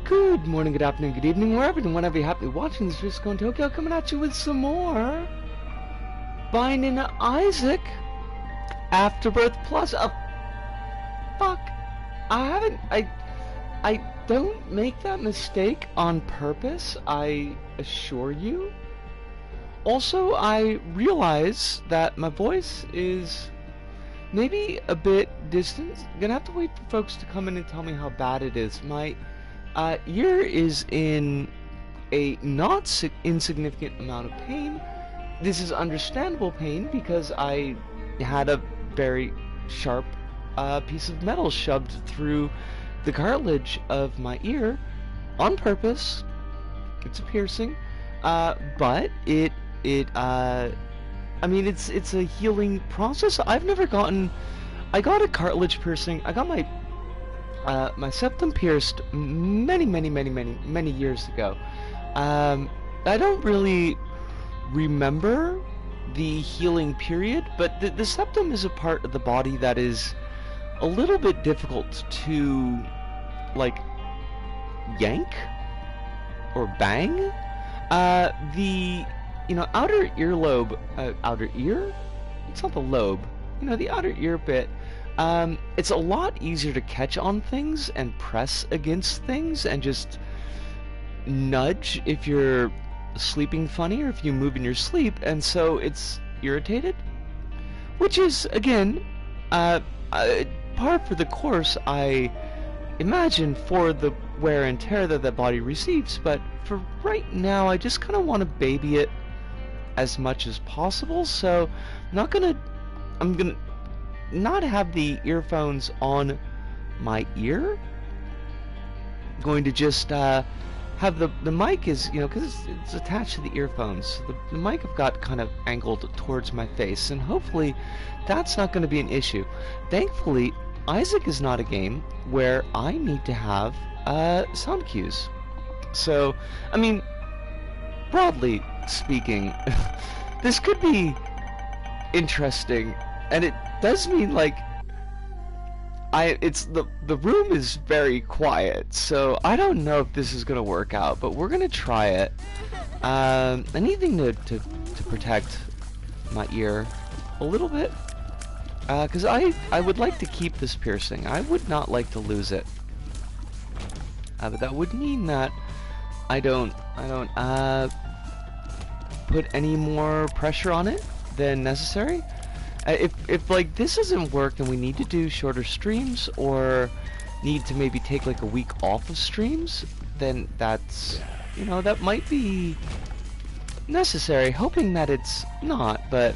Good morning, good afternoon, good evening, wherever and whenever you happen to be watching this Frisco in Tokyo, coming at you with some more Binding Isaac Afterbirth Plus. Fuck. I don't make that mistake on purpose, I assure you. Also, I realize that my voice is maybe a bit distant. Gonna have to wait for folks to come in and tell me how bad it is. My ear is in a not insignificant amount of pain. This is understandable pain because I had a very sharp piece of metal shoved through the cartilage of my ear on purpose. It's a piercing, but I mean, it's a healing process. I've never gotten. I got a cartilage piercing. I got my septum pierced many years ago. I don't really remember the healing period, but the septum is a part of the body that is a little bit difficult to, like, yank or bang. The outer earlobe, outer ear? It's not the lobe. The outer ear bit. It's a lot easier to catch on things and press against things and just nudge if you're sleeping funny or if you move in your sleep, and so it's irritated. Which is, again, par for the course, I imagine, for the wear and tear that the body receives, but for right now, I just kind of want to baby it as much as possible, so I'm gonna not have the earphones on my ear. I'm going to just have the mic is, because it's attached to the earphones, so the mic I've got kind of angled towards my face, and hopefully that's not going to be an issue. Thankfully, Isaac is not a game where I need to have sound cues. So, I mean, broadly speaking, this could be interesting, and it does mean, like, the room is very quiet, so I don't know if this is gonna work out, but we're gonna try it. Anything to protect my ear a little bit, because I would like to keep this piercing. I would not like to lose it, but that would mean that I don't put any more pressure on it than necessary. If like this doesn't work, then we need to do shorter streams or need to maybe take like a week off of streams, then that's, that might be necessary, hoping that it's not, but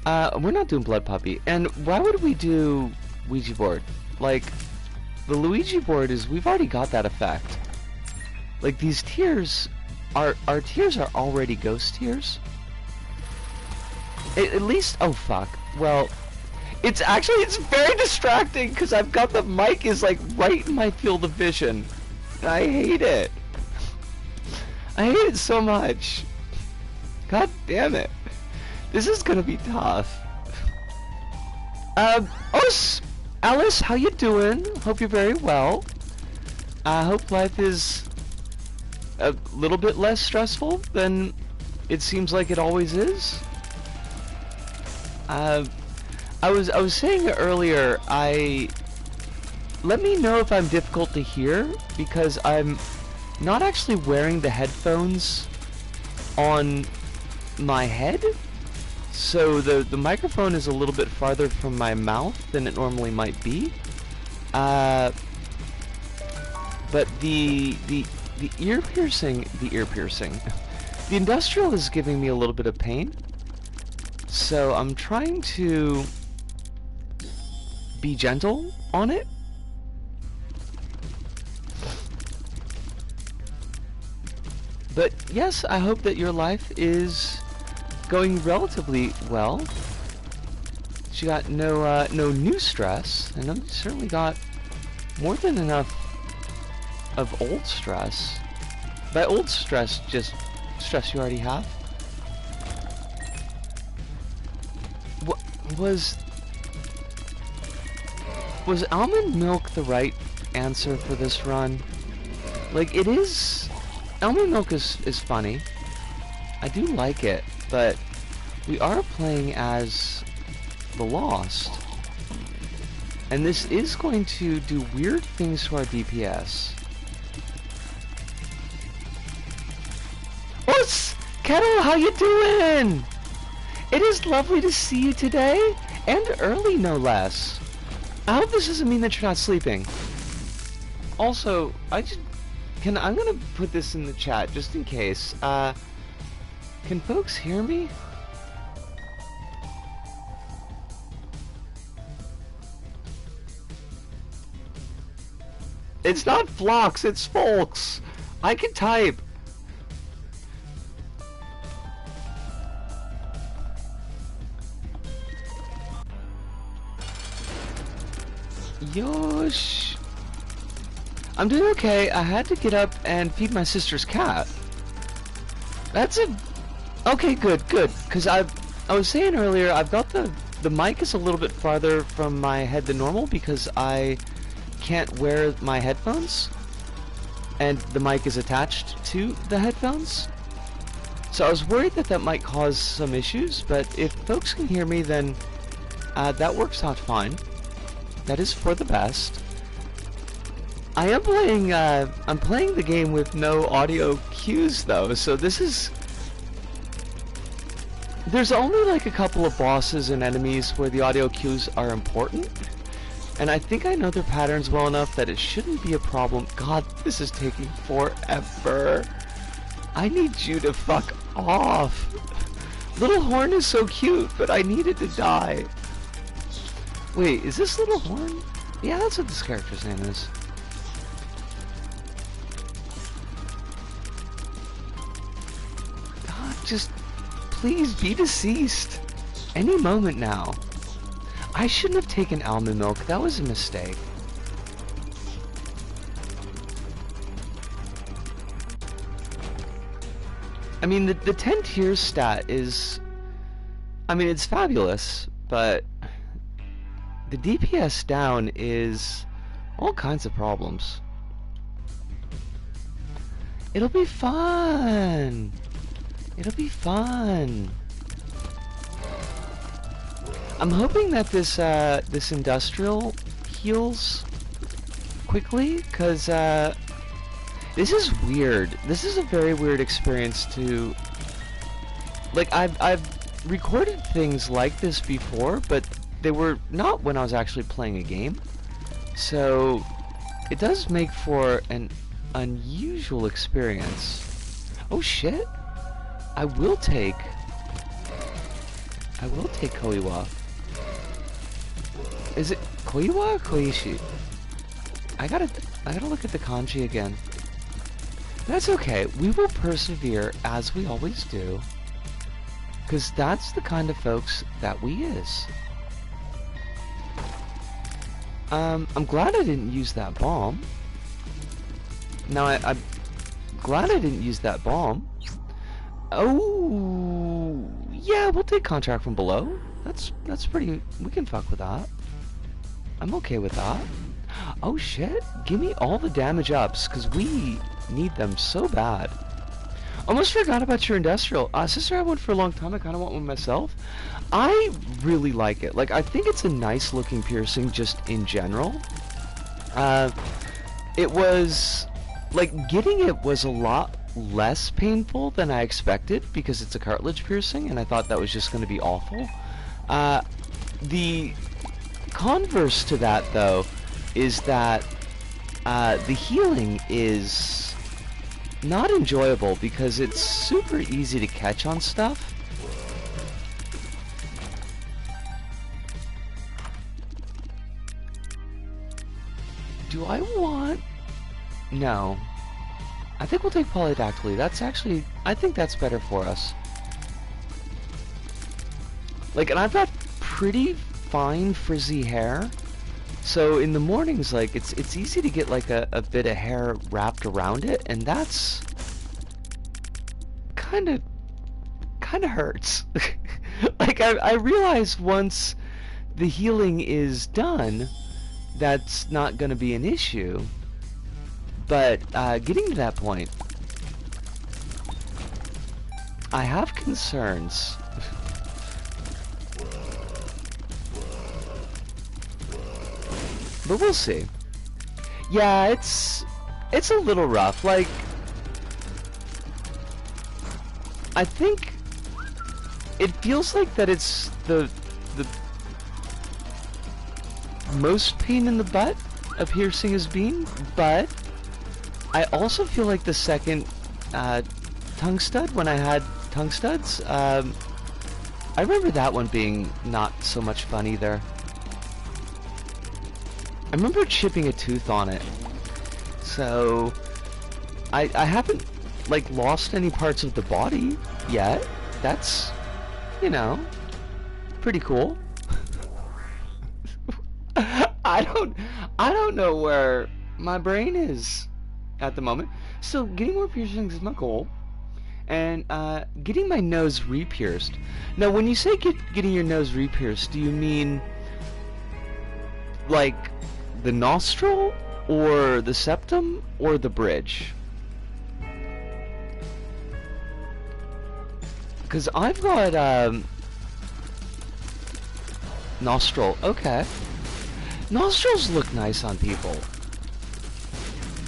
we're not doing Blood Puppy. And why would we do Ouija board? Like, the Luigi board is, we've already got that effect. Like, these tears, our tears are already ghost tears. At least, oh fuck, well, it's very distracting because I've got the mic is like right in my field of vision. I hate it. I hate it so much. God damn it. This is gonna be tough. Alice, how you doing? Hope you're very well. I hope life is a little bit less stressful than it seems like it always is. I was saying earlier, let me know if I'm difficult to hear, because I'm not actually wearing the headphones on my head, so the microphone is a little bit farther from my mouth than it normally might be. But the ear piercing, the industrial is giving me a little bit of pain. So I'm trying to be gentle on it. But yes, I hope that your life is going relatively well. You got no new stress. I know you certainly got more than enough of old stress. By old stress, just stress you already have. Was almond milk the right answer for this run? Like, it is... Almond Milk is funny. I do like it, but we are playing as the Lost. And this is going to do weird things to our DPS. What's... Kettle, how you doing? It is lovely to see you today, and early no less. I hope this doesn't mean that you're not sleeping. Also, I'm gonna put this in the chat just in case. Can folks hear me? It's not flocks, it's folks. I can type. Yosh. I'm doing okay. I had to get up and feed my sister's cat. That's a... Okay, good. Because I was saying earlier, I've got the mic is a little bit farther from my head than normal because I can't wear my headphones. And the mic is attached to the headphones. So I was worried that might cause some issues, but if folks can hear me, then that works out fine. That is for the best. I am playing, I'm playing the game with no audio cues though, so this is... There's only like a couple of bosses and enemies where the audio cues are important, and I think I know their patterns well enough that it shouldn't be a problem. God, this is taking forever. I need you to fuck off. Little Horn is so cute, but I need it to die. Wait, is this Little Horn? Yeah, that's what this character's name is. God, just please be deceased. Any moment now. I shouldn't have taken almond milk. That was a mistake. I mean, the 10 tiers stat is... I mean, it's fabulous, but... The DPS down is all kinds of problems. It'll be fun! It'll be fun! I'm hoping that this industrial heals quickly, because this is weird. This is a very weird experience to... Like, I've recorded things like this before, but they were not when I was actually playing a game. So it does make for an unusual experience. Oh shit! I will take Koiwa. Is it Koiwa or Koishi? I gotta look at the kanji again. That's okay. We will persevere as we always do. 'Cause that's the kind of folks that we is. I'm glad I didn't use that bomb. Now I'm glad I didn't use that bomb. Oh, yeah, we'll take contract from below. That's pretty. We can fuck with that. I'm okay with that. Oh shit! Give me all the damage ups, cause we need them so bad. Almost forgot about your industrial. Sister had one for a long time. I kind of want one myself. I really like it. Like, I think it's a nice looking piercing just in general. It was, like, getting it was a lot less painful than I expected because it's a cartilage piercing, and I thought that was just going to be awful. The converse to that, though, is that the healing is not enjoyable because it's super easy to catch on stuff. Do I want... No. I think we'll take polydactyly. That's actually... I think that's better for us. Like, and I've got pretty fine frizzy hair. So in the mornings, like, it's easy to get, like, a bit of hair wrapped around it, and that's... Kinda hurts. Like, I realize once the healing is done, that's not gonna be an issue. But getting to that point, I have concerns. But we'll see. Yeah, it's a little rough. Like, I think it feels like that it's the most pain in the butt a piercing has been, but I also feel like the second tongue stud, when I had tongue studs, I remember that one being not so much fun either. I remember chipping a tooth on it, so I haven't like lost any parts of the body yet. That's, you know, pretty cool. I don't know where my brain is at the moment. So getting more piercings is my goal, and getting my nose re-pierced. Now, when you say getting your nose re-pierced, do you mean like the nostril, or the septum, or the bridge? Because I've got nostril. Okay. Nostrils look nice on people.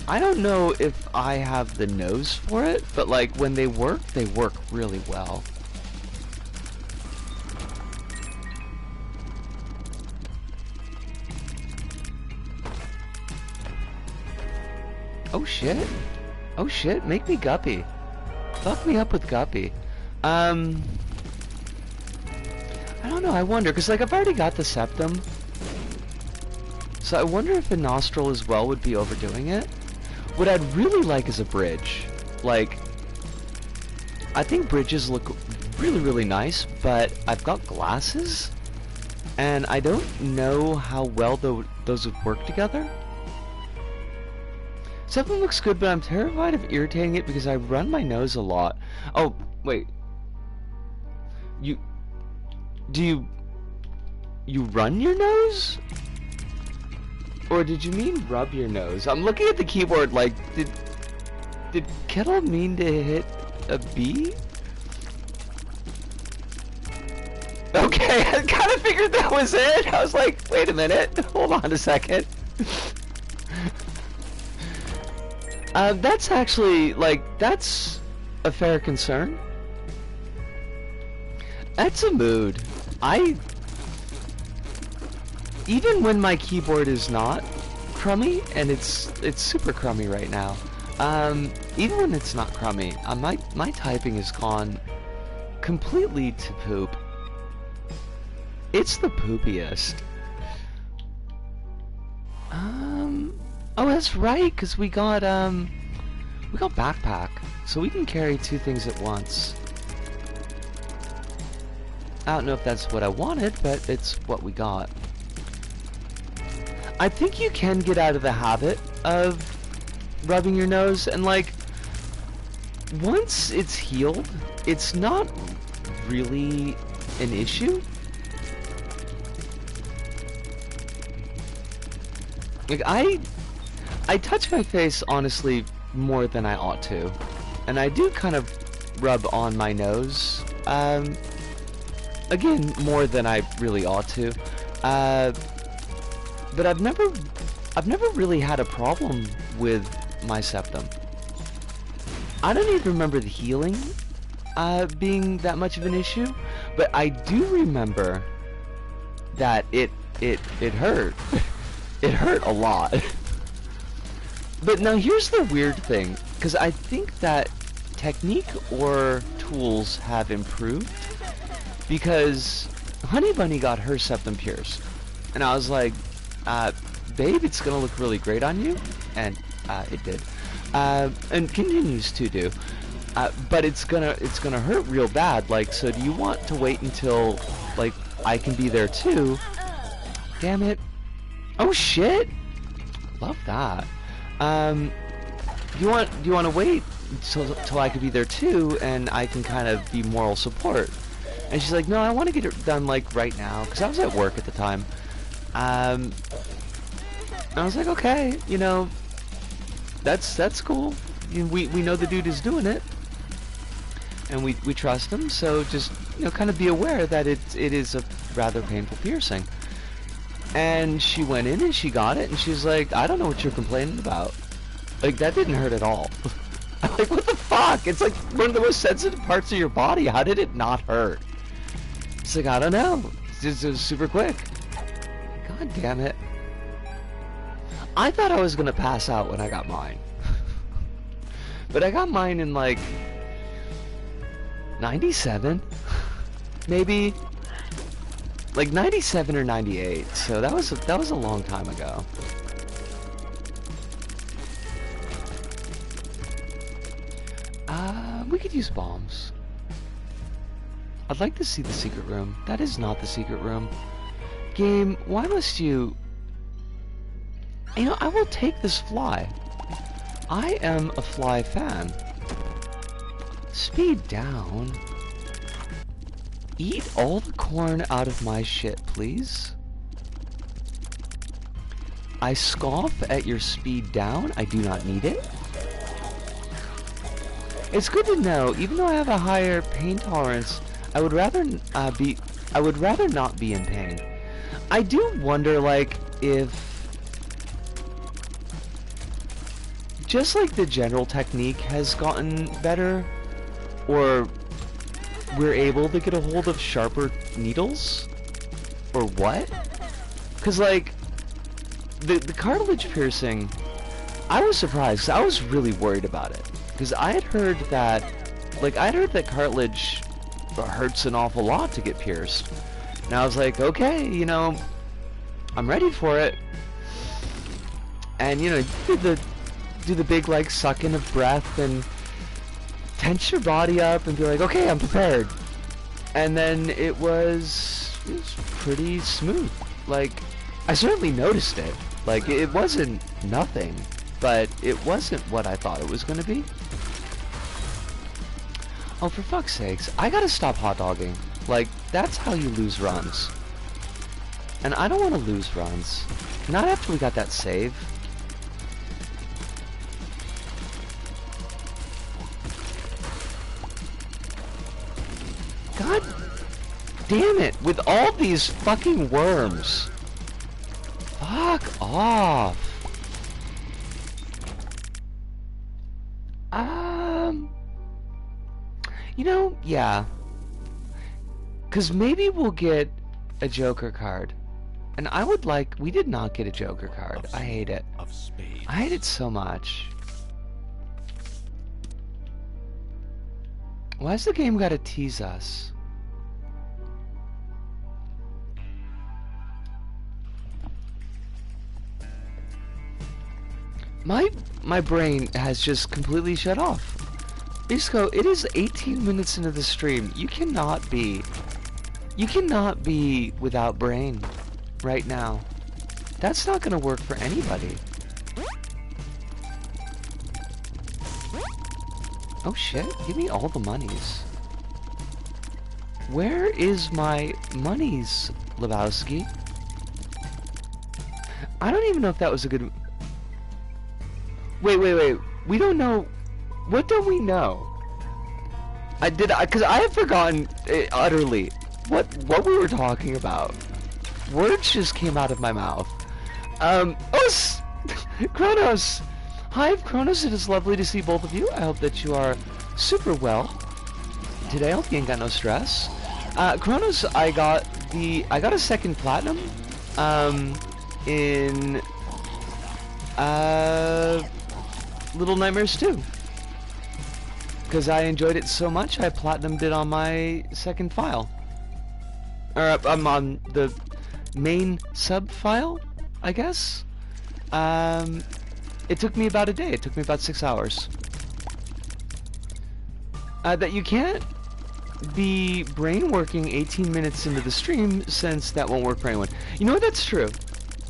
I don't know if I have the nose for it, but like when they work really well. Oh shit. Oh shit, make me guppy. Fuck me up with guppy. I don't know, I wonder, because like I've already got the septum. So I wonder if a nostril as well would be overdoing it. What I'd really like is a bridge. Like, I think bridges look really, really nice, but I've got glasses, and I don't know how well those would work together. Septum looks good, but I'm terrified of irritating it because I run my nose a lot. Oh, wait. Do you run your nose? Or did you mean rub your nose? I'm looking at the keyboard like, did Kettle mean to hit a B? Okay, I kind of figured that was it. I was like, wait a minute, hold on a second. That's actually, like, that's a fair concern. That's a mood. Even when my keyboard is not crummy, and it's super crummy right now, even when it's not crummy, my typing has gone completely to poop. It's the poopiest. Oh, that's right, because we got backpack, so we can carry two things at once. I don't know if that's what I wanted, but it's what we got. I think you can get out of the habit of rubbing your nose, and like, once it's healed, it's not really an issue. Like, I touch my face, honestly, more than I ought to. And I do kind of rub on my nose, again, more than I really ought to. But I've never really had a problem with my septum. I don't even remember the healing being that much of an issue, but I do remember that it hurt. It hurt a lot. But now here's the weird thing, because I think that technique or tools have improved, because Honey Bunny got her septum pierced, and I was like, babe, it's gonna look really great on you, and it did, and continues to do, but it's gonna hurt real bad. Like, so do you want to wait until like I can be there too? Damn it! Oh shit! Love that. Do you want to wait till I can be there too, and I can kind of be moral support? And she's like, no, I want to get it done like right now, because I was at work at the time. I was like, okay, you know, that's cool. We know the dude is doing it, and we trust him. So just, you know, kind of be aware that it is a rather painful piercing. And she went in and she got it, and she's like, I don't know what you're complaining about. Like, that didn't hurt at all. I'm like, what the fuck? It's like one of the most sensitive parts of your body. How did it not hurt? It's like, I don't know. It was super quick. God damn it. I thought I was gonna pass out when I got mine. But I got mine in like 97? Maybe like 97 or 98. So that was a long time ago. We could use bombs. I'd like to see the secret room. That is not the secret room. Game, why must you... You know, I will take this fly. I am a fly fan. Speed down. Eat all the corn out of my shit, please. I scoff at your speed down. I do not need it. It's good to know, even though I have a higher pain tolerance, I would rather not be in pain. I do wonder, like, if just like the general technique has gotten better, or we're able to get a hold of sharper needles, or what? Because, like, the cartilage piercing, I was surprised, 'cause I was really worried about it. Because I had heard that, cartilage hurts an awful lot to get pierced. And I was like, okay, you know, I'm ready for it. And, you know, do the big, like, suck in of breath and tense your body up and be like, okay, I'm prepared. And then it was pretty smooth. Like, I certainly noticed it. Like, it wasn't nothing, but it wasn't what I thought it was going to be. Oh, for fuck's sakes, I gotta stop hot dogging. Like, that's how you lose runs. And I don't want to lose runs. Not after we got that save. God damn it, with all these fucking worms. Fuck off. You know, yeah. Because maybe we'll get a Joker card. And I would like... We did not get a Joker card. I hate it. I hate it so much. Why's the game gotta tease us? My brain has just completely shut off. Isco, it is 18 minutes into the stream. You cannot be without brain right now. That's not gonna work for anybody. Oh shit, give me all the monies. Where is my monies, Lebowski? I don't even know if that was a good... Wait. We don't know... What don't we know? Because I have forgotten utterly what we were talking about. Words just came out of my mouth. Kronos! Hi, Kronos, it is lovely to see both of you. I hope that you are super well today. I hope you ain't got no stress. Kronos, I got a second platinum, in, Little Nightmares 2. Because I enjoyed it so much, I platinumed it on my second file. Or, I'm on the main sub file, I guess? It took me about a day. It took me about 6 hours. That you can't be brain working 18 minutes into the stream, since that won't work for anyone. You know what? That's true.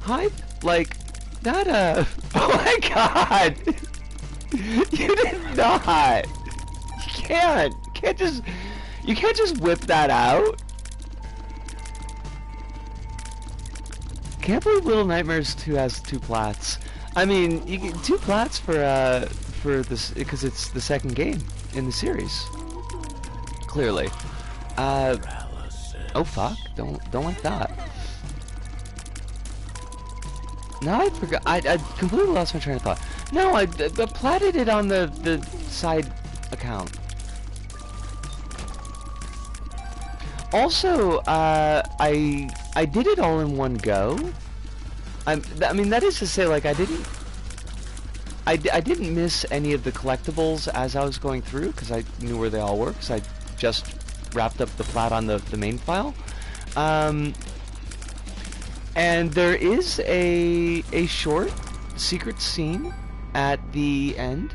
Hi, like, that, oh my god! You did not! You can't just whip that out. Can't believe Little Nightmares 2 has 2 plats. I mean, you get 2 plats for this because it's the second game in the series. Clearly. Oh fuck! Don't like that. No, I forgot. I completely lost my train of thought. No, I platted it on the side account. Also, I did it all in one go. I mean, that is to say, like, I didn't miss any of the collectibles as I was going through, because I knew where they all were, because I just wrapped up the plat on the main file. And there is a short secret scene at the end.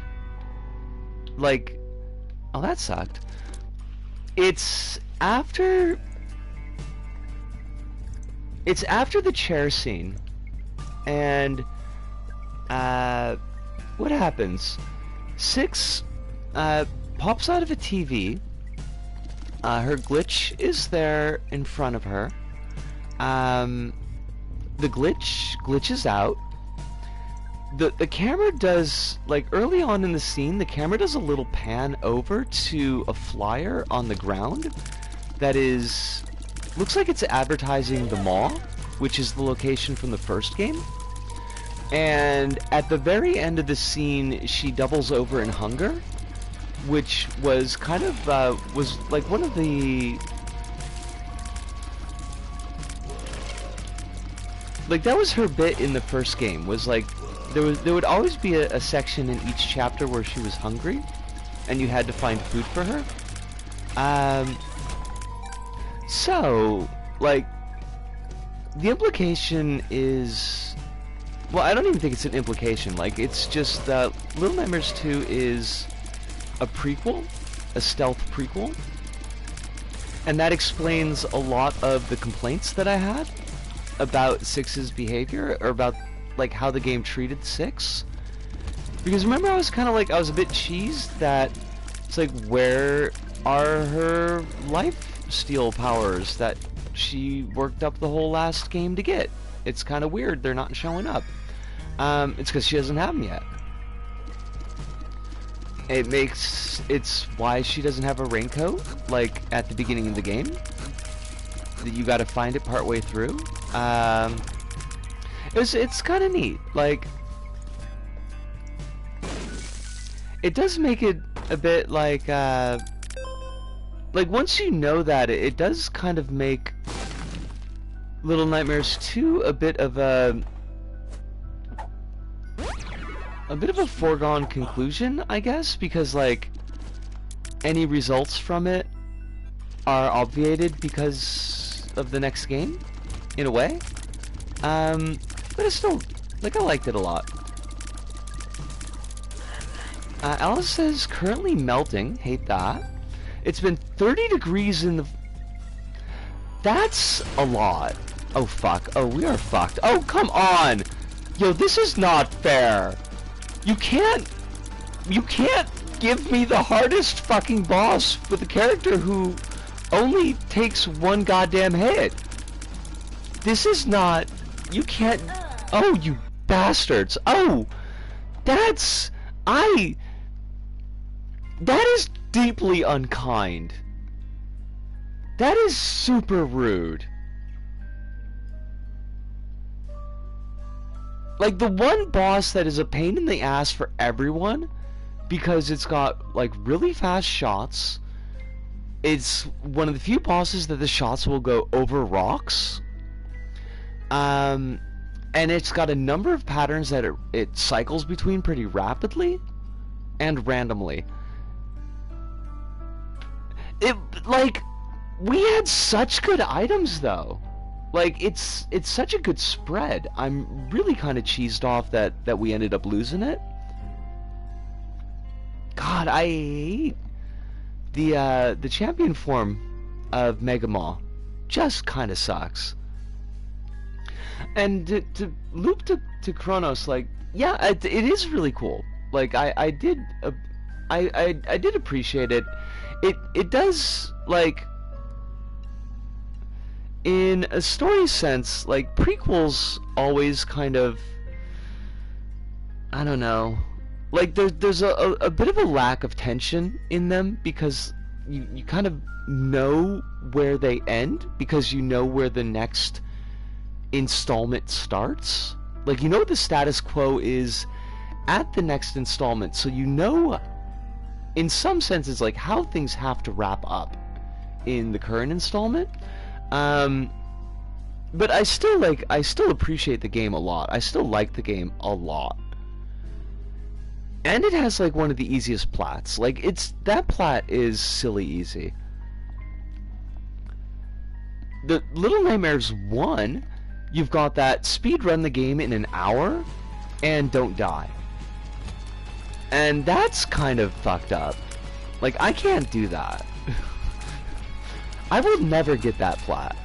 Like, oh, that sucked. It's after the chair scene, and what happens? Six pops out of a TV. Her glitch is there in front of her. The glitch glitches out. The camera does, like, early on in the scene, the camera does a little pan over to a flyer on the ground that looks like it's advertising the mall, which is the location from the first game. And at the very end of the scene, she doubles over in hunger, which was kind of, was like one of the... Like, that was her bit in the first game, was like, there would always be a section in each chapter where she was hungry, and you had to find food for her. So, like, the implication is... Well, I don't even think it's an implication. Like, it's just that Little Nightmares 2 is a prequel, a stealth prequel, and that explains a lot of the complaints that I had about 6's behavior, or about, like, how the game treated 6. Because remember, I was kind of like, I was a bit cheesed that it's like, where are her life steal powers that she worked up the whole last game to get? It's kind of weird they're not showing up. It's because she doesn't have them yet. It's why she doesn't have a raincoat, like, at the beginning of the game. That you gotta find it partway through. It's kind of neat. Like, it does make it a bit like once you know that, it does kind of make Little Nightmares 2 a bit of a foregone conclusion, I guess, because, like, any results from it are obviated because of the next game, in a way. But it's still, like, I liked it a lot. Alice says, currently melting. Hate that. It's been 30 degrees in the... That's a lot. Oh, fuck. Oh, we are fucked. Oh, come on! Yo, this is not fair! You can't give me the hardest fucking boss with a character who only takes one goddamn hit. This is not... You can't... Oh, you bastards. Oh! That's... That is deeply unkind. That is super rude. Like, the one boss that is a pain in the ass for everyone, because it's got, like, really fast shots. It's one of the few bosses that the shots will go over rocks. And it's got a number of patterns that it cycles between pretty rapidly and randomly. Like, we had such good items, though. Like, it's such a good spread. I'm really kind of cheesed off that we ended up losing it. God, I hate the champion form of Mega Maw. Just kind of sucks. And to loop to Kronos, like, yeah, it is really cool. Like, I did appreciate it. It does, like, in a story sense, like, prequels always kind of I don't know. Like there's a bit of a lack of tension in them because you kind of know where they end because you know where the next installment starts. Like you know what the status quo is at the next installment, so you know in some senses like how things have to wrap up in the current installment. But I still appreciate the game a lot. I still like the game a lot. And it has like one of the easiest plats. Like that plat is silly easy. The Little Nightmares 1, you've got that speed run the game in an hour and don't die. And that's kind of fucked up. Like I can't do that. I will never get that plat.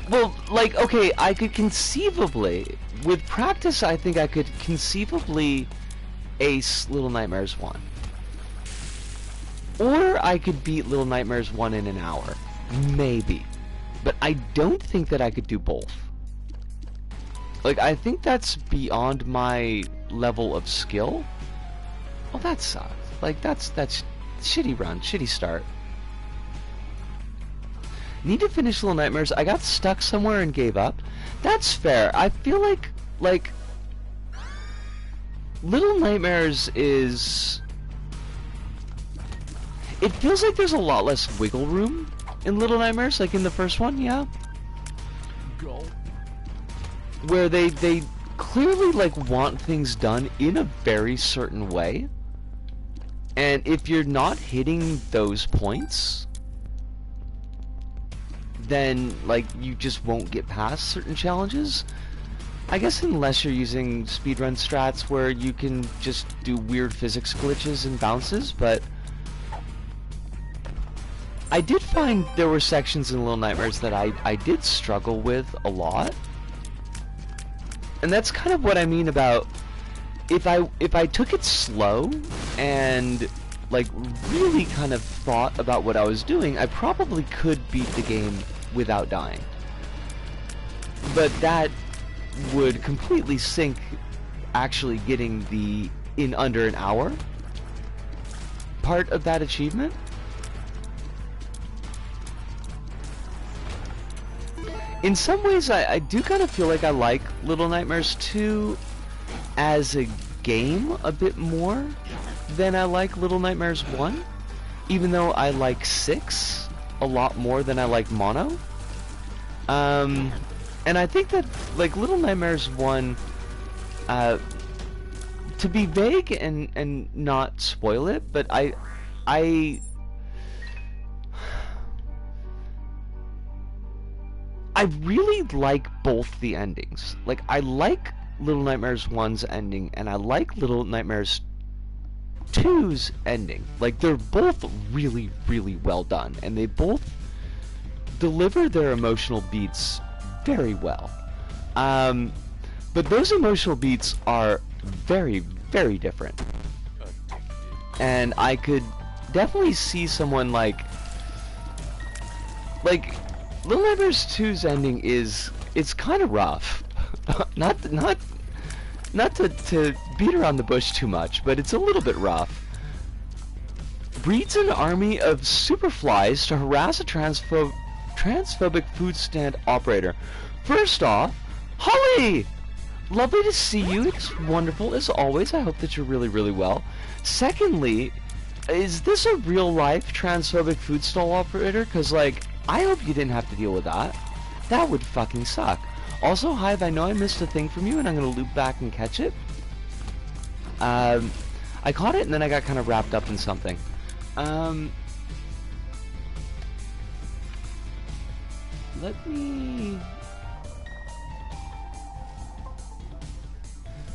Well, like, okay, I could conceivably, with practice, I think I could conceivably ace Little Nightmares 1. Or I could beat Little Nightmares 1 in an hour. Maybe. But I don't think that I could do both. Like, I think that's beyond my level of skill. Well, that sucks. Like, that's shitty run, shitty start. Need to finish Little Nightmares. I got stuck somewhere and gave up. That's fair. I feel like Little Nightmares is... It feels like there's a lot less wiggle room in Little Nightmares, like in the first one, yeah? Go. Where they clearly, like, want things done in a very certain way. And if you're not hitting those points, then, like, you just won't get past certain challenges. I guess unless you're using speedrun strats where you can just do weird physics glitches and bounces, but I did find there were sections in Little Nightmares that I did struggle with a lot. And that's kind of what I mean about if I took it slow and like really kind of thought about what I was doing, I probably could beat the game without dying. But that would completely sink actually getting the in under an hour part of that achievement. In some ways, I do kind of feel like I like Little Nightmares 2 as a game a bit more than I like Little Nightmares 1, even though I like 6 a lot more than I like Mono. And I think that, like, Little Nightmares 1, to be vague and not spoil it, but I really like both the endings. Like, I like Little Nightmares 1's ending, and I like Little Nightmares 2's ending. Like, they're both really, really well done, and they both deliver their emotional beats very well. But those emotional beats are very, very different. And I could definitely see someone like Little Nightmares 2's ending it's kind of rough. not to beat around the bush too much, but it's a little bit rough. Breeds an army of superflies to harass a transphobic food stand operator. First off, Holly! Lovely to see you. It's wonderful as always. I hope that you're really, really well. Secondly, is this a real-life transphobic food stall operator? Because, like, I hope you didn't have to deal with that. That would fucking suck. Also, Hive, I know I missed a thing from you, and I'm going to loop back and catch it. I caught it, and then I got kind of wrapped up in something. Let me...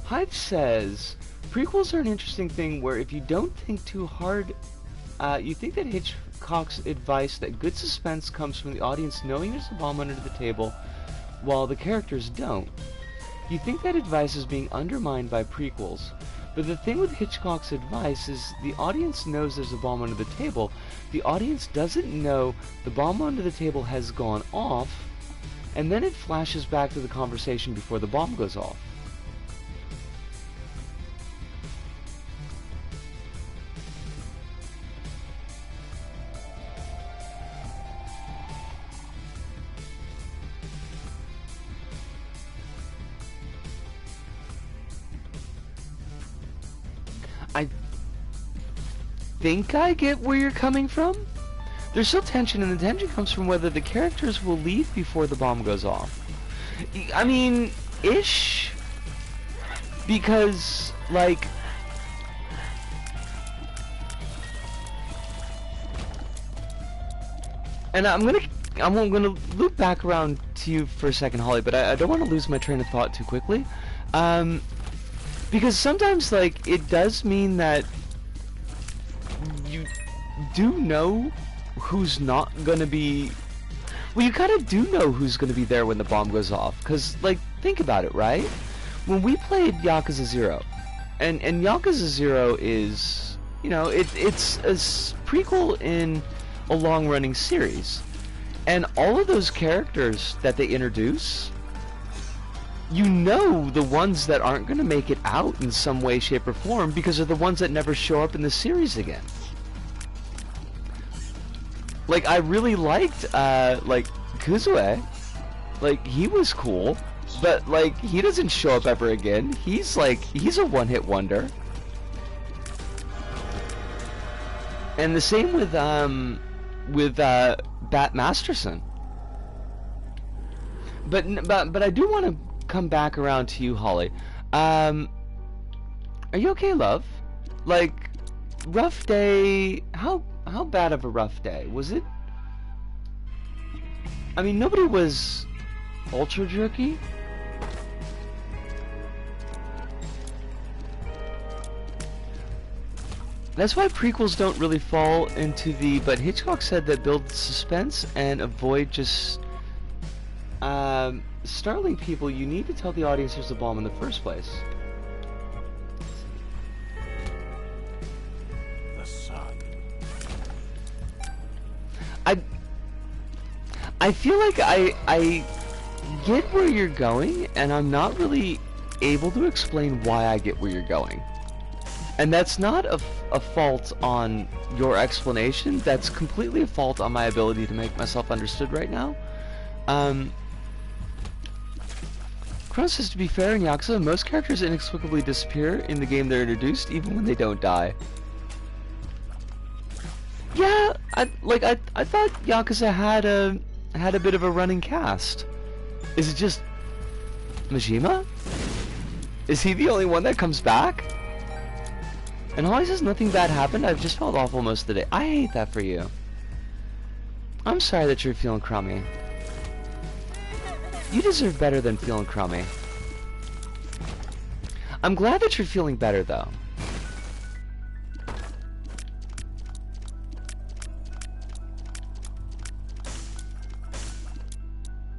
Hive says, prequels are an interesting thing where if you don't think too hard, you think that Hitchcock's advice that good suspense comes from the audience knowing there's a bomb under the table, while the characters don't. You think that advice is being undermined by prequels, but the thing with Hitchcock's advice is the audience knows there's a bomb under the table. The audience doesn't know the bomb under the table has gone off and then it flashes back to the conversation before the bomb goes off. I think I get where you're coming from. There's still tension, and the tension comes from whether the characters will leave before the bomb goes off. I mean, ish. Because, like... And I'm gonna loop back around to you for a second, Holly, but I don't want to lose my train of thought too quickly. Because sometimes, like, it does mean that you do know who's not gonna be... Well, you kind of do know who's gonna be there when the bomb goes off. Because, like, think about it, right? When we played Yakuza 0, and Yakuza 0 is, you know, it's a prequel in a long-running series. And all of those characters that they introduce... You know the ones that aren't going to make it out in some way, shape, or form because they're the ones that never show up in the series again. Like, I really liked, like, Kuzue. Like, he was cool, but, like, he doesn't show up ever again. He's, like, he's a one-hit wonder. And the same with Bat Masterson. But I do want to come back around to you, Holly. Are you okay, love? Like, rough day... How bad of a rough day? Was it... I mean, nobody was ultra jerky. That's why prequels don't really fall into the... But Hitchcock said that build suspense and avoid just... startling people. You need to tell the audience there's a bomb in the first place. The sun. I feel like I get where you're going, and I'm not really able to explain why I get where you're going. And that's not a fault on your explanation. That's completely a fault on my ability to make myself understood right now. Kronos says, to be fair, in Yakuza, most characters inexplicably disappear in the game they're introduced, even when they don't die. Yeah, I thought Yakuza had a bit of a running cast. Is it just Majima? Is he the only one that comes back? And Holly says nothing bad happened. I've just felt awful most of the day. I hate that for you. I'm sorry that you're feeling crummy. You deserve better than feeling crummy. I'm glad that you're feeling better, though.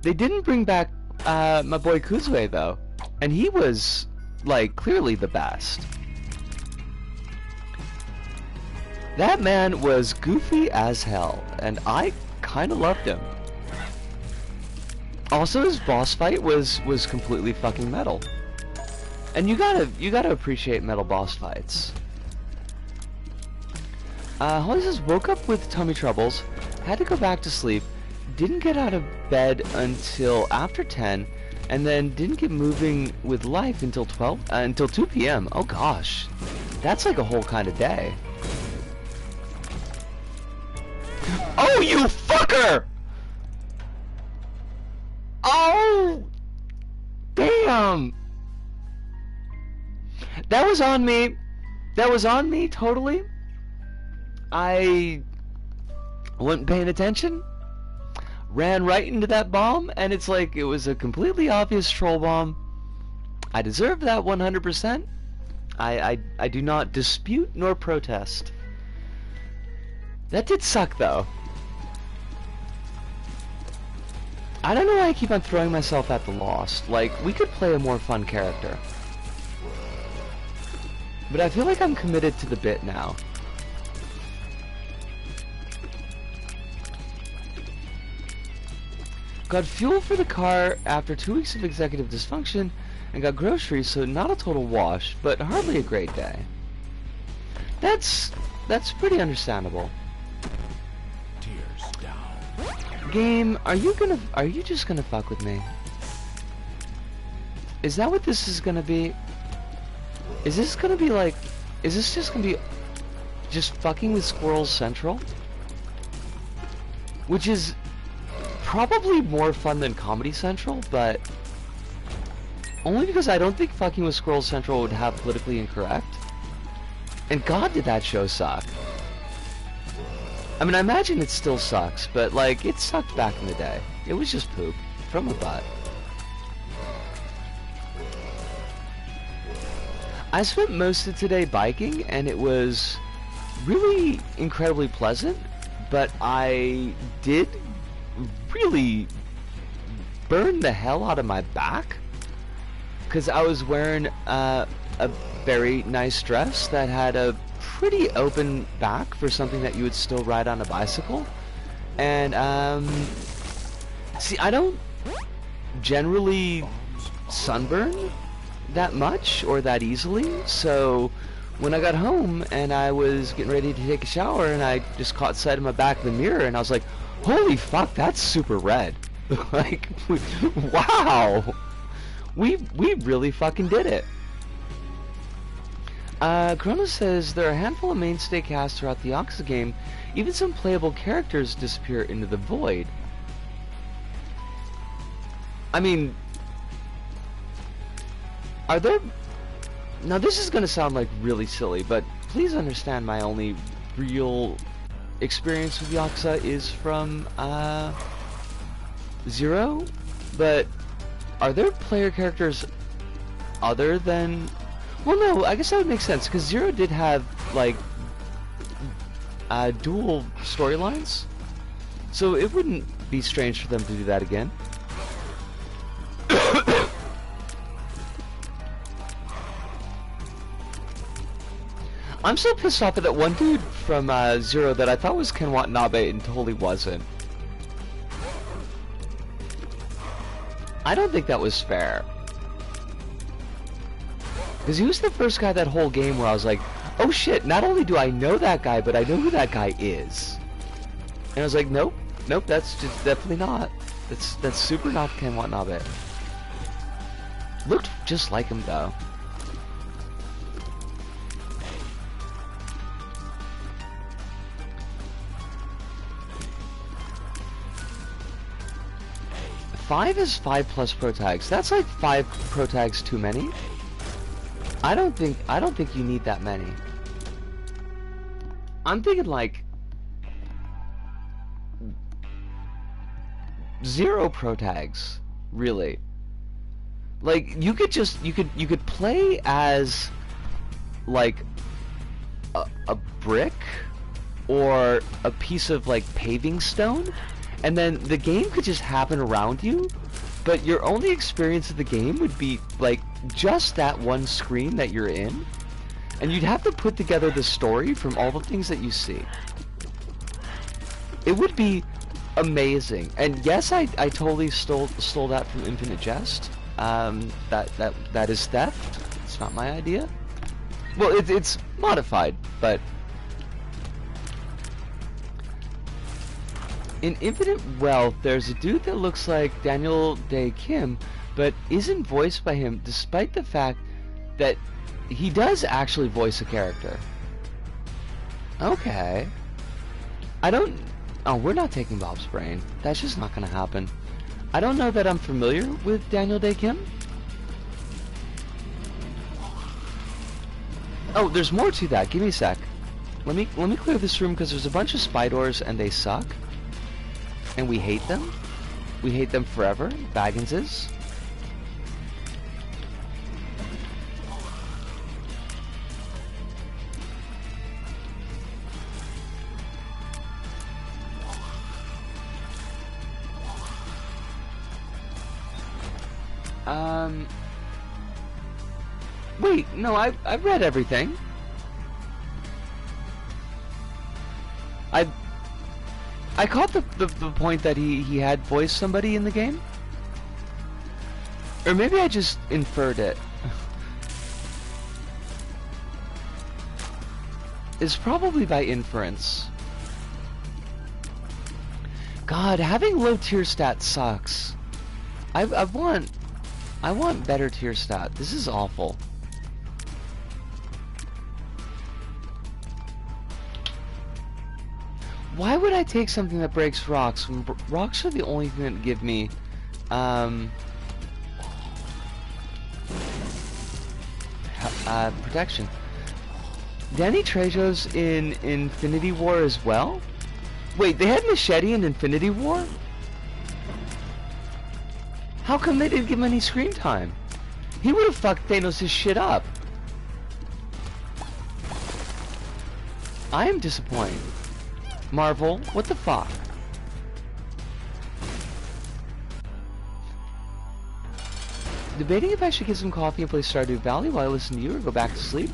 They didn't bring back my boy Kuzue, though. And he was, like, clearly the best. That man was goofy as hell, and I kind of loved him. Also, his boss fight was completely fucking metal. And you gotta appreciate metal boss fights. Holly says, woke up with tummy troubles, had to go back to sleep, didn't get out of bed until after 10, and then didn't get moving with life until 2 p.m. Oh gosh, that's like a whole kind of day. Oh, you fucker! Oh! Damn! That was on me. That was on me, totally. I wasn't paying attention. Ran right into that bomb, and it's like it was a completely obvious troll bomb. I deserve that 100%. I do not dispute nor protest. That did suck, though. I don't know why I keep on throwing myself at the lost. Like, we could play a more fun character. But I feel like I'm committed to the bit now. Got fuel for the car after 2 weeks of executive dysfunction, and got groceries, so not a total wash, but hardly a great day. That's pretty understandable. Tears down. Game, are you just gonna fuck with me? Is that what this is gonna be? Is this gonna be like, is this just gonna be just fucking with Squirrels Central? Which is probably more fun than Comedy Central, but only because I don't think fucking with Squirrels Central would have politically incorrect. And god did that show suck. I mean, I imagine it still sucks, but like, it sucked back in the day. It was just poop from a butt. I spent most of today biking, and it was really incredibly pleasant, but I did really burn the hell out of my back, because I was wearing a very nice dress that had a pretty open back for something that you would still ride on a bicycle. And see, I don't generally sunburn that much or that easily, so when I got home and I was getting ready to take a shower, and I just caught sight of my back in the mirror, and I was like, holy fuck, that's super red. Like, wow, we really fucking did it. Corona says there are a handful of mainstay casts throughout the Yakuza game. Even some playable characters disappear into the void. I mean, are there... Now this is gonna sound like really silly, but please understand my only real experience with Yakuza is from, Zero, but are there player characters other than... Well, no, I guess that would make sense, because Zero did have, like, dual storylines, so it wouldn't be strange for them to do that again. I'm so pissed off at that one dude from Zero that I thought was Ken Watanabe and totally wasn't. I don't think that was fair. Because he was the first guy that whole game where I was like, oh shit, not only do I know that guy, but I know who that guy is. And I was like, nope, that's just definitely not. That's super not Ken Watanabe. Looked just like him though. Five is 5 plus pro tags. That's like 5 pro tags too many. I don't think you need that many. I'm thinking like 0 pro tags, really. Like you could play as like a brick or a piece of like paving stone, and then the game could just happen around you, but your only experience of the game would be like just that one screen that you're in, and you'd have to put together the story from all the things that you see. It would be amazing. And yes, I totally stole that from Infinite Jest. That is theft. It's not my idea. Well, it's modified, but in Infinite Wealth, there's a dude that looks like Daniel Day Kim, but isn't voiced by him, despite the fact that he does actually voice a character. Okay. Oh, we're not taking Bob's brain. That's just not gonna happen. I don't know that I'm familiar with Daniel Day Kim. Oh, there's more to that. Give me a sec. Let me clear this room, because there's a bunch of spy doors and they suck. And we hate them. We hate them forever. Baggins is. Wait, no, I've read everything. I caught the point that he had voiced somebody in the game. Or maybe I just inferred it. It's probably by inference. God, having low tier stat sucks. I want better tier stat. This is awful. Why would I take something that breaks rocks when rocks are the only thing that give me protection? Danny Trejo's in Infinity War as well? Wait, they had Machete in Infinity War? How come they didn't give him any screen time? He would have fucked Thanos' shit up. I am disappointed. Marvel, what the fuck? Debating if I should get some coffee and play Stardew Valley while I listen to you or go back to sleep.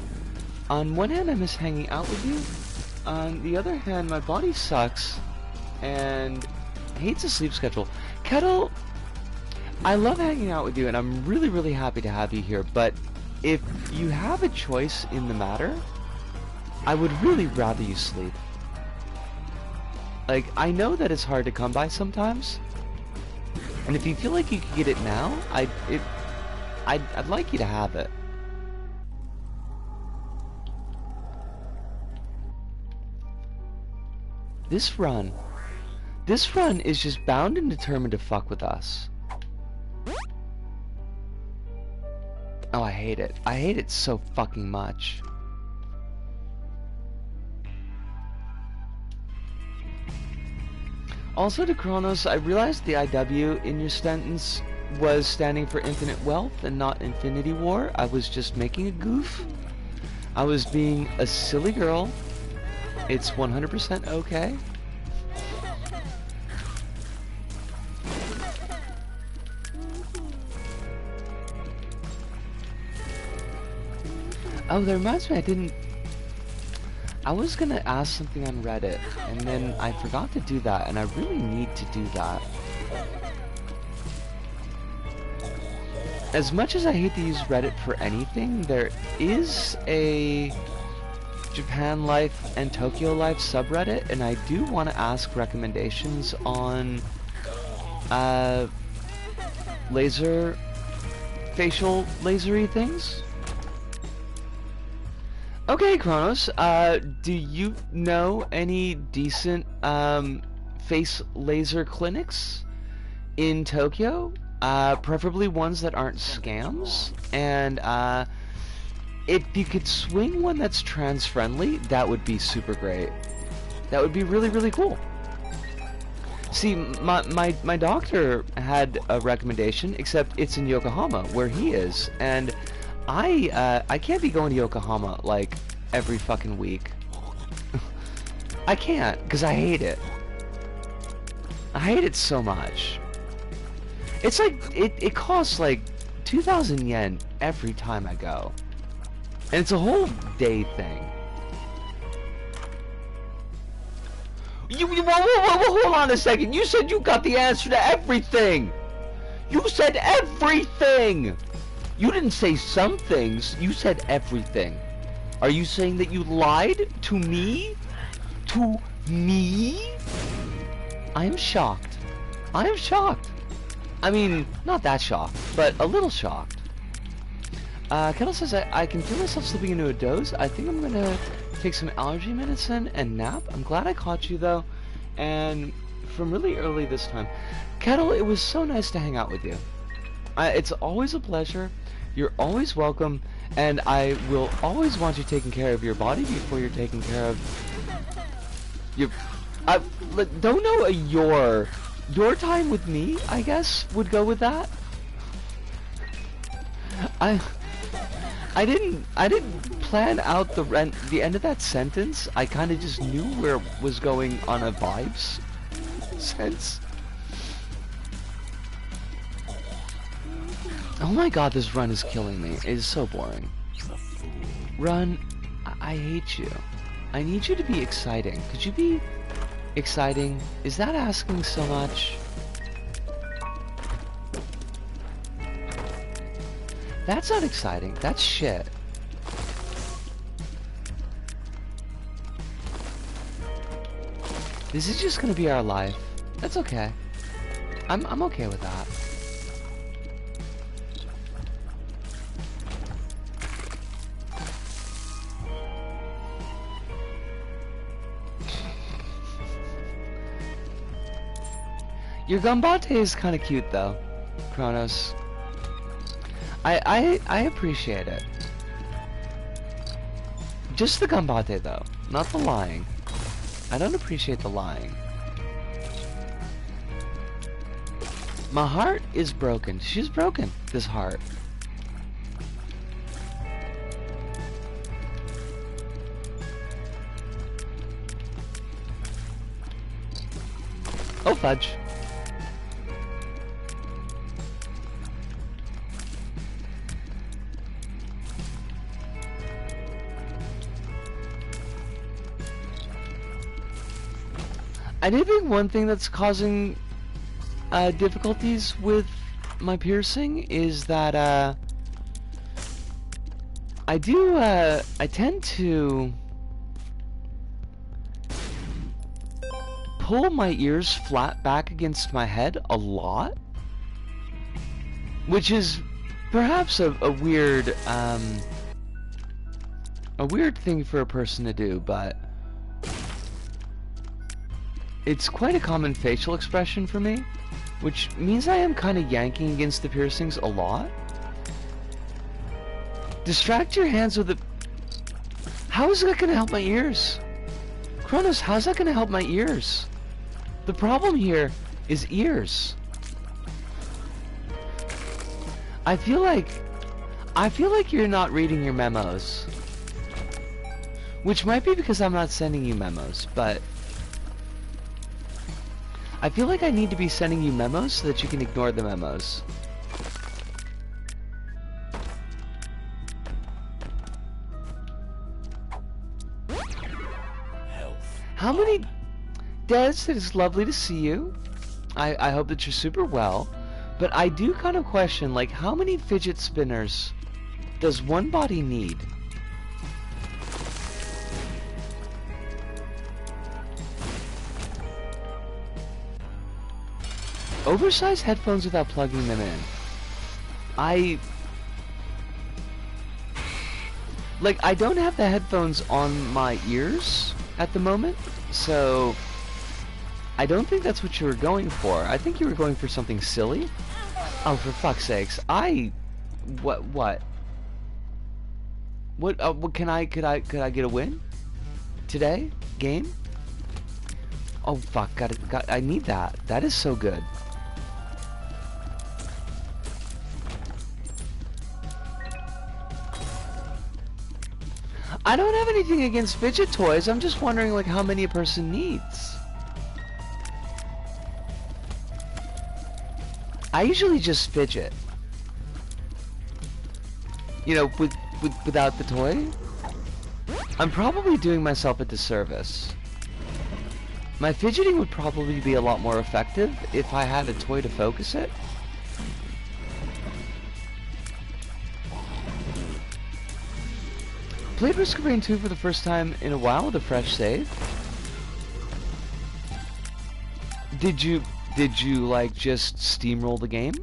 On one hand, I miss hanging out with you. On the other hand, my body sucks and hates a sleep schedule. Kettle, I love hanging out with you and I'm really, really happy to have you here, but if you have a choice in the matter, I would really rather you sleep. Like, I know that it's hard to come by sometimes, and if you feel like you could get it now, I'd like you to have it. This run is just bound and determined to fuck with us. Oh, I hate it. I hate it so fucking much. Also to Kronos, I realized the IW in your sentence was standing for infinite wealth and not infinity war. I was just making a goof. I was being a silly girl. It's 100% okay. Oh, that reminds me, I was gonna ask something on Reddit, and then I forgot to do that, and I really need to do that. As much as I hate to use Reddit for anything, there is a Japan Life and Tokyo Life subreddit, and I do want to ask recommendations on facial lasery things. Okay, Kronos, do you know any decent face laser clinics in Tokyo? Preferably ones that aren't scams, and if you could swing one that's trans-friendly, that would be super great. That would be really, really cool. See, my doctor had a recommendation, except it's in Yokohama, where he is, and I can't be going to Yokohama, like, every fucking week. I can't, because I hate it. I hate it so much. It's like, it costs like 2,000 yen every time I go. And it's a whole day thing. Hold on a second. You said you got the answer to everything. You said everything. You didn't say some things. You said everything. Are you saying that you lied to me? To me? I am shocked. I am shocked. I mean, not that shocked, but a little shocked. Kettle says, I can feel myself slipping into a doze. I think I'm gonna take some allergy medicine and nap. I'm glad I caught you, though, and from really early this time. Kettle, it was so nice to hang out with you. It's always a pleasure. You're always welcome, and I will always want you taking care of your body before you're taking care of your... don't know your time with me, I guess, would go with that. I didn't plan out the end of that sentence. I kind of just knew where it was going on a vibes sense. Oh my god, this run is killing me. It is so boring. Run, I hate you. I need you to be exciting. Could you be exciting? Is that asking so much? That's not exciting. That's shit. This is just gonna be our life. That's okay. I'm okay with that. Your Gambate is kind of cute though, Kronos. I appreciate it. Just the Gambate though, not the lying. I don't appreciate the lying. My heart is broken. She's broken, this heart. Oh fudge. I do think one thing that's causing difficulties with my piercing is that I tend to pull my ears flat back against my head a lot, which is perhaps a weird thing for a person to do, but it's quite a common facial expression for me, which means I am kind of yanking against the piercings a lot. Distract your hands with it. How is that going to help my ears? Kronos, how's that going to help my ears? The problem here is ears. I feel like you're not reading your memos. Which might be because I'm not sending you memos, but I feel like I need to be sending you memos so that you can ignore the memos. How many... Des, it is lovely to see you. I hope that you're super well. But I do kind of question, like, how many fidget spinners does one body need? Oversized headphones without plugging them in. I don't have the headphones on my ears at the moment, so I don't think that's what you were going for. I think you were going for something silly. Oh, for fuck's sakes! What? Could I get a win today? Game? Oh fuck! I need that. That is so good. I don't have anything against fidget toys. I'm just wondering, like, how many a person needs. I usually just fidget. You know, without the toy. I'm probably doing myself a disservice. My fidgeting would probably be a lot more effective if I had a toy to focus it. Played Risk of Rain 2 for the first time in a while with a fresh save. Did you like just steamroll the game?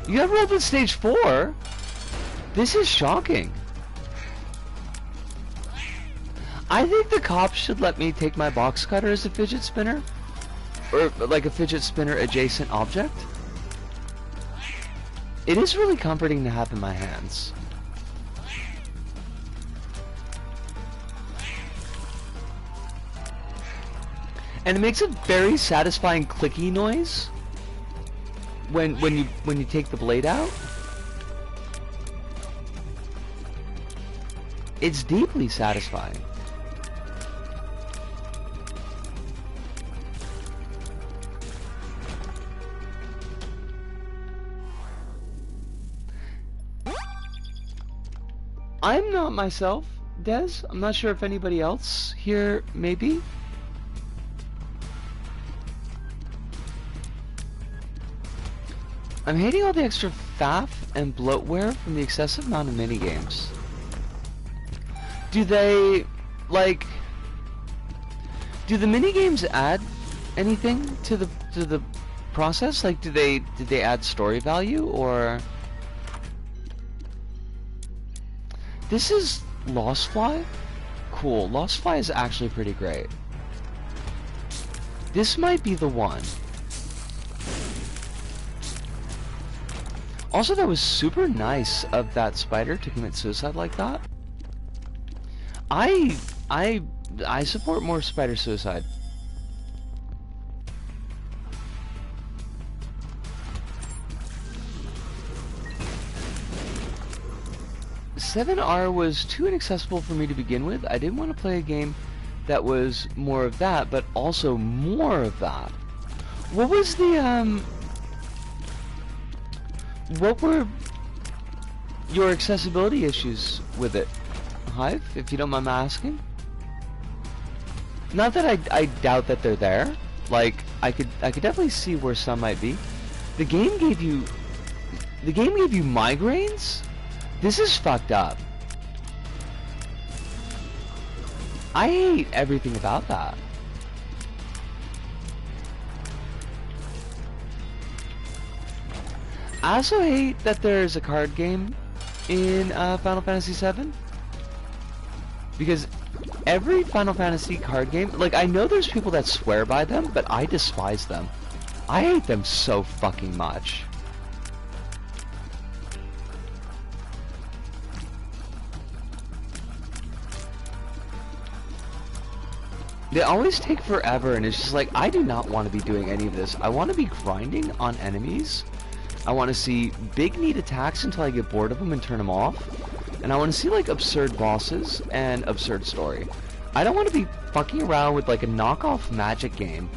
You got rolled in stage 4? This is shocking. I think the cops should let me take my box cutter as a fidget spinner. Or like a fidget spinner adjacent object. It is really comforting to have in my hands. And it makes a very satisfying clicky noise when you take the blade out. It's deeply satisfying. I'm not myself, Des. I'm not sure if anybody else here may be. I'm hating all the extra faff and bloatware from the excessive amount of minigames. Do they, like, do the minigames add anything to the process? Like, did they add story value, or... This is Lost Fly? Cool. Lost Fly is actually pretty great. This might be the one. Also, that was super nice of that spider to commit suicide like that. I support more spider suicide. PtaER was too inaccessible for me to begin with. I didn't want to play a game that was more of that, but also more of that. What was the, what were your accessibility issues with it, Hive, if you don't mind my asking? Not that I doubt that they're there. Like, I could definitely see where some might be. The game gave you migraines? This is fucked up. I hate everything about that. I also hate that there's a card game in Final Fantasy VII. Because every Final Fantasy card game, like, I know there's people that swear by them, but I despise them. I hate them so fucking much. They always take forever, and it's just like, I do not want to be doing any of this. I want to be grinding on enemies. I want to see big neat attacks until I get bored of them and turn them off. And I want to see, like, absurd bosses and absurd story. I don't want to be fucking around with, like, a knockoff magic game.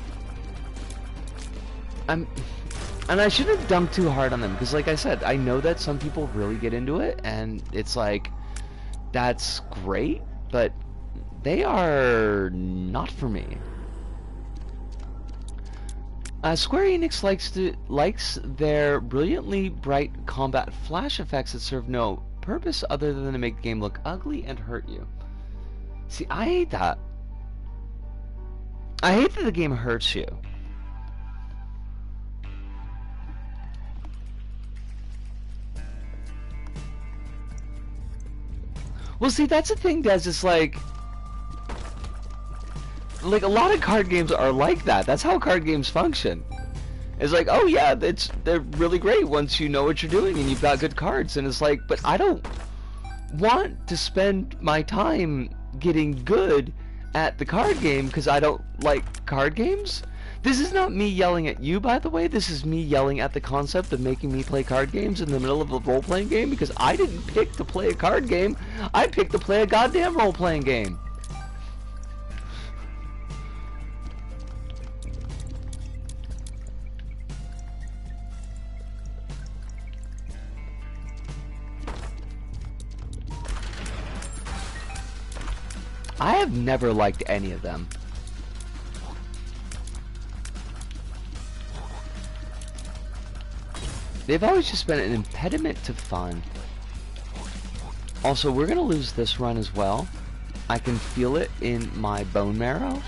And I shouldn't have dunked too hard on them, because, like I said, I know that some people really get into it, and it's like, that's great, but they are not for me. Square Enix likes their brilliantly bright combat flash effects that serve no purpose other than to make the game look ugly and hurt you. See, I hate that. I hate that the game hurts you. Well, see, that's the thing, Des, it's like a lot of card games are like that. That's how card games function. It's like, oh yeah, they're really great once you know what you're doing and you've got good cards. And it's like, but I don't want to spend my time getting good at the card game because I don't like card games. This is not me yelling at you, by the way. This is me yelling at the concept of making me play card games in the middle of a role-playing game, because I didn't pick to play a card game. I picked to play a goddamn role-playing game. I have never liked any of them. They've always just been an impediment to fun. Also, we're gonna lose this run as well. I can feel it in my bone marrow.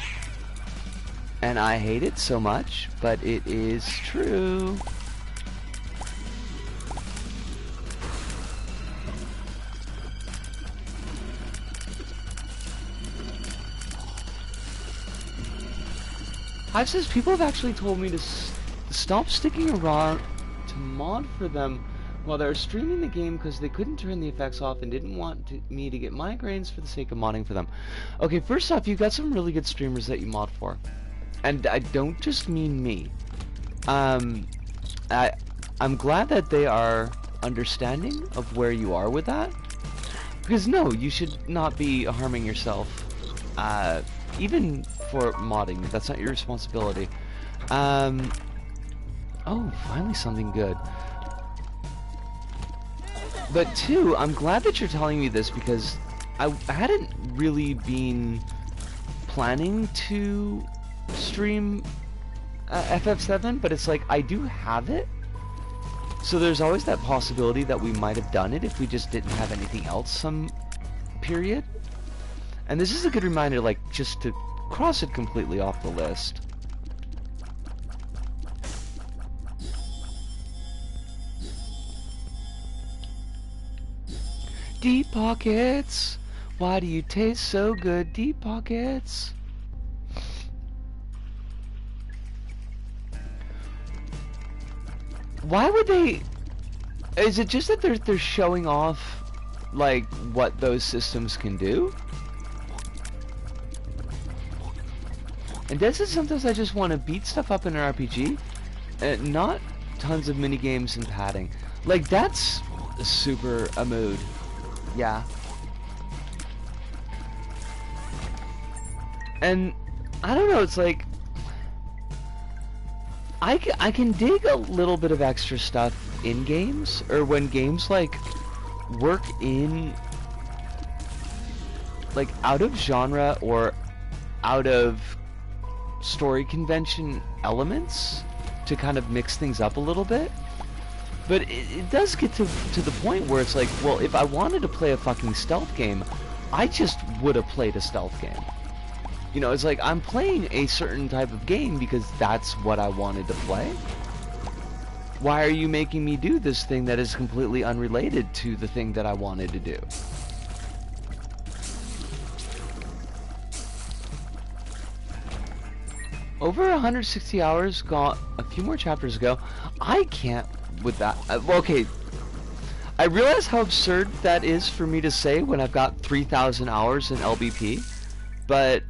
And I hate it so much, but it is true. Hive says people have actually told me to stop sticking around to mod for them while they're streaming the game because they couldn't turn the effects off and didn't want me to get migraines for the sake of modding for them. Okay, first off, you've got some really good streamers that you mod for. And I don't just mean me. I'm glad that they are understanding of where you are with that. Because no, you should not be harming yourself. Even for modding, that's not your responsibility. Oh, finally something good. But two, I'm glad that you're telling me this because I hadn't really been planning to stream FF7, but it's like I do have it. So there's always that possibility that we might have done it if we just didn't have anything else some period. And this is a good reminder, like, just to cross it completely off the list. Deep pockets, why do you taste so good? Deep pockets. Why would they? Is it just that they're showing off like what those systems can do? And this is sometimes I just want to beat stuff up in an RPG, and not tons of mini games and padding. Like that's super a mood. Yeah. And I don't know, it's like I can dig a little bit of extra stuff in games, or when games like work in like out of genre or out of story convention elements to kind of mix things up a little bit. But it does get to the point where it's like, well, if I wanted to play a fucking stealth game, I just would have played a stealth game. You know, it's like I'm playing a certain type of game because that's what I wanted to play. Why are you making me do this thing that is completely unrelated to the thing that I wanted to do? Over 160 hours, got a few more chapters ago. I can't with that. Well, okay, I realize how absurd that is for me to say when I've got 3,000 hours in LBP, but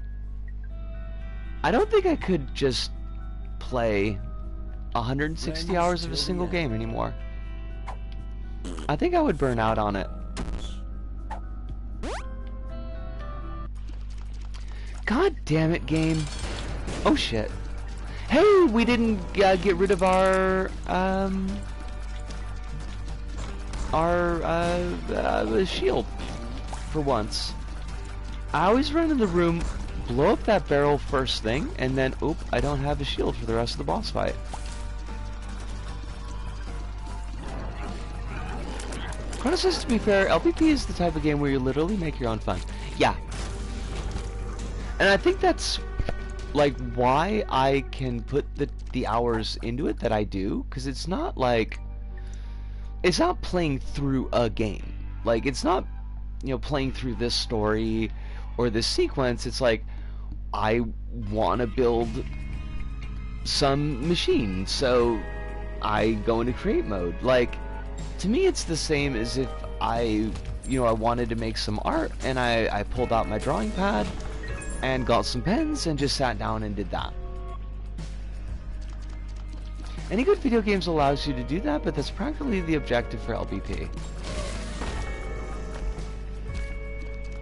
I don't think I could just play 160 hours of a single game anymore. I think I would burn out on it. God damn it, game. Oh shit. Hey, we didn't get rid of our shield for once. I always run in the room, blow up that barrel first thing, and then, oop, I don't have a shield for the rest of the boss fight. Chrono says, to be fair, LPP is the type of game where you literally make your own fun. Yeah. And I think that's like why I can put the hours into it that I do, because it's not like, it's not playing through a game. Like, it's not, you know, playing through this story or this sequence. It's like, I want to build some machine, so I go into create mode. Like, to me it's the same as if I wanted to make some art, and I pulled out my drawing pad and got some pens and just sat down and did that. Any good video games allows you to do that, but that's practically the objective for LBP.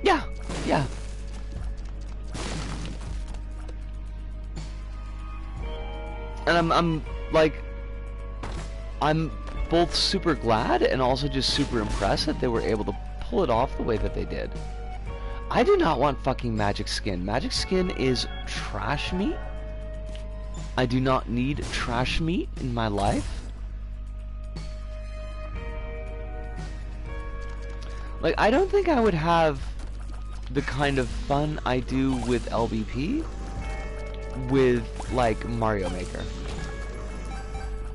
Yeah, yeah. And I'm both super glad and also just super impressed that they were able to pull it off the way that they did. I do not want fucking Magic Skin. Magic Skin is trash meat. I do not need trash meat in my life. Like, I don't think I would have the kind of fun I do with LBP with, like, Mario Maker.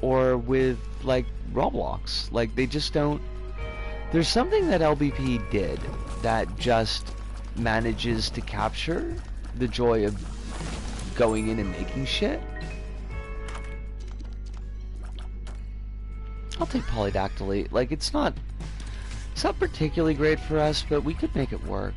Or with, like, Roblox. Like, they just don't... There's something that LBP did that just manages to capture the joy of going in and making shit. I'll take Polydactyly. Like, it's not particularly great for us, but we could make it work.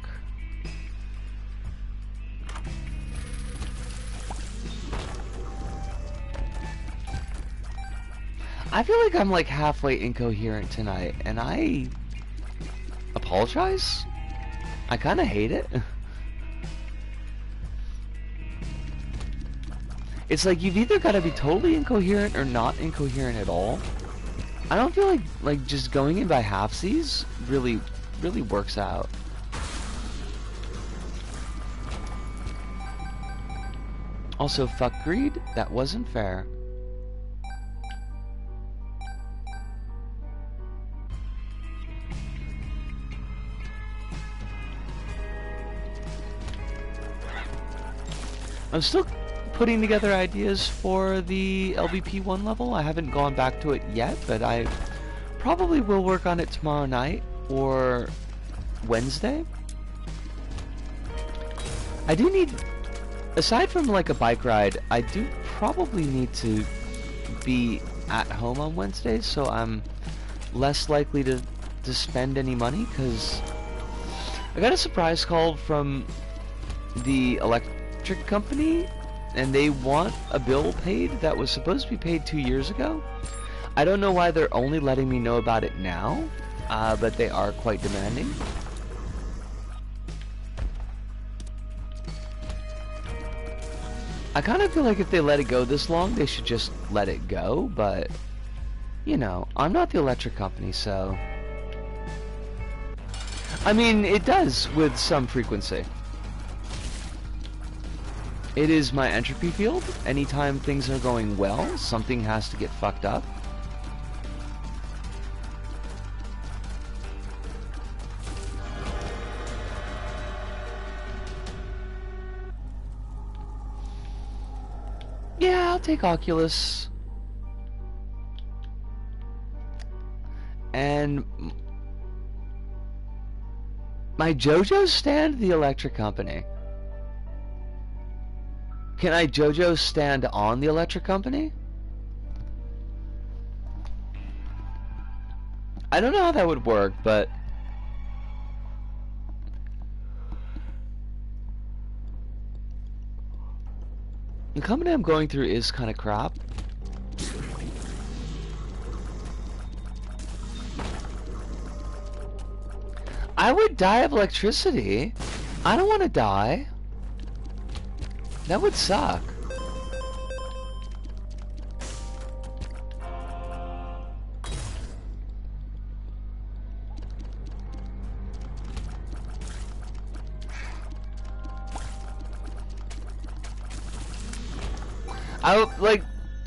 I feel like I'm like halfway incoherent tonight, and I apologize. I kind of hate it. It's like you've either got to be totally incoherent or not incoherent at all. I don't feel like just going in by halfsies really works out. Also, fuck greed. That wasn't fair. I'm still putting together ideas for the LBP 1 level. I haven't gone back to it yet, but I probably will work on it tomorrow night or Wednesday. I do need, aside from like a bike ride, I do probably need to be at home on Wednesdays, so I'm less likely to spend any money, because I got a surprise call from the electric company, and they want a bill paid that was supposed to be paid 2 years ago. I don't know why they're only letting me know about it now, but they are quite demanding. I kind of feel like if they let it go this long, they should just let it go, but, you know, I'm not the electric company, so... I mean, it does with some frequency. It is my entropy field. Anytime things are going well, something has to get fucked up. Yeah, I'll take Oculus. And my JoJo stand the electric company. Can I JoJo stand on the electric company? I don't know how that would work, but the company I'm going through is kind of crap. I would die of electricity. I don't want to die. That would suck.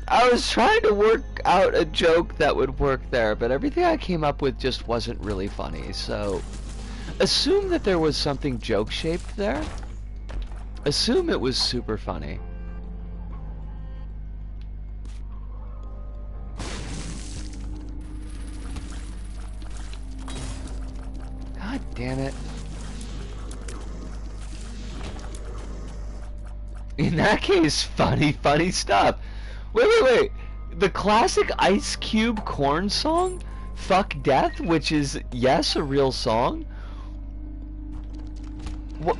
I was trying to work out a joke that would work there, but everything I came up with just wasn't really funny, so assume that there was something joke-shaped there. Assume it was super funny. God damn it. In that case, funny stuff. Wait. The classic Ice Cube Korn song, Fuck Death, which is, yes, a real song. What?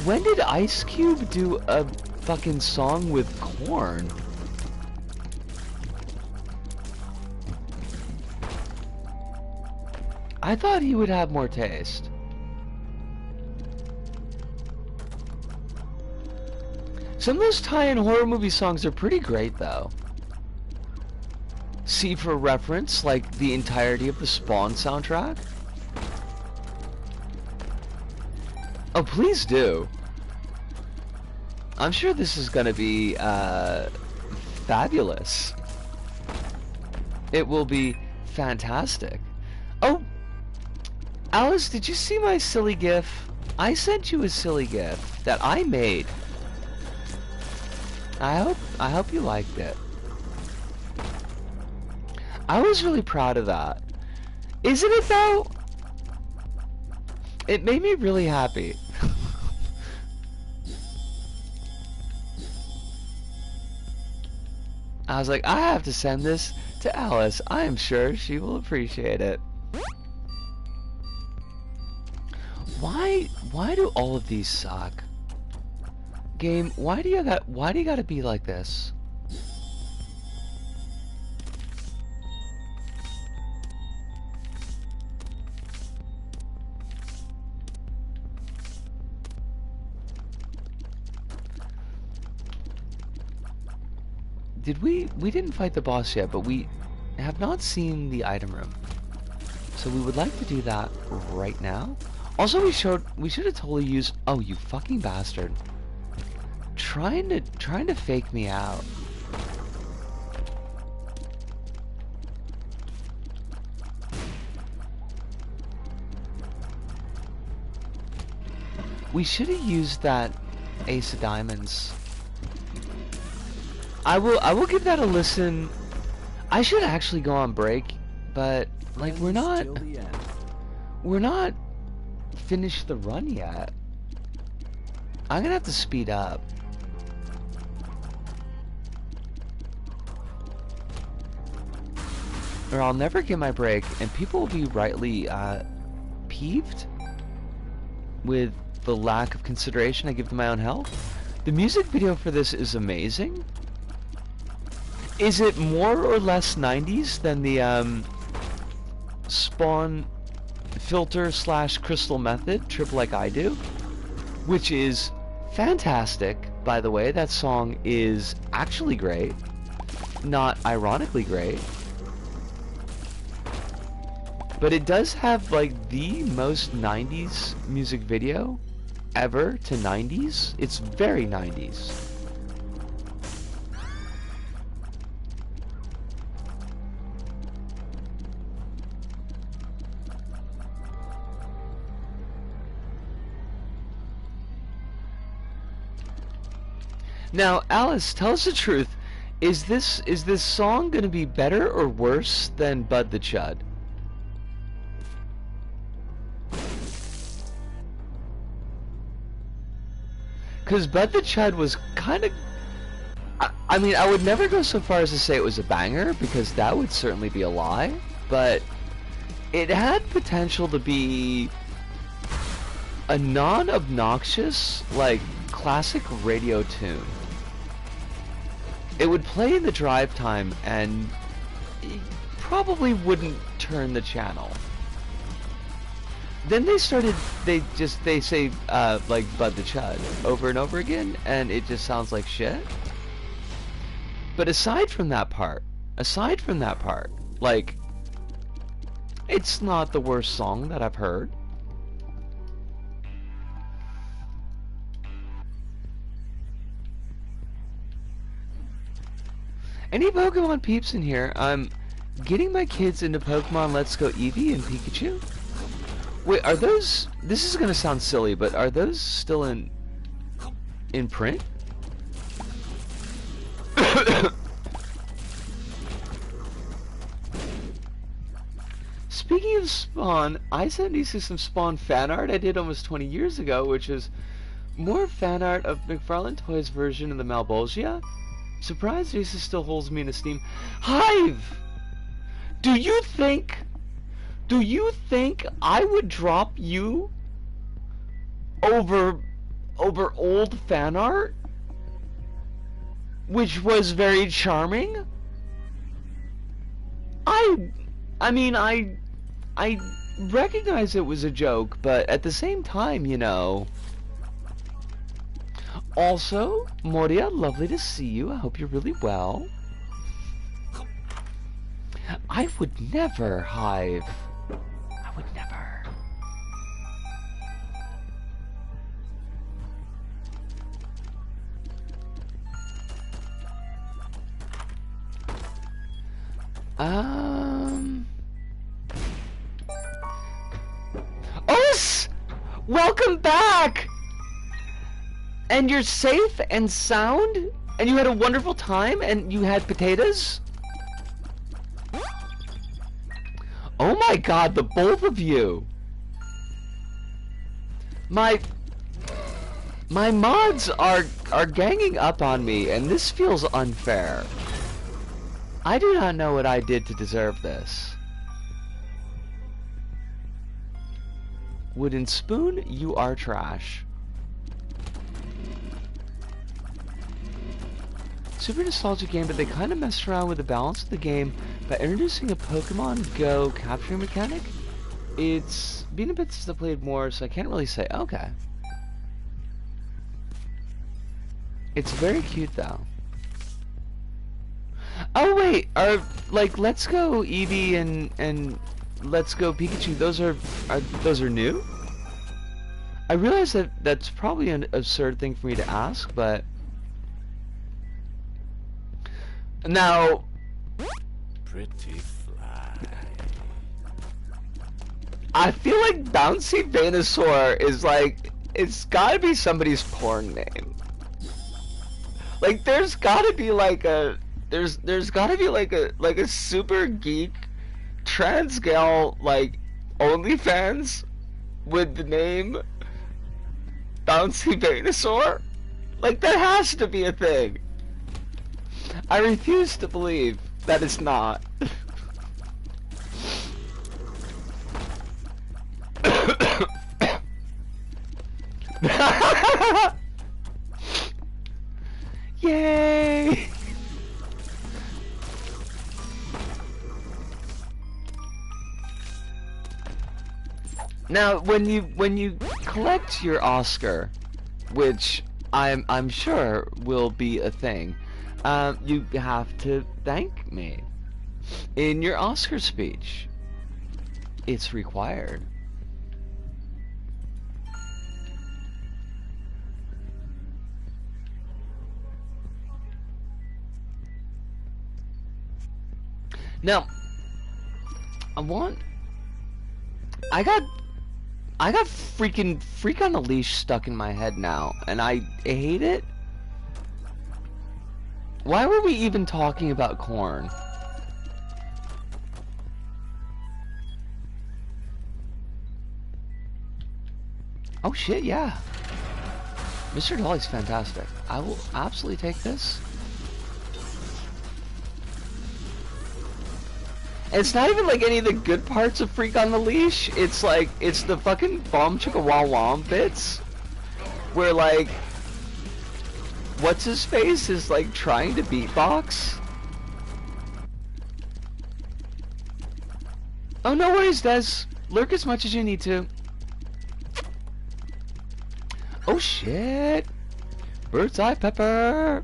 When did Ice Cube do a fucking song with Korn? I thought he would have more taste. Some of those tie-in horror movie songs are pretty great, though. See, for reference, like the entirety of the Spawn soundtrack. Oh, please do. I'm sure this is gonna be fabulous. It will be fantastic. Oh, Alice, did you see my silly GIF? I sent you a silly GIF that I made. I hope you liked it. I was really proud of that. Isn't it though? It made me really happy. I was like, I have to send this to Alice. I am sure she will appreciate it. Why do all of these suck? Game, why do you gotta be like this? Did we didn't fight the boss yet, but we have not seen the item room. So we would like to do that right now. Also, we should have totally used... Oh, you fucking bastard. Trying to fake me out. We should have used that Ace of Diamonds. I will give that a listen. I should actually go on break, but like we're not finished the run yet. I'm gonna have to speed up. Or I'll never get my break, and people will be rightly peeved with the lack of consideration I give to my own health. The music video for this is amazing. Is it more or less 90s than the Spawn filter / crystal method, Trip Like I Do? Which is fantastic, by the way. That song is actually great, not ironically great. But it does have like the most 90s music video ever to 90s. It's very 90s. Now, Alice, tell us the truth. Is this song gonna be better or worse than Bud the Chud? Because Bud the Chud was kind of... I mean, I would never go so far as to say it was a banger, because that would certainly be a lie, but it had potential to be a non-obnoxious, like, classic radio tune. It would play in the drive time, and it probably wouldn't turn the channel. Then they started, they say, like, Bud the Chud over and over again, and it just sounds like shit. But aside from that part, like, it's not the worst song that I've heard. Any Pokemon peeps in here? I'm getting my kids into Pokemon Let's Go Eevee and Pikachu. Wait, are those... This is gonna sound silly, but are those still in print? Speaking of Spawn, I sent Nisa some Spawn fan art I did almost 20 years ago, which is more fan art of McFarlane Toys' version of the Malbolgia. Surprised Nisa still holds me in esteem. Hive! Do you think I would drop you over old fan art, which was very charming? I mean, I recognize it was a joke, but at the same time, you know. Also, Moria, lovely to see you. I hope you're really well. I would never, Hive. I would never. Os! Welcome back! And you're safe and sound? And you had a wonderful time? And you had potatoes? Oh my god, the both of you! My mods are ganging up on me, and this feels unfair. I do not know what I did to deserve this. Wooden Spoon, you are trash. Super nostalgic game, but they kind of messed around with the balance of the game by introducing a Pokemon Go capturing mechanic. It's been a bit since I played more, so I can't really say. Okay. It's very cute, though. Oh wait, like Let's Go Eevee and Let's Go Pikachu, those are new? I realize that that's probably an absurd thing for me to ask, but now Pretty fly. I feel like Bouncy Venusaur is like, it's gotta be somebody's porn name. Like there's gotta be like a there's gotta be like a super geek trans gal like OnlyFans with the name Bouncy Venusaur? Like that has to be a thing. I refuse to believe that it's not. Yay! Now, when you collect your Oscar, which I'm sure will be a thing, you have to thank me in your Oscar speech. It's required. Now, I got freaking Freak on a Leash stuck in my head now, and I hate it. Why were we even talking about corn? Oh shit, yeah. Mr. Dolly's fantastic. I will absolutely take this. And it's not even like any of the good parts of Freak on the Leash. It's like, it's the fucking bomb chicka wah wah bits where like, what's his face is like trying to beatbox. Oh, no worries, Des. Lurk as much as you need to. Oh shit. Bird's eye pepper.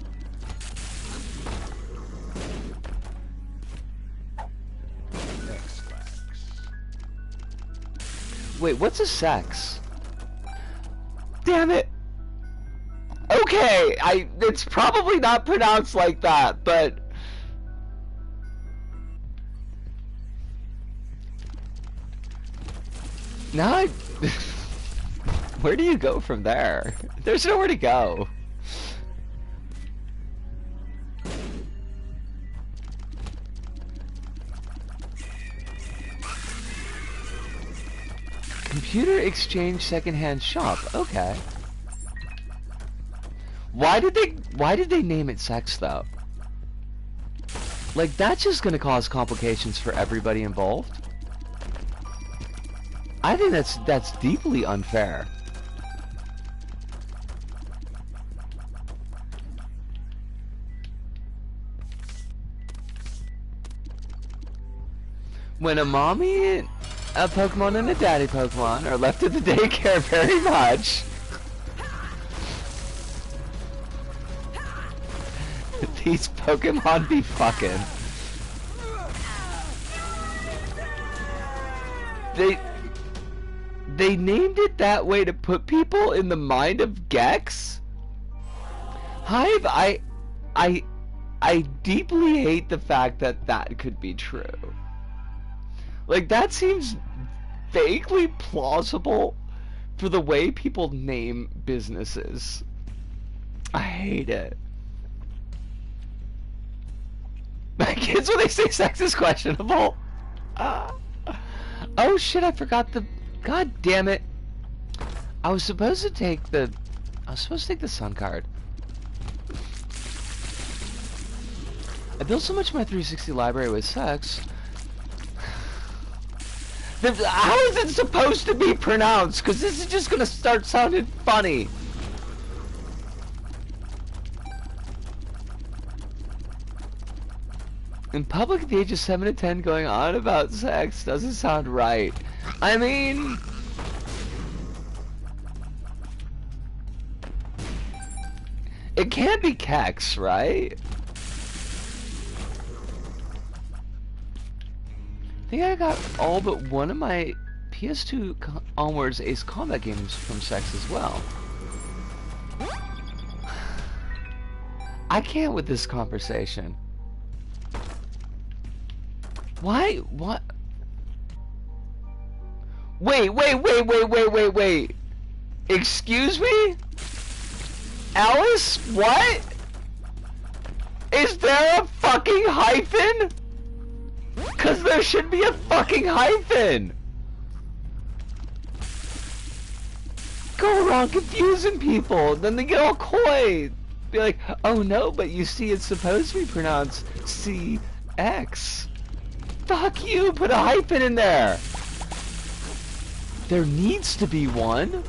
Wait, what's a sex? Damn it. Okay, it's probably not pronounced like that, but now I where do you go from there? There's nowhere to go. Computer exchange secondhand shop. Okay. Why did they name it sex though? Like that's just gonna cause complications for everybody involved. I think that's deeply unfair. When a mommy, a Pokemon, and a daddy Pokemon are left at the daycare very much, these Pokemon be fucking. They named it that way to put people in the mind of Gex? Hive, I deeply hate the fact that that could be true. Like, that seems vaguely plausible for the way people name businesses. I hate it. My kids, when they say sex is questionable. Oh shit, I forgot the... God damn it. I was supposed to take the Sun card. I built so much of my 360 library with sex. How is it supposed to be pronounced? Because this is just gonna start sounding funny. In public at the age of 7 to 10 going on about sex doesn't sound right. I mean... It can't be Kex, right? think I got all but one of my PS2 onwards Ace Combat games from sex as well. I can't with this conversation. Why? What? Wait. Excuse me? Alice? What? Is there a fucking hyphen? Cause there should be a fucking hyphen! Go around confusing people, then they get all coy. Be like, oh no, but you see it's supposed to be pronounced CX. Fuck you, put a hyphen in there! There needs to be one.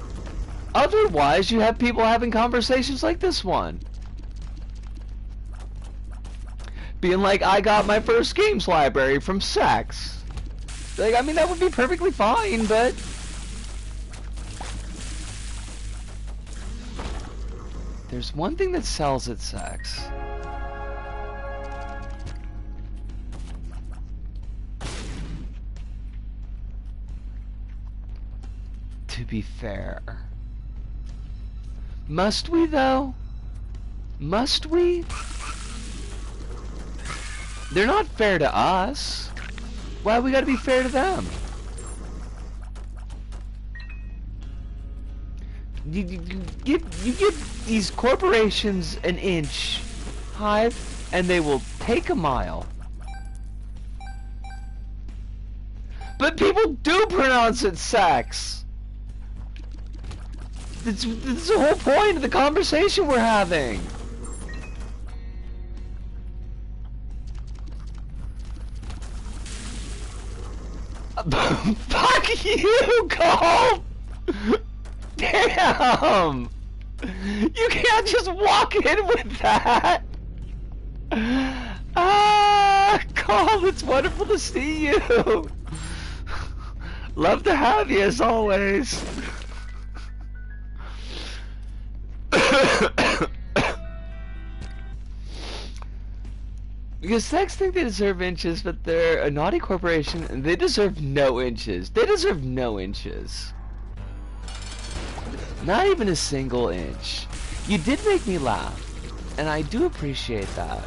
Otherwise, you have people having conversations like this one. Being like, I got my first games library from sex. Like, I mean, that would be perfectly fine, but... There's one thing that sells at sex. To be fair. Must we, though? Must we? They're not fair to us. Why we gotta be fair to them? You give these corporations an inch, Hive, and they will take a mile. But people do pronounce it sex. It's the whole point of the conversation we're having. Fuck you, Cole! Damn! You can't just walk in with that! Ah, Cole, it's wonderful to see you! Love to have you as always. Because sex think they deserve inches, but they're a naughty corporation and they deserve no inches. They deserve no inches. Not even a single inch. You did make me laugh, and I do appreciate that.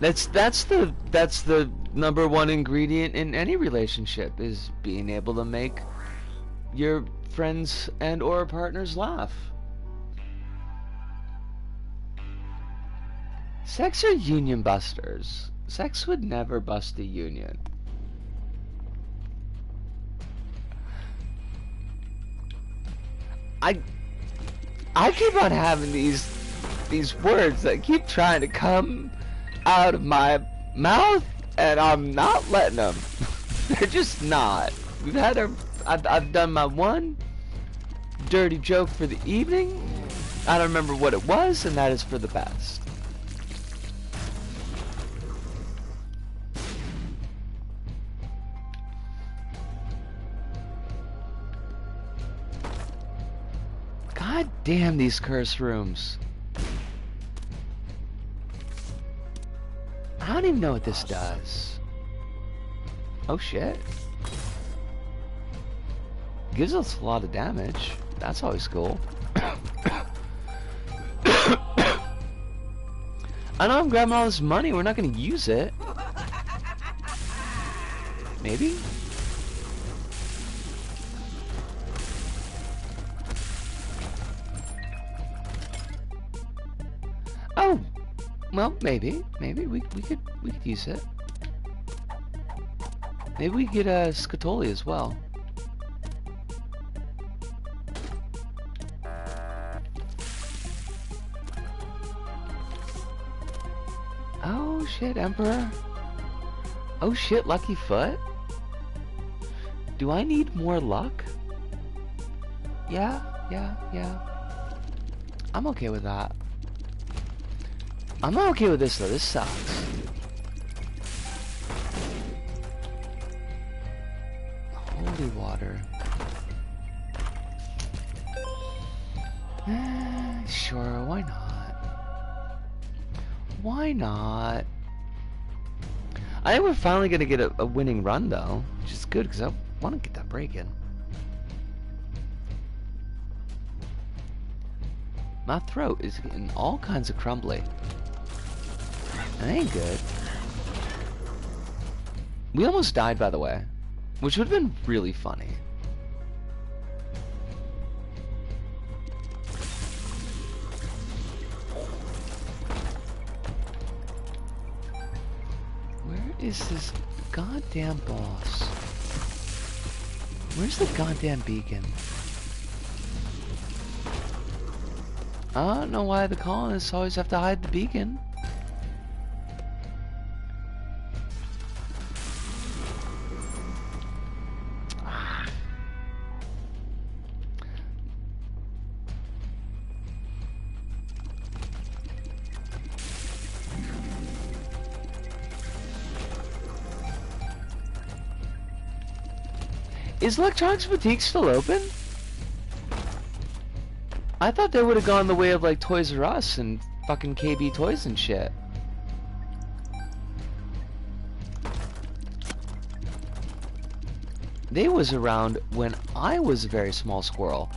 That's the number one ingredient in any relationship, is being able to make your friends and or partners laugh. Sex are union busters. Sex would never bust a union. I keep on having these words that keep trying to come out of my mouth, and I'm not letting them. They're just not. We've had our I've done my one dirty joke for the evening. I don't remember what it was, and that is for the best. God damn these curse rooms. I don't even know what this does. Oh shit. Gives us a lot of damage. That's always cool. I know I'm grabbing all this money. We're not going to use it. Maybe? Oh, well, maybe we could use it. Maybe we could get Scatoli as well. Oh shit, Emperor. Oh shit, Lucky Foot. Do I need more luck? Yeah. I'm okay with that. I'm not okay with this though, this sucks. Holy water. Sure, why not? Why not? I think we're finally gonna get a winning run though, which is good because I want to get that break in. My throat is getting all kinds of crumbly. That ain't good. We almost died, by the way, which would have been really funny. Where is this goddamn boss? Where's the goddamn beacon? I don't know why the colonists always have to hide the beacon. Is Electronics Boutique still open? I thought they would have gone the way of like Toys R Us and fucking KB Toys and shit. They was around when I was a very small squirrel.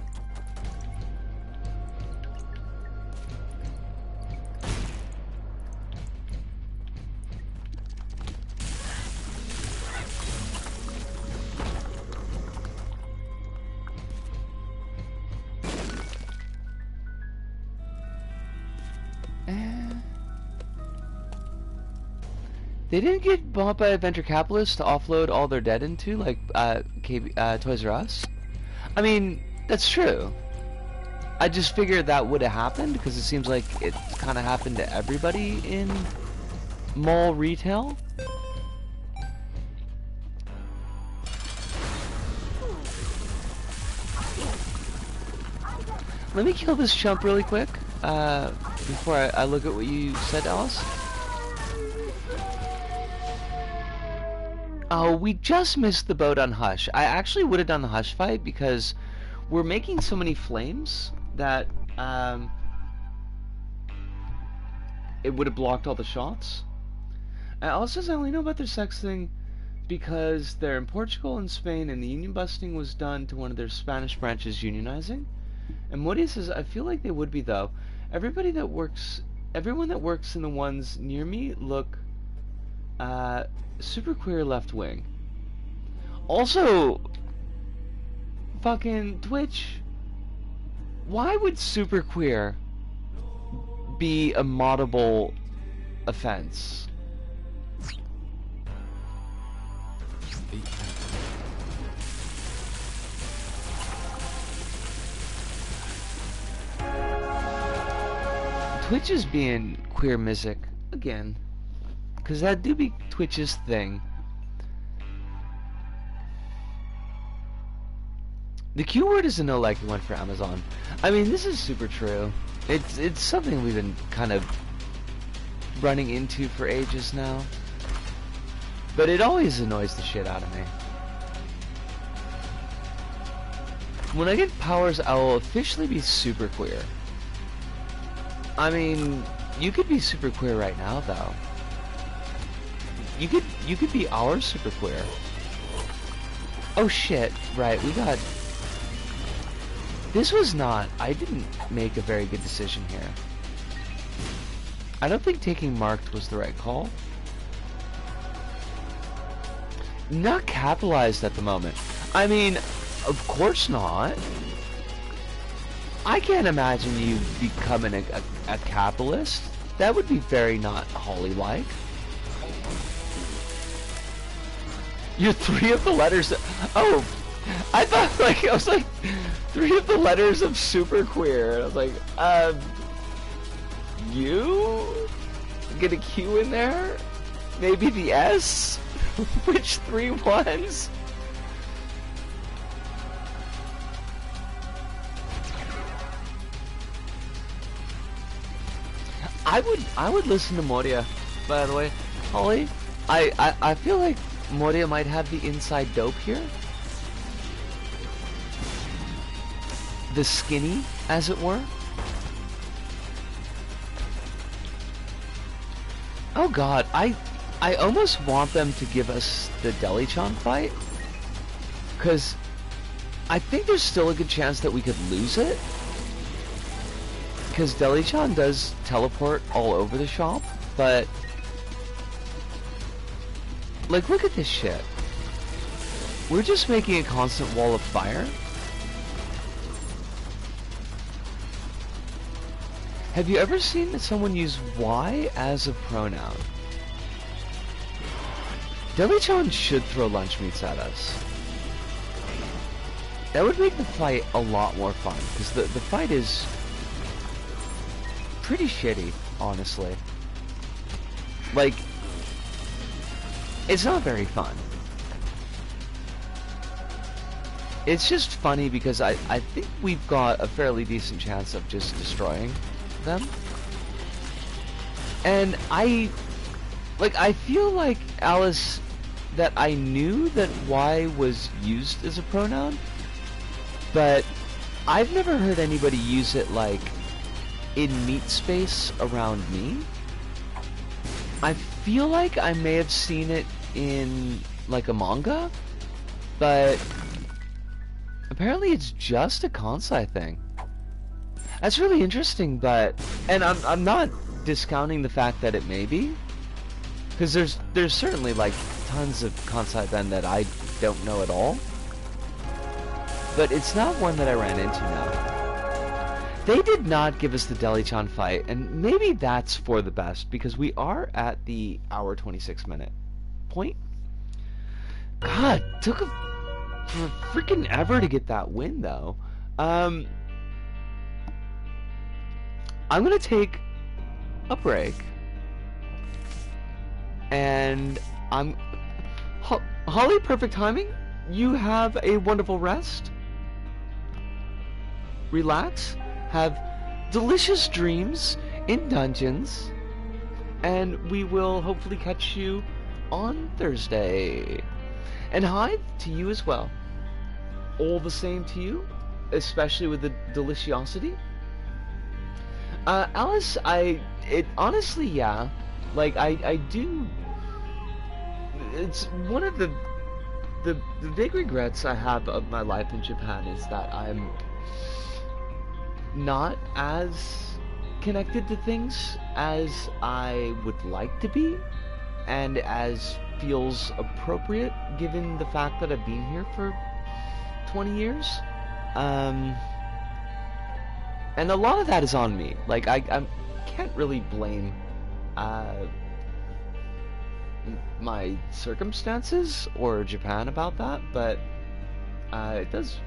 They didn't get bought by a venture capitalist to offload all their debt into, like, Toys R Us? I mean, that's true. I just figured that would have happened, because it seems like it kind of happened to everybody in mall retail. Let me kill this chump really quick, before I look at what you said, Alice. Oh, we just missed the boat on Hush. I actually would have done the Hush fight because we're making so many flames that it would have blocked all the shots. Alice says I only know about their sex thing because they're in Portugal and Spain and the union busting was done to one of their Spanish branches unionizing. And Modia says I feel like they would be though. Everyone that works in the ones near me look super queer left wing. Also, fucking Twitch, why would super queer be a moddable offense? Twitch is being queer music again. Because that do be Twitch's thing. The Q word is a no likely one for Amazon. I mean, this is super true. It's something we've been kind of running into for ages now. But it always annoys the shit out of me. When I get powers, I will officially be super queer. I mean, you could be super queer right now, though. You could be our super queer. Oh shit, right, we got... This was not... I didn't make a very good decision here. I don't think taking Marked was the right call. Not capitalized at the moment. I mean, of course not. I can't imagine you becoming a capitalist. That would be very not Holly-like. You're 3 of the letters. Oh, I thought I was like 3 of the letters of super queer. And I was like, you get a Q in there? Maybe the S? Which 3 ones? I would listen to Moria, by the way. Holly, I feel like Moria might have the inside dope here. The skinny, as it were. Oh god, I almost want them to give us the Deli-chan fight, because I think there's still a good chance that we could lose it, because Deli-chan does teleport all over the shop, but like, look at this shit. We're just making a constant wall of fire. Have you ever seen someone use Y as a pronoun? Deli-chan should throw lunch meats at us. That would make the fight a lot more fun, because the fight is pretty shitty, honestly. Like, it's not very fun. It's just funny because I think we've got a fairly decent chance of just destroying them. And I feel like, Alice, that I knew that Y was used as a pronoun, but I've never heard anybody use it, like, in meat space around me. I feel like I may have seen it in, like, a manga, but apparently it's just a Kansai thing. That's really interesting, but, and I'm not discounting the fact that it may be, because there's certainly, like, tons of Kansai then that I don't know at all, but it's not one that I ran into now. They did not give us the Deli-chan fight, and maybe that's for the best, because we are at the hour 26 minute point. God, took for freaking ever to get that win, though. I'm gonna take a break, and Holly, perfect timing. You have a wonderful rest. Relax. Have delicious dreams in dungeons, and we will hopefully catch you on Thursday. And hi to you as well. All the same to you, especially with the deliciosity. Alice, honestly, yeah, like, I do, it's one of the big regrets I have of my life in Japan is that I'm not as connected to things as I would like to be, and as feels appropriate given the fact that I've been here for 20 years. And a lot of that is on me. Like, I can't really blame my circumstances or Japan about that, but it does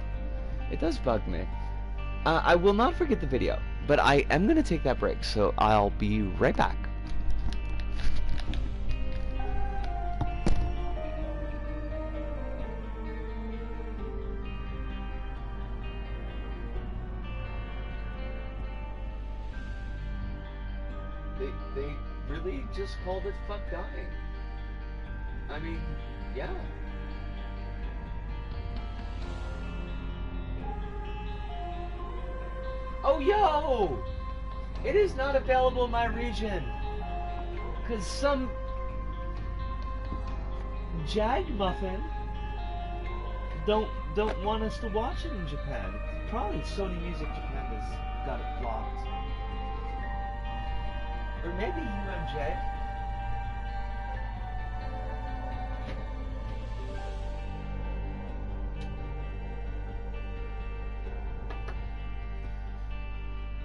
bug me. I will not forget the video, but I am going to take that break, so I'll be right back. They really just called it fuck dying. I mean, yeah. Oh, yo! It is not available in my region. Because some Jag Muffin don't want us to watch it in Japan. Probably Sony Music Japan has got it blocked. Or maybe UMJ.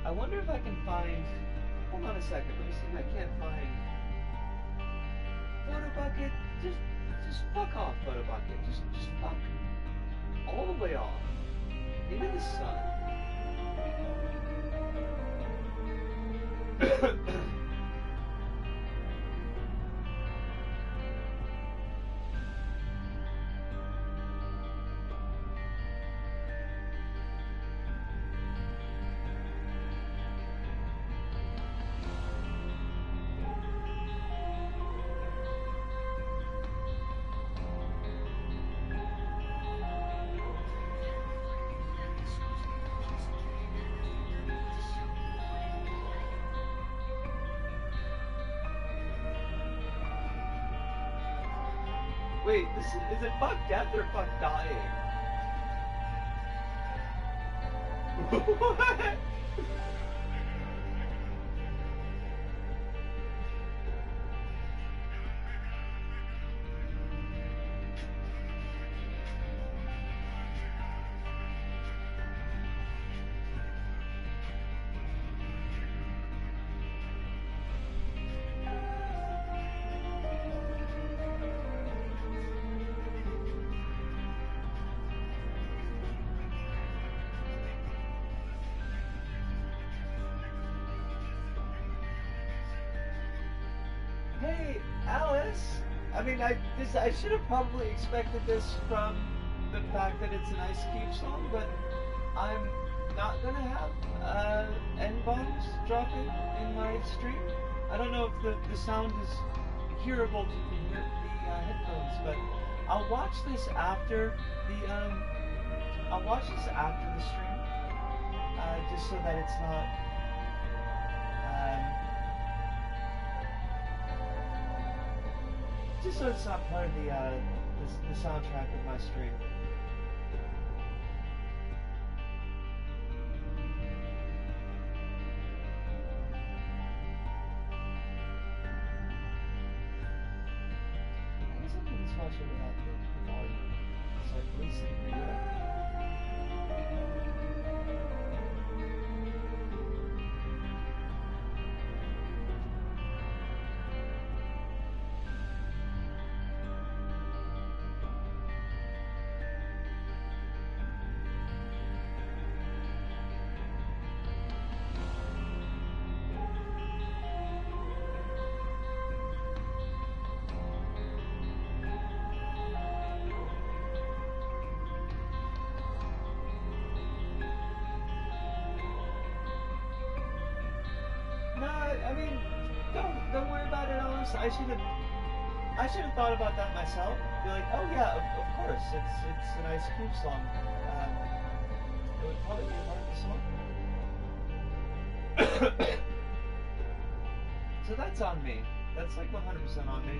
I wonder if I can find... Hold on a second, let me see if I can't find... Photo Bucket, just fuck off, Photo Bucket. Just fuck all the way off. Into the sun. Wait, is it fuck death or fuck dying? What? Hey, Alice. I mean, I should have probably expected this from the fact that it's an Ice Cube song, but I'm not gonna have N bombs dropping in my stream. I don't know if the sound is hearable to the headphones, but I'll watch this after the stream, just so that it's not. Um, Just so it's not part of the soundtrack of my stream. I guess I can just watch it without the volume, so I can listen to it. No, I mean, don't worry about it, Alice. I should have thought about that myself. Be like, oh yeah, of course, it's an Ice Cube song. It would probably be a part of the song. So that's on me. That's like 100% on me.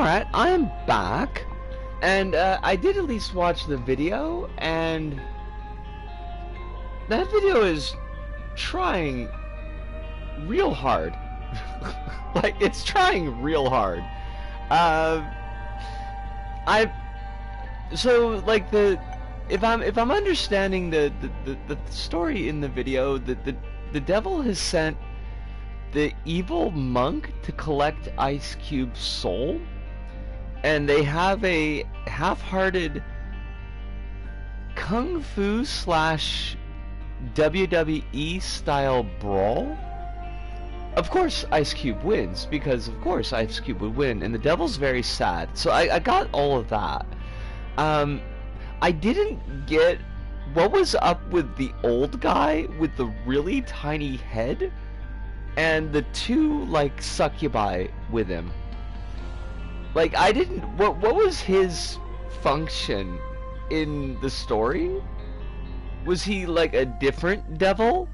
Alright, I am back, and I did at least watch the video, and that video is trying real hard. Like, it's trying real hard. So like if I'm understanding the story in the video, the devil has sent the evil monk to collect Ice Cube's soul, and they have a half-hearted kung fu slash WWE style brawl. Of course Ice Cube wins, because of course Ice Cube would win, and the devil's very sad. So I got all of that. I didn't get what was up with the old guy with the really tiny head and the two like succubi with him. Like, I didn't, what was his function in the story? Was he like a different devil?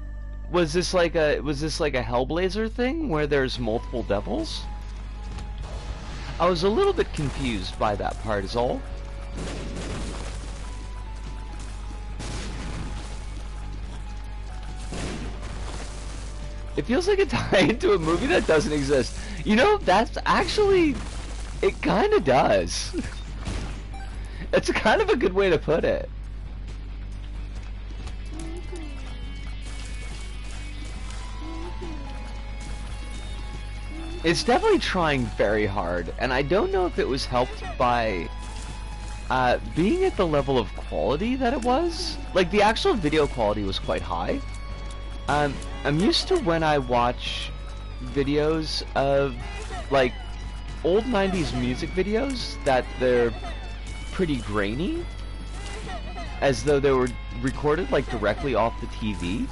Was this like a Hellblazer thing where there's multiple devils? I was a little bit confused by that part is all. It feels like a tie into a movie that doesn't exist. You know, that's actually, it kind of does. It's kind of a good way to put it. It's definitely trying very hard, and I don't know if it was helped by being at the level of quality that it was. Like, the actual video quality was quite high. I'm used to when I watch videos of, like, old 90s music videos that they're pretty grainy, as though they were recorded, like, directly off the TV.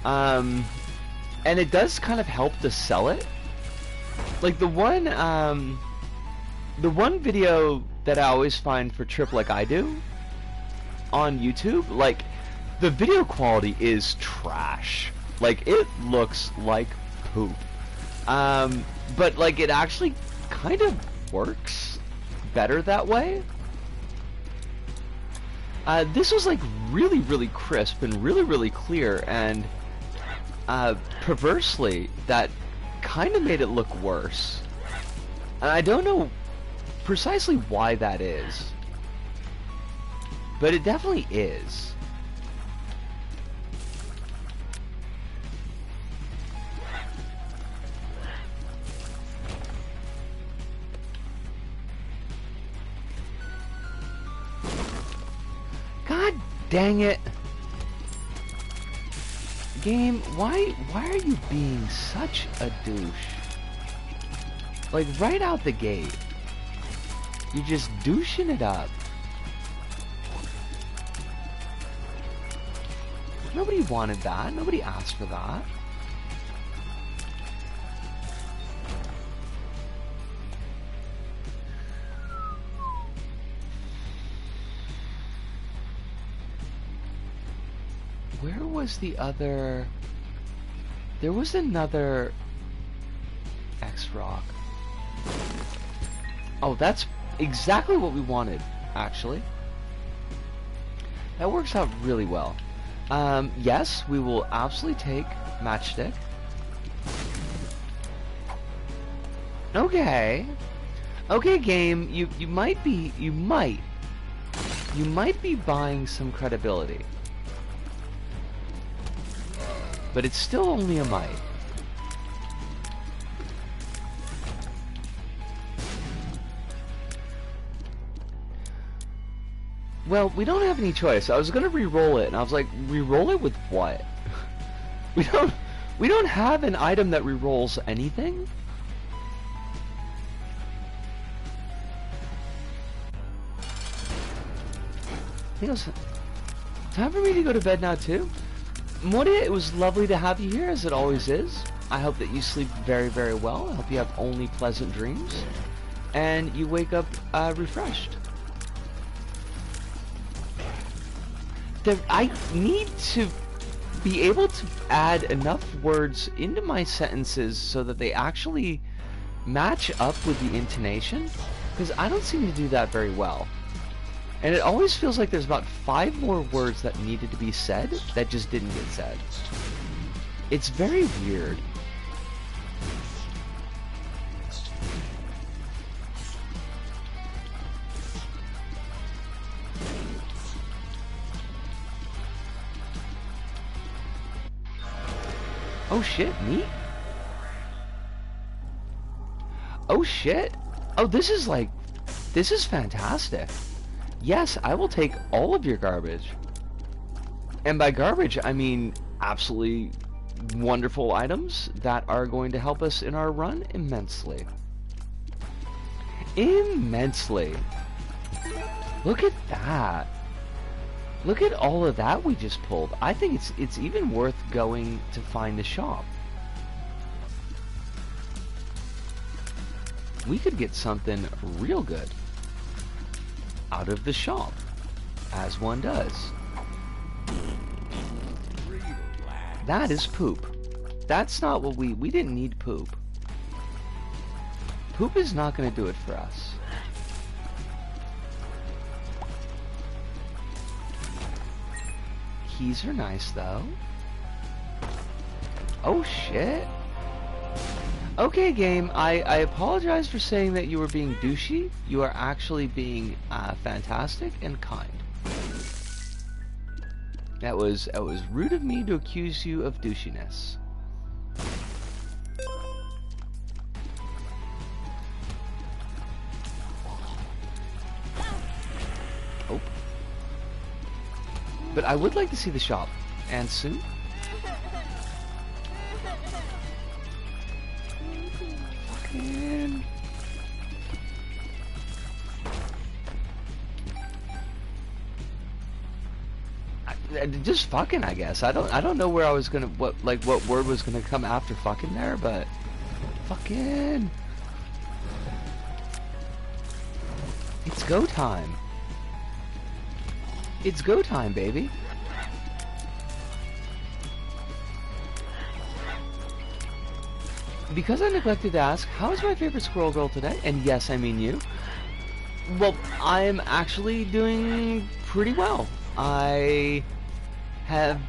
And it does kind of help to sell it. Like, the one video that I always find for Trip Like I Do on YouTube, like, the video quality is trash. Like, it looks like poop. But, like, it actually kind of works better that way. This was, like, really, really crisp and really, really clear, and perversely, that kind of made it look worse. And I don't know precisely why that is, but it definitely is. God dang it. Game, why are you being such a douche? Like, right out the gate. You're just douching it up. Nobody wanted that. Nobody asked for that. Where was the other? There was another X-Rock. Oh, that's exactly what we wanted, actually. That works out really well. Yes, we will absolutely take Matchstick. Okay. Okay, game, you might be buying some credibility. But it's still only a might. Well, we don't have any choice. I was gonna re-roll it, and I was like, re-roll it with what? we don't have an item that re-rolls anything? I think it was time for me to go to bed now too. Moria, it was lovely to have you here, as it always is. I hope that you sleep very, very well. I hope you have only pleasant dreams, and you wake up refreshed. I need to be able to add enough words into my sentences so that they actually match up with the intonation. Because I don't seem to do that very well. And it always feels like there's about 5 more words that needed to be said that just didn't get said. It's very weird. Oh shit, meat? Oh shit. Oh, this is fantastic. Yes, I will take all of your garbage. And by garbage, I mean absolutely wonderful items that are going to help us in our run immensely. Immensely. Look at that. Look at all of that we just pulled. I think it's even worth going to find the shop. We could get something real good out of the shop, as one does. That is poop. That's not what we didn't need poop. Poop is not going to do it for us. Keys are nice though. Oh shit. Okay, game, I apologize for saying that you were being douchey. You are actually being fantastic and kind. That was rude of me to accuse you of douchiness. Oh. But I would like to see the shop. And soon. Fucking. Just fucking, I guess. I don't know where I was gonna what word was gonna come after fucking there, but fucking. It's go time. It's go time, baby. Because I neglected to ask, how is my favorite squirrel girl today? And yes, I mean you. Well, I'm actually doing pretty well. I have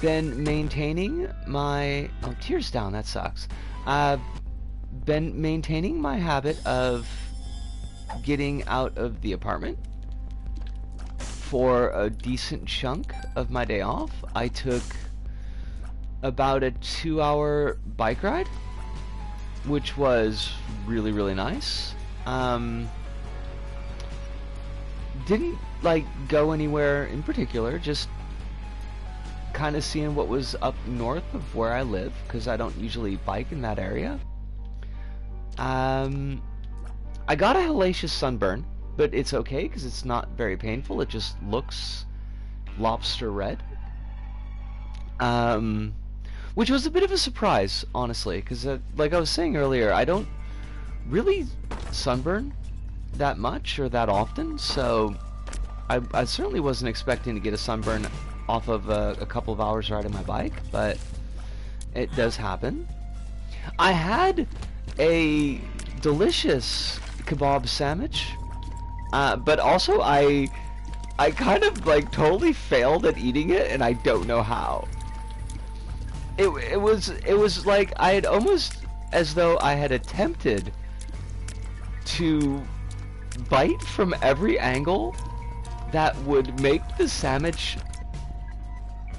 been maintaining my... Oh, tears down, that sucks. I've been maintaining my habit of getting out of the apartment for a decent chunk of my day off. I took about a 2-hour bike ride, which was really, really nice. Didn't like go anywhere in particular, just kind of seeing what was up north of where I live, because I don't usually bike in that area. I got a hellacious sunburn, but it's okay because it's not very painful. It just looks lobster red. Which was a bit of a surprise, honestly, because like I was saying earlier, I don't really sunburn that much or that often, so I certainly wasn't expecting to get a sunburn off of a couple of hours riding my bike, but it does happen. I had a delicious kebab sandwich, but also I kind of like totally failed at eating it, and I don't know how. It was like I had almost as though I had attempted to bite from every angle that would make the sandwich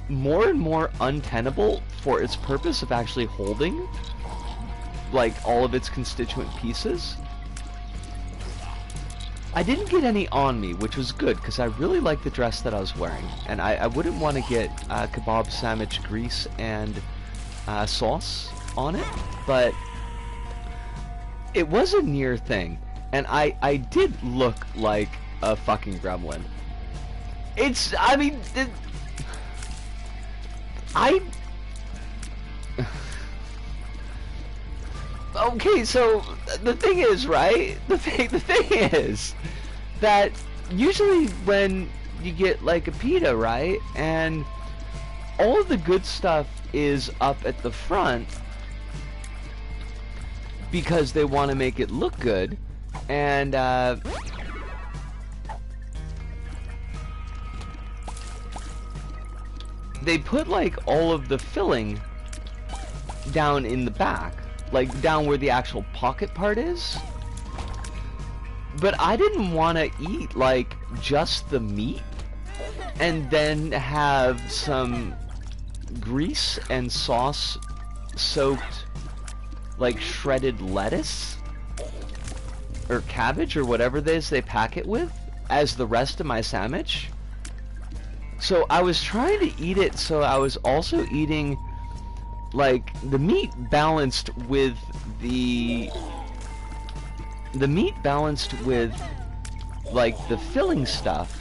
more and more untenable for its purpose of actually holding like all of its constituent pieces. I didn't get any on me, which was good because I really liked the dress that I was wearing, and I wouldn't want to get kebab sandwich grease and sauce on it, but it was a near thing, and I did look like a fucking gremlin. I mean, okay, so the thing is, right? The thing is that usually when you get like a pita, right, and all of the good stuff is up at the front because they want to make it look good, And they put like all of the filling down in the back, like down where the actual pocket part is. But I didn't want to eat like just the meat and then have some grease and sauce soaked like shredded lettuce or cabbage or whatever it is they pack it with as the rest of my sandwich. So I was trying to eat it, so I was also eating like the meat balanced with the meat balanced with like the filling stuff.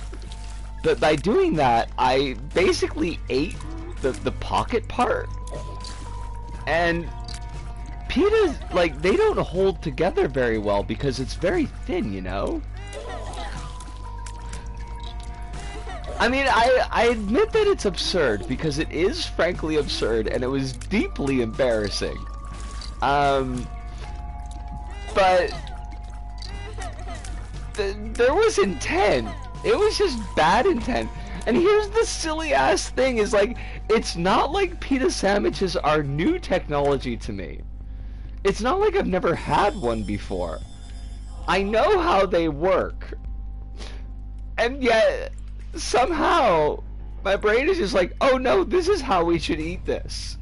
But by doing that, I basically ate the pocket part. And pitas, like, they don't hold together very well because it's very thin, you know? I mean, I admit that it's absurd, because it is frankly absurd, and it was deeply embarrassing. But there was intent. It was just bad intent. And here's the silly ass thing, is like, it's not like pita sandwiches are new technology to me. It's not like I've never had one before. I know how they work. And yet, somehow, my brain is just like, oh no, this is how we should eat this.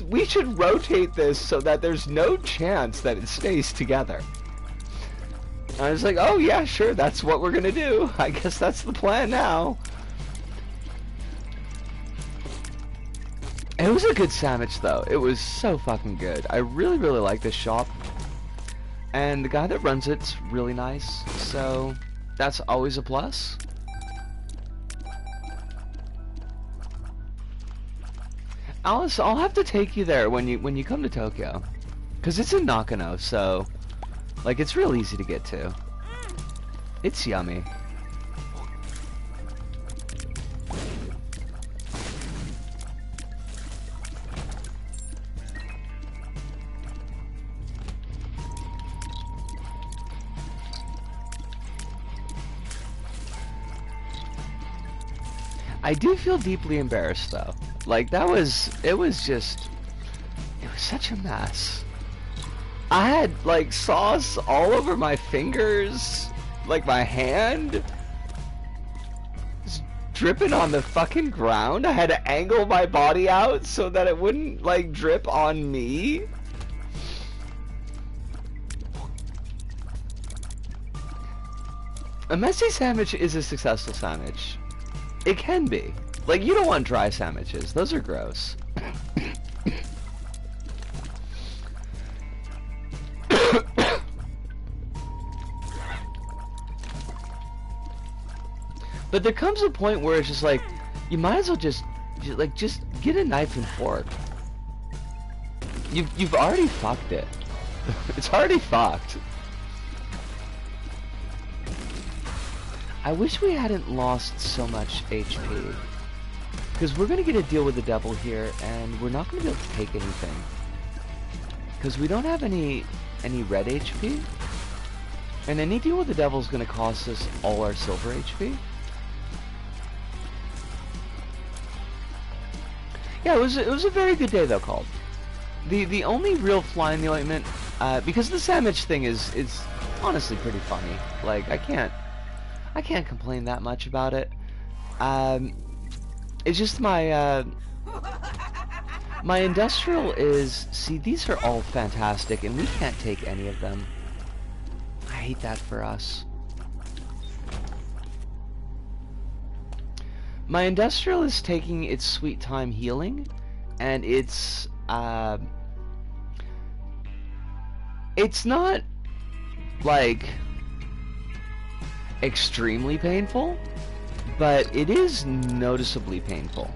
We should rotate this so that there's no chance that it stays together. And I was like, oh yeah, sure, that's what we're gonna do. I guess that's the plan now. It was a good sandwich though. It was so fucking good. I really, really like this shop. And the guy that runs it's really nice. So that's always a plus. Alice, I'll have to take you there when you come to Tokyo. Cause it's in Nakano, so like it's real easy to get to. It's yummy. I do feel deeply embarrassed though. Like it was such a mess. I had like sauce all over my fingers, like my hand. Just dripping on the fucking ground. I had to angle my body out so that it wouldn't like drip on me. A messy sandwich is a successful sandwich. It can be. Like, you don't want dry sandwiches. Those are gross. But there comes a point where it's just like, you might as well just get a knife and fork. You've already fucked it. It's already fucked. I wish we hadn't lost so much HP. Because we're going to get a deal with the devil here, and we're not going to be able to take anything. Because we don't have any red HP. And any deal with the devil is going to cost us all our silver HP. Yeah, it was a very good day though, Called. The only real fly in the ointment, because the sandwich thing is honestly pretty funny. Like, I can't complain that much about it. It's just my industrial is, see, these are all fantastic and we can't take any of them. I hate that for us. My industrial is taking its sweet time healing, and it's not like extremely painful, but it is noticeably painful.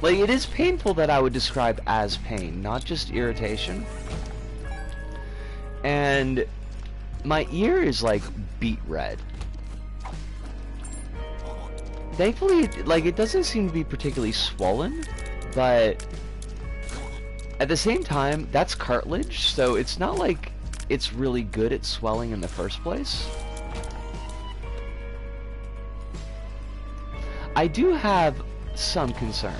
Like, it is painful that I would describe as pain, not just irritation. And my ear is like beet red. Thankfully, it doesn't seem to be particularly swollen, but at the same time, that's cartilage, so it's not like it's really good at swelling in the first place. I do have some concern.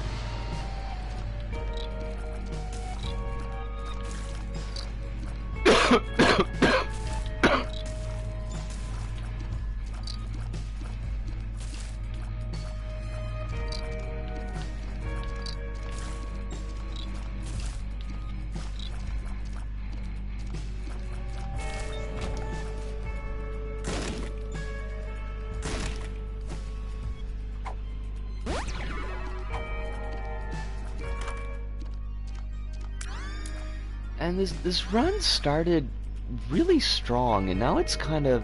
And this run started really strong, and now it's kind of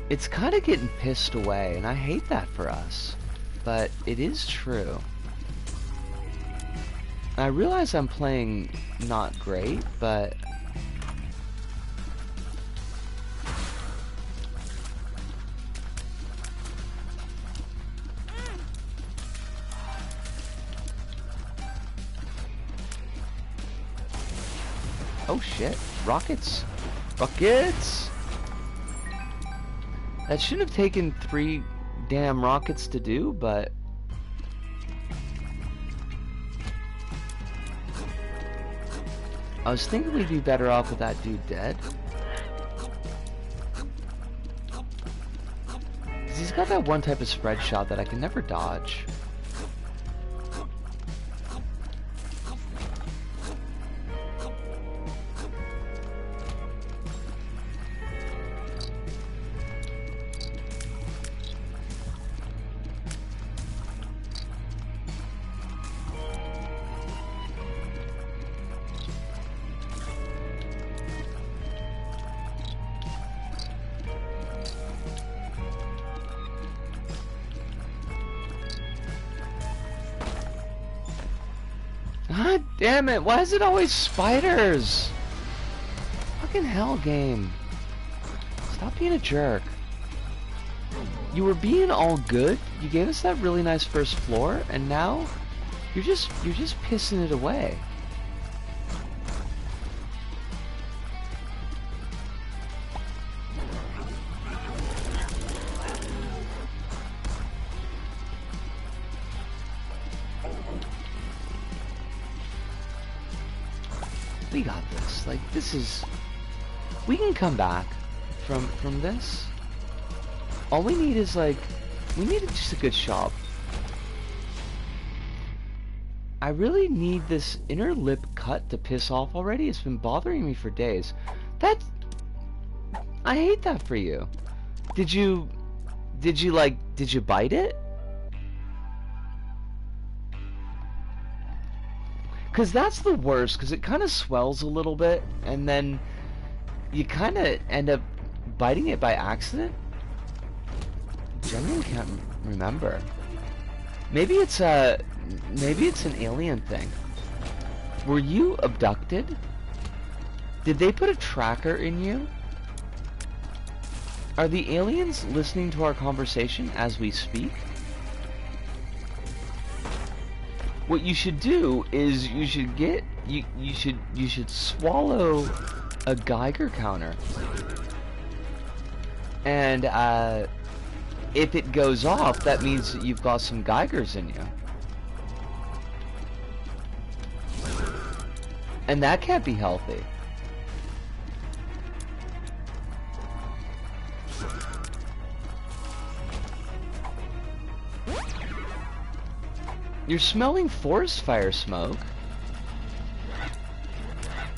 getting pissed away, and I hate that for us, but it is true. I realize I'm playing not great, but oh shit, rockets! Rockets! That shouldn't have taken 3 damn rockets to do, but I was thinking we'd be better off with that dude dead. 'Cause he's got that one type of spread shot that I can never dodge. God damn it, why is it always spiders? Fucking hell, game. Stop being a jerk. You were being all good, you gave us that really nice first floor, and now you're just pissing it away. We got this. Like, this is... We can come back from this. All we need is, like... We need just a good shop. I really need this inner lip cut to piss off already. It's been bothering me for days. That's... I hate that for you. Did you bite it? Because that's the worst, because it kind of swells a little bit, and then you kind of end up biting it by accident. Genuinely can't remember. Maybe it's an alien thing. Were you abducted? Did they put a tracker in you? Are the aliens listening to our conversation as we speak? What you should do is you should swallow a Geiger counter, and if it goes off, that means that you've got some Geigers in you, and that can't be healthy. You're smelling forest fire smoke.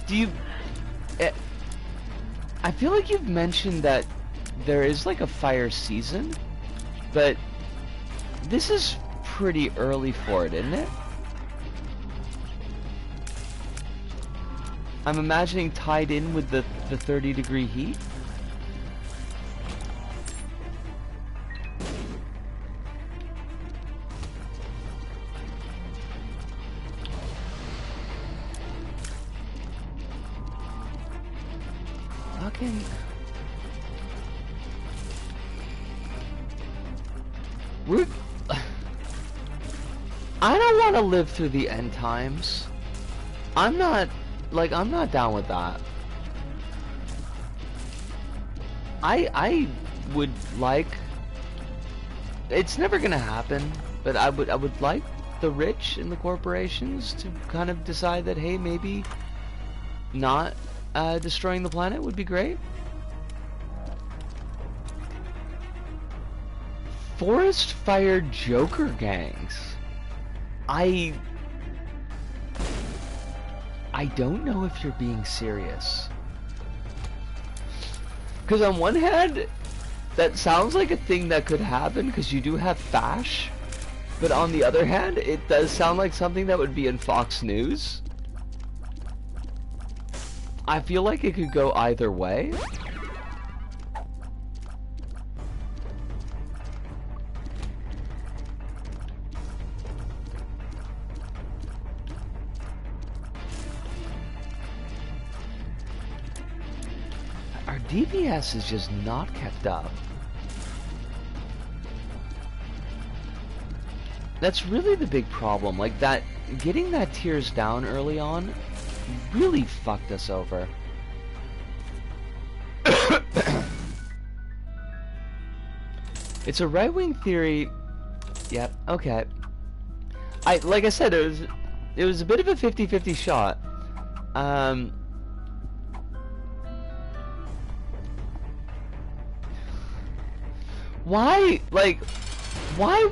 Do you... I feel like you've mentioned that there is like a fire season, but this is pretty early for it, isn't it? I'm imagining tied in with the 30-degree heat. Fucking... I don't want to live through the end times. I'm not down with that. I would like. It's never gonna happen, but I would like the rich and the corporations to kind of decide that, hey, maybe not destroying the planet would be great. Forest fire Joker gangs. I don't know if you're being serious. Because on one hand, that sounds like a thing that could happen because you do have Fash. But on the other hand, it does sound like something that would be in Fox News. I feel like it could go either way. Our DPS is just not kept up. That's really the big problem. Like that, getting that tiers down early on really fucked us over. It's a right-wing theory. Yep. Okay. Like I said, it was a bit of a 50-50 shot. Why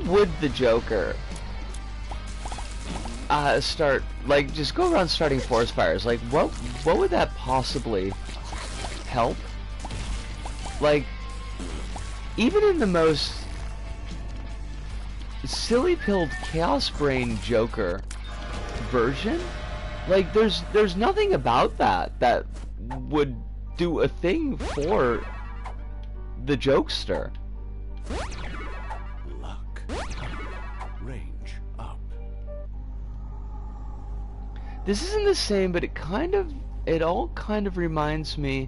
would the Joker start, like, just go around starting forest fires? Like, what would that possibly help? Like, even in the most silly-pilled Chaos Brain Joker version, like, there's nothing about that would do a thing for the jokester. Luck. Range up. This isn't the same, but it all kind of reminds me.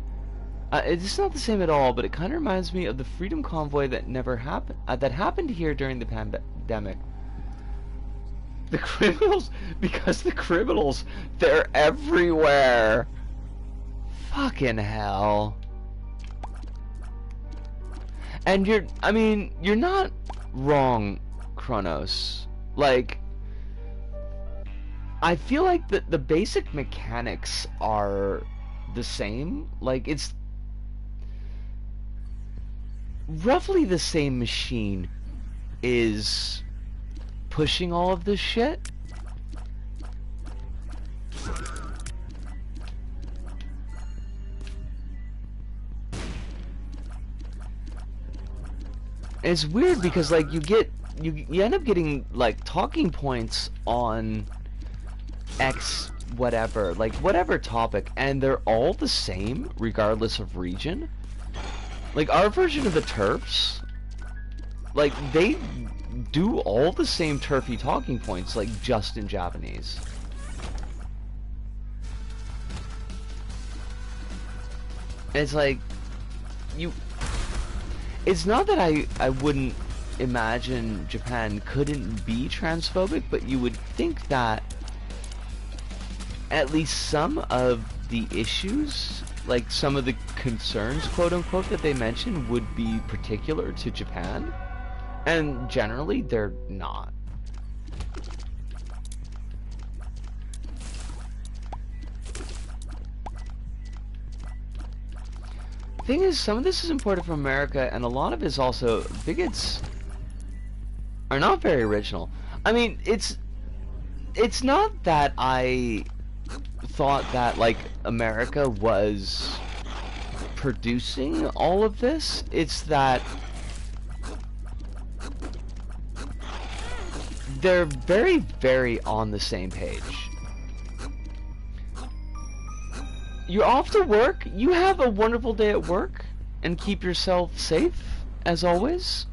It's not the same at all, but it kind of reminds me of the Freedom Convoy that never happened. That happened here during the pandemic. The criminals, because the criminals, they're everywhere. Fucking hell. And you're not wrong, Kronos. Like, I feel like the basic mechanics are the same. Like, it's roughly the same machine is pushing all of this shit. It's weird because, like, you end up getting, like, talking points on X whatever, like, whatever topic, and they're all the same regardless of region. Like, our version of the TERFs, like, they do all the same TERFy talking points, like, just in Japanese. And it's like, it's not that I wouldn't imagine Japan couldn't be transphobic, but you would think that at least some of the issues, like some of the concerns, quote unquote, that they mentioned would be particular to Japan, and generally they're not. Thing is, some of this is imported from America, and a lot of it is also, bigots are not very original. I mean, it's not that I thought that, like, America was producing all of this. It's that they're very, very on the same page. You're off to work. You have a wonderful day at work, and keep yourself safe, as always.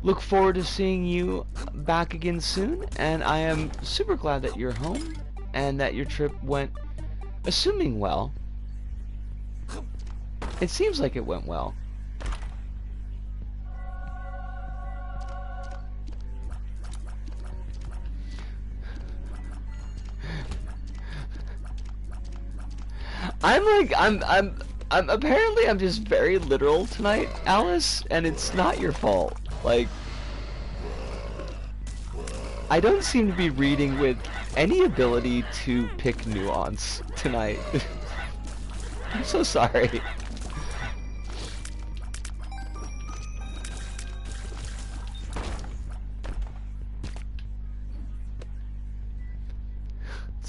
Look forward to seeing you back again soon, and I am super glad that you're home, and that your trip went, assuming well. It seems like it went well. Apparently I'm just very literal tonight, Alice, and it's not your fault. Like, I don't seem to be reading with any ability to pick nuance tonight. I'm so sorry.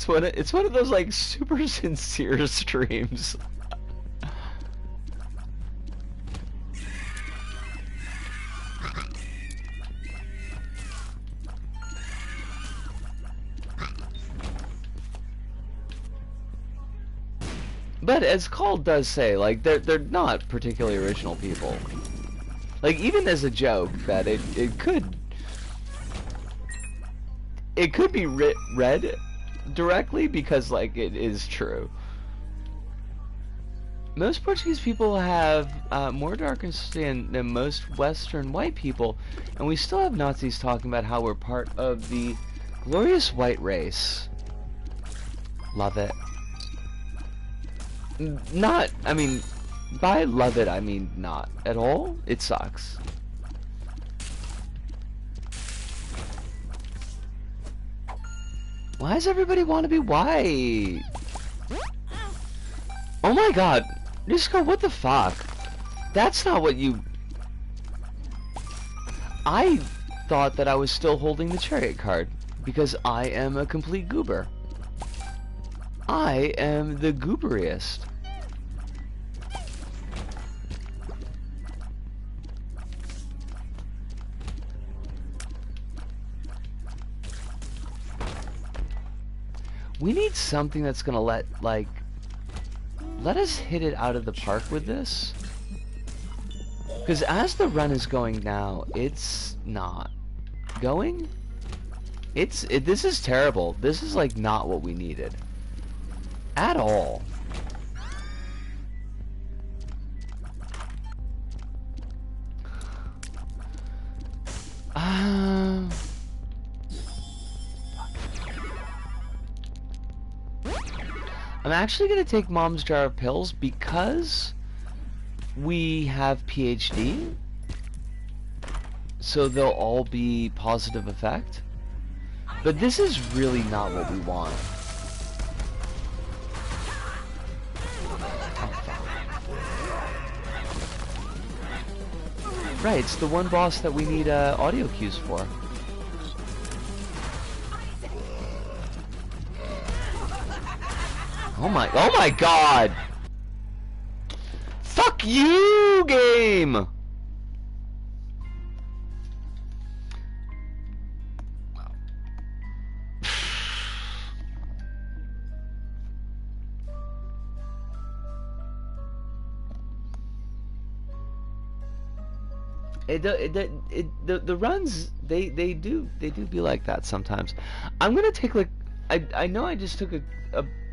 It's one of those like super sincere streams. But as Call does say, like they're not particularly original people. Like even as a joke, that it could be read directly because like it is true. Most Portuguese people have more darker skin than most Western white people, and we still have Nazis talking about how we're part of the glorious white race. Love it. Not, I mean, by love it, I mean not at all. It sucks. Why does everybody want to be white? Oh my god. Nisco, what the fuck? That's not what you... I thought that I was still holding the chariot card, because I am a complete goober. I am the gooberiest. We need something that's gonna let us hit it out of the park with this. Because as the run is going now, it's not going. This is terrible. This is like not what we needed. At all. I'm actually going to take Mom's jar of pills because we have PhD. So they'll all be positive effect. But this is really not what we want. Right, it's the one boss that we need audio cues for. Oh my god! Fuck you, game! The runs they do be like that sometimes. I'm gonna take like I know I just took a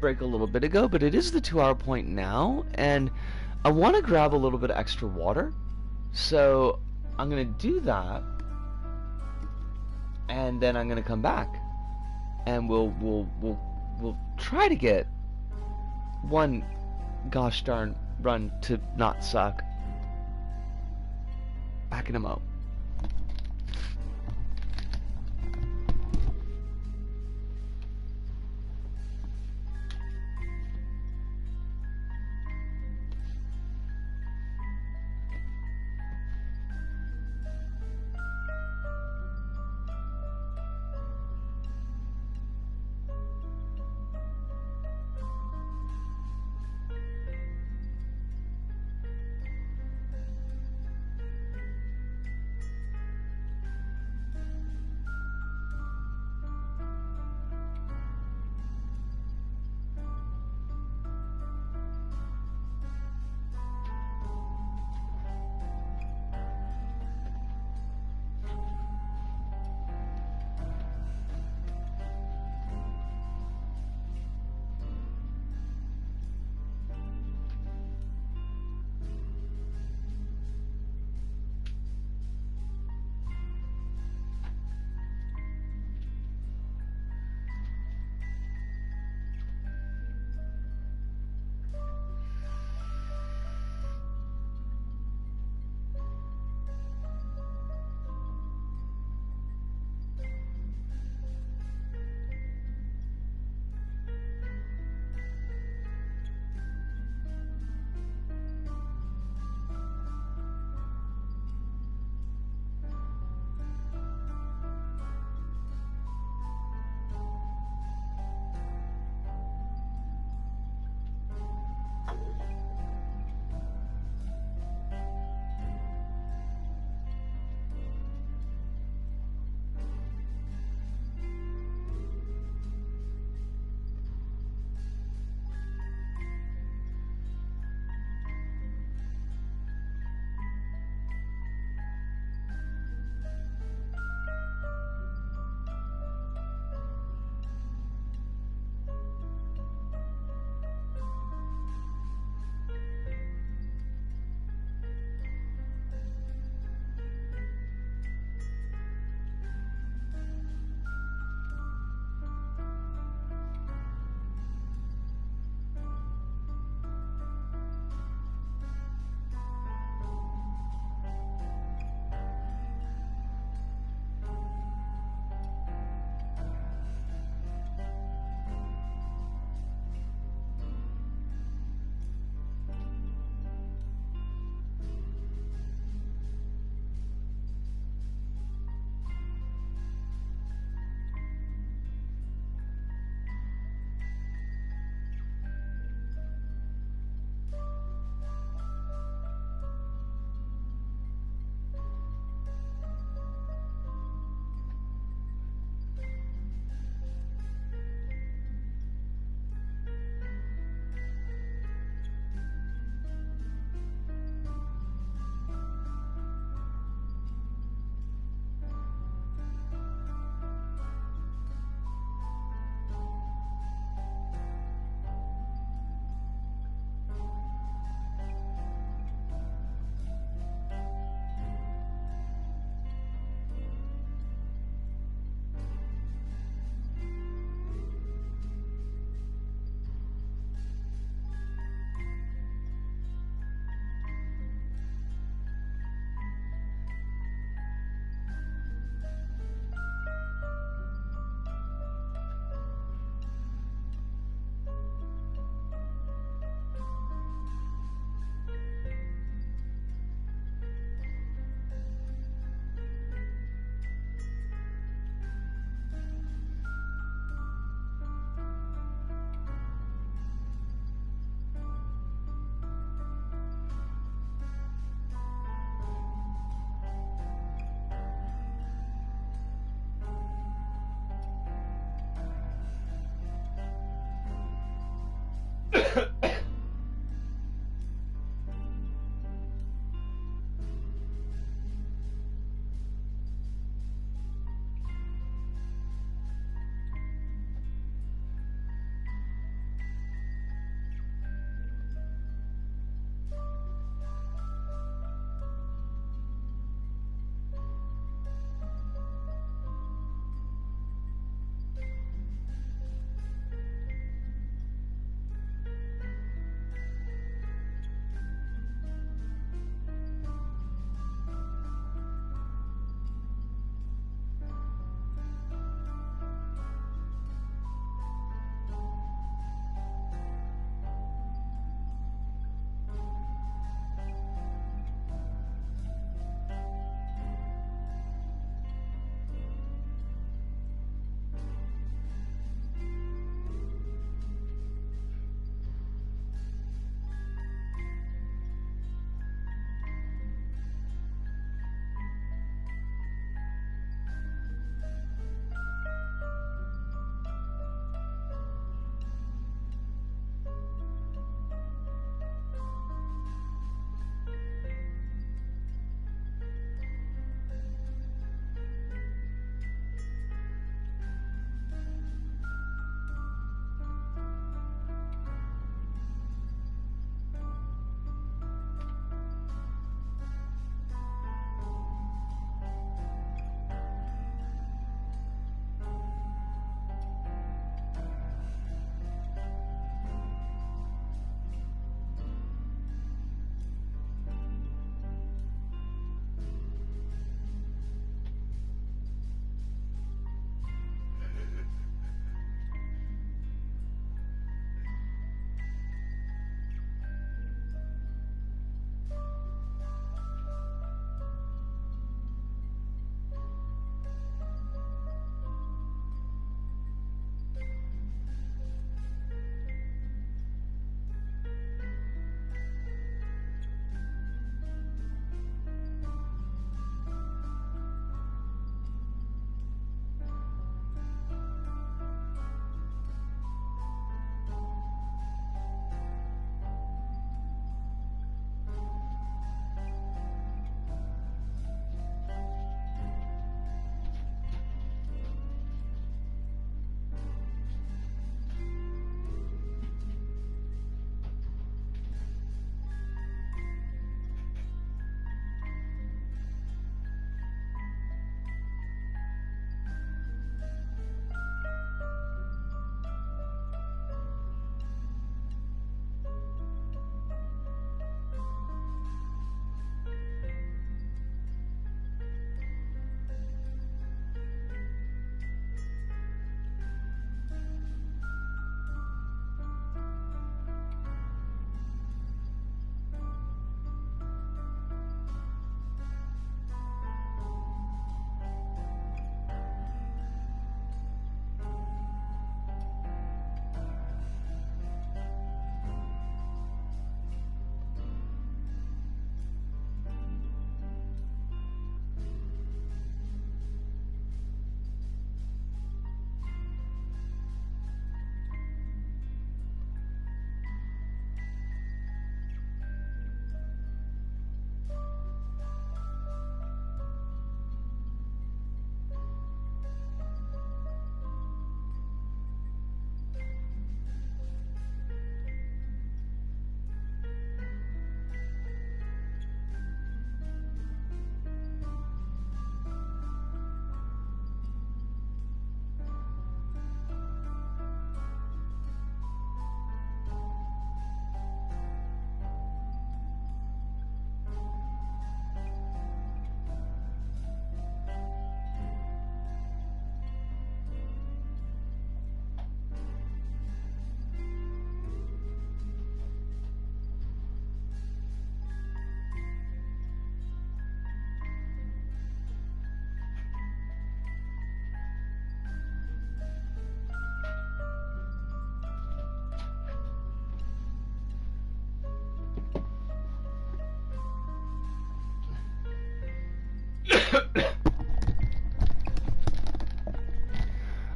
break a little bit ago, but it is the 2-hour point now, and I want to grab a little bit of extra water, so I'm gonna do that, and then I'm gonna come back, and we'll try to get one gosh darn run to not suck. Back in a mo.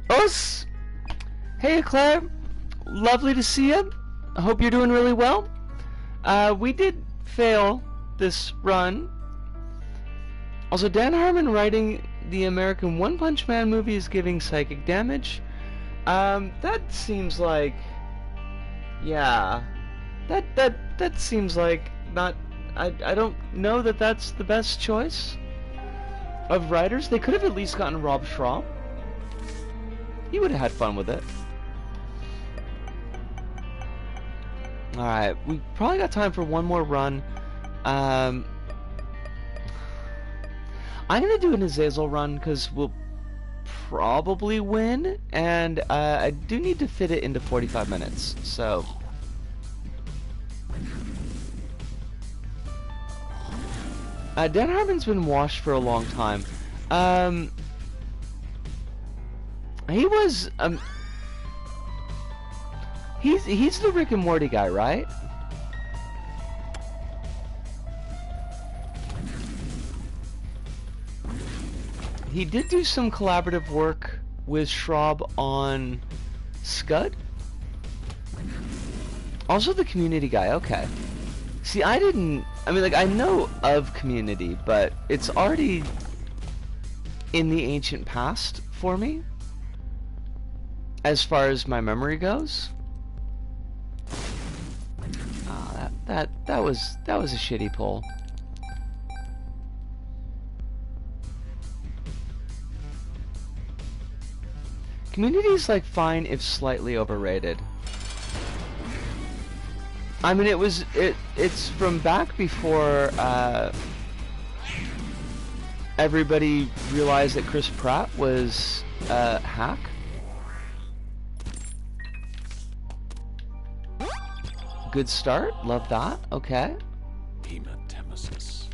Us! Hey, Claire. Lovely to see you. I hope you're doing really well. We did fail this run. Also, Dan Harmon writing the American One Punch Man movie is giving psychic damage. That seems like... Yeah. That seems like not... I don't know that that's the best choice of writers. They could have at least gotten Rob Schraub. He would have had fun with it. Alright, we probably got time for one more run. I'm gonna do an Azazel run because we'll probably win, and I do need to fit it into 45 minutes, so... Dan Harmon's been washed for a long time. He was, he's the Rick and Morty guy, right? He did do some collaborative work with Schraub on Scud. Also the Community guy, okay. See, I mean, like, I know of Community, but it's already in the ancient past for me, as far as my memory goes. Ah, that was a shitty pull. Community is like fine if slightly overrated. I mean, it's from back before everybody realized that Chris Pratt was hack. Good start, love that. Okay. Hematemesis.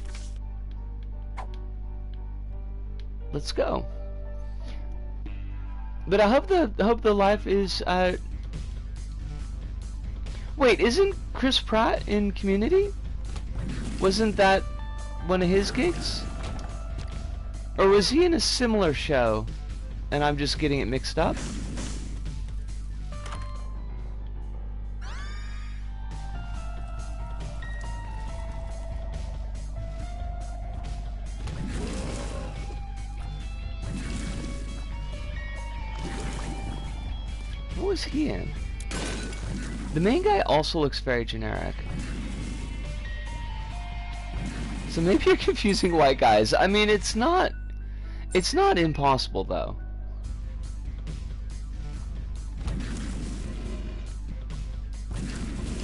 Let's go. But I hope the life is wait, isn't Chris Pratt in Community? Wasn't that one of his gigs? Or was he in a similar show and I'm just getting it mixed up? What was he in? The main guy also looks very generic. So maybe you're confusing white guys. I mean, it's not impossible though.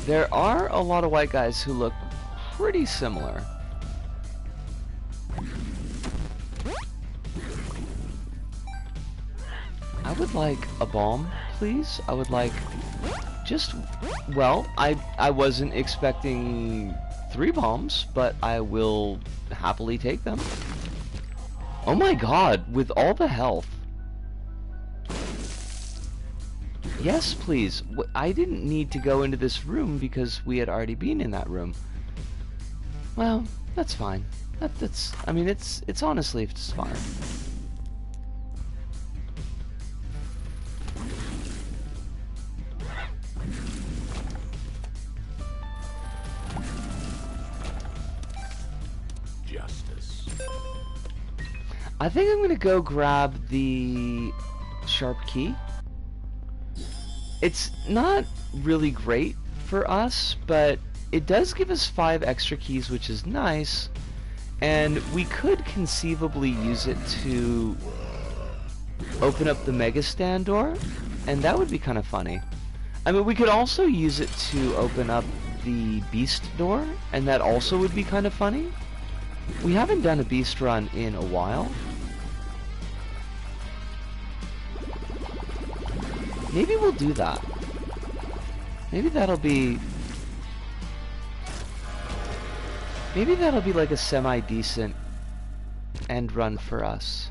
There are a lot of white guys who look pretty similar. I would like a bomb, please. I would like just, well, I wasn't expecting 3 bombs, but I will happily take them. Oh my god, with all the health. Yes, please. I didn't need to go into this room because we had already been in that room. Well, that's fine. That's I mean, it's honestly, it's fine. I think I'm gonna go grab the sharp key. It's not really great for us, but it does give us 5 extra keys, which is nice, and we could conceivably use it to open up the Mega Stand door, and that would be kind of funny. I mean, we could also use it to open up the Beast door, and that also would be kind of funny. We haven't done a Beast run in a while. Maybe we'll do that. Maybe that'll be like a semi-decent end run for us.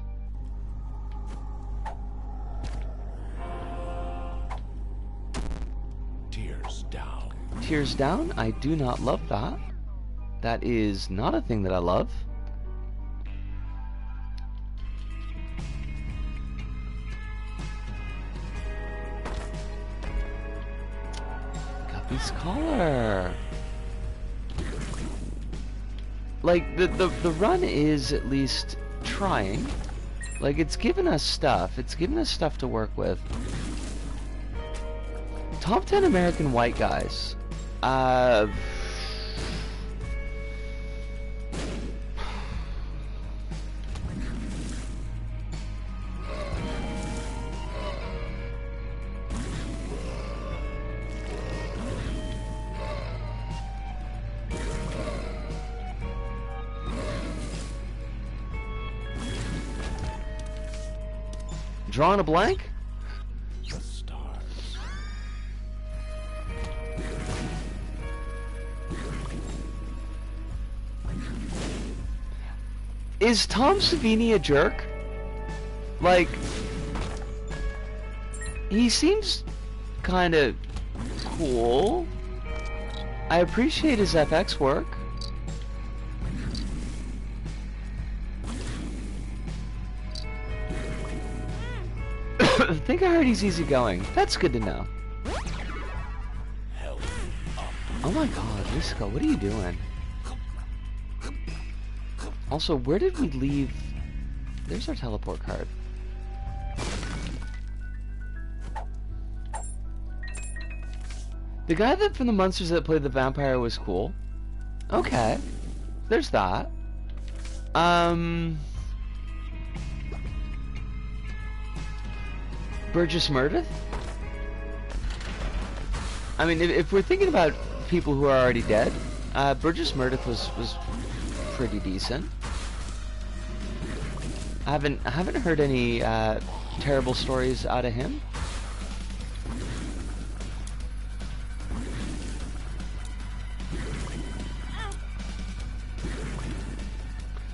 Tears down. Tears down? I do not love that. That is not a thing that I love. This color. Like, the run is at least trying. Like, it's given us stuff. It's given us stuff to work with. Top 10 American white guys. Drawing a blank? The stars. Is Tom Savini a jerk? Like, he seems kind of cool. I appreciate his FX work. I think I heard he's easygoing. That's good to know. Hell up. Oh my god, Risco, what are you doing? Also, where did we leave? There's our teleport card. The guy that from the monsters that played the vampire was cool. Okay. There's that. Burgess Meredith? I mean, if we're thinking about people who are already dead, Burgess Meredith was pretty decent. I haven't heard any terrible stories out of him.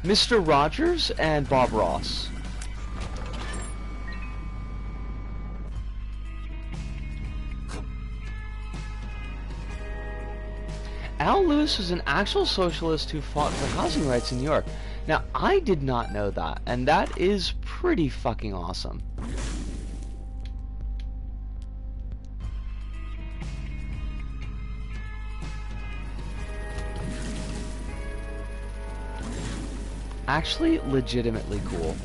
Mr. Rogers and Bob Ross. Al Lewis was an actual socialist who fought for housing rights in New York. Now, I did not know that, and that is pretty fucking awesome. Actually, legitimately cool.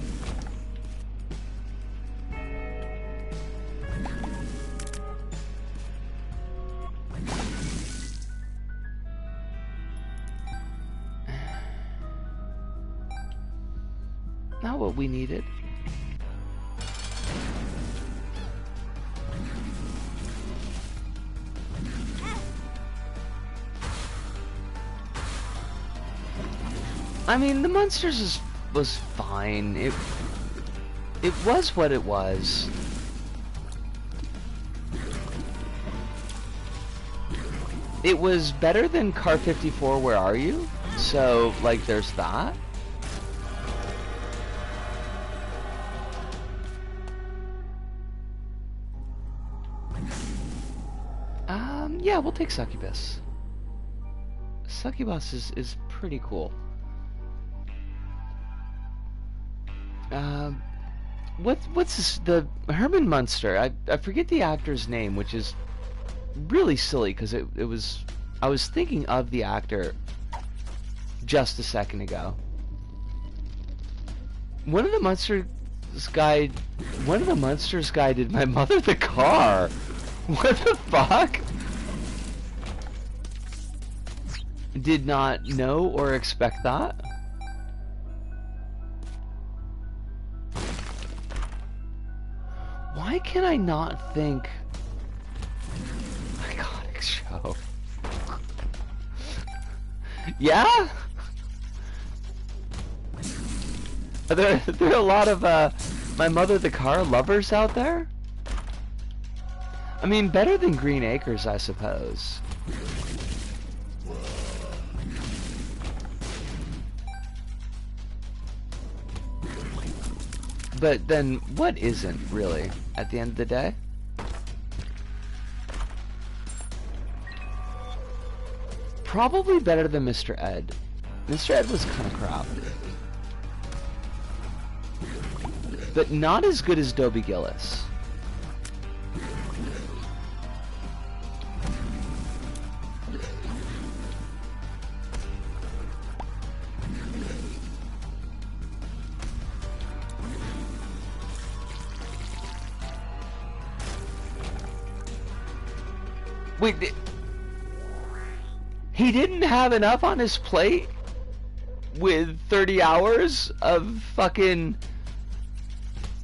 Not what we needed. I mean, the monsters was fine. It was what it was. It was better than Car 54, Where Are You? So, like, there's that. Yeah, we'll take Succubus. Succubus is pretty cool. What's this, the Herman Munster? I forget the actor's name, which is really silly because it was, I was thinking of the actor just a second ago. One of the Munsters guy did My Mother the Car. What the fuck? Did not know or expect that. Why can I not think? Iconic show. Yeah? Are there a lot of My Mother the Car lovers out there? I mean, better than Green Acres, I suppose. But then, what isn't, really, at the end of the day? Probably better than Mr. Ed. Mr. Ed was kind of crap. But not as good as Dobie Gillis. Wait, he didn't have enough on his plate with 30 hours of fucking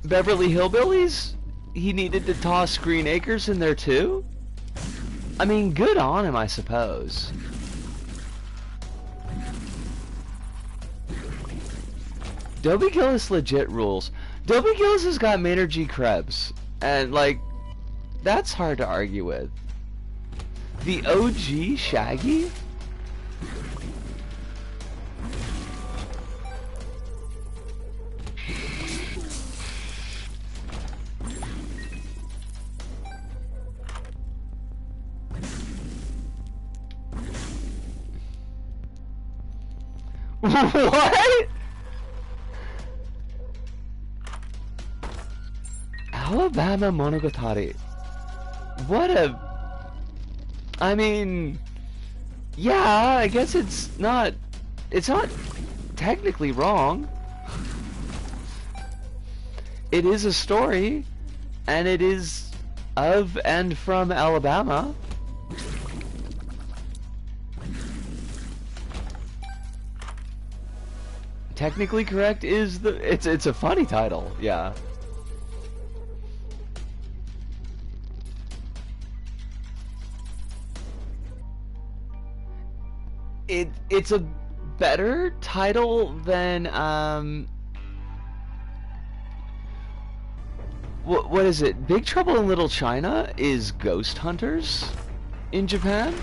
Beverly Hillbillies? He needed to toss Green Acres in there too? I mean, good on him, I suppose. Dobie Gillis legit rules. Dobie Gillis has got Maynard G. Krebs, and like, that's hard to argue with. The OG Shaggy? What? Alabama Monogatari. What a... I mean... Yeah, I guess it's not technically wrong. It is a story, and it is of and from Alabama. Technically correct is the... It's a funny title, yeah. It's a better title than what is it? Big Trouble in Little China is Ghost Hunters in Japan,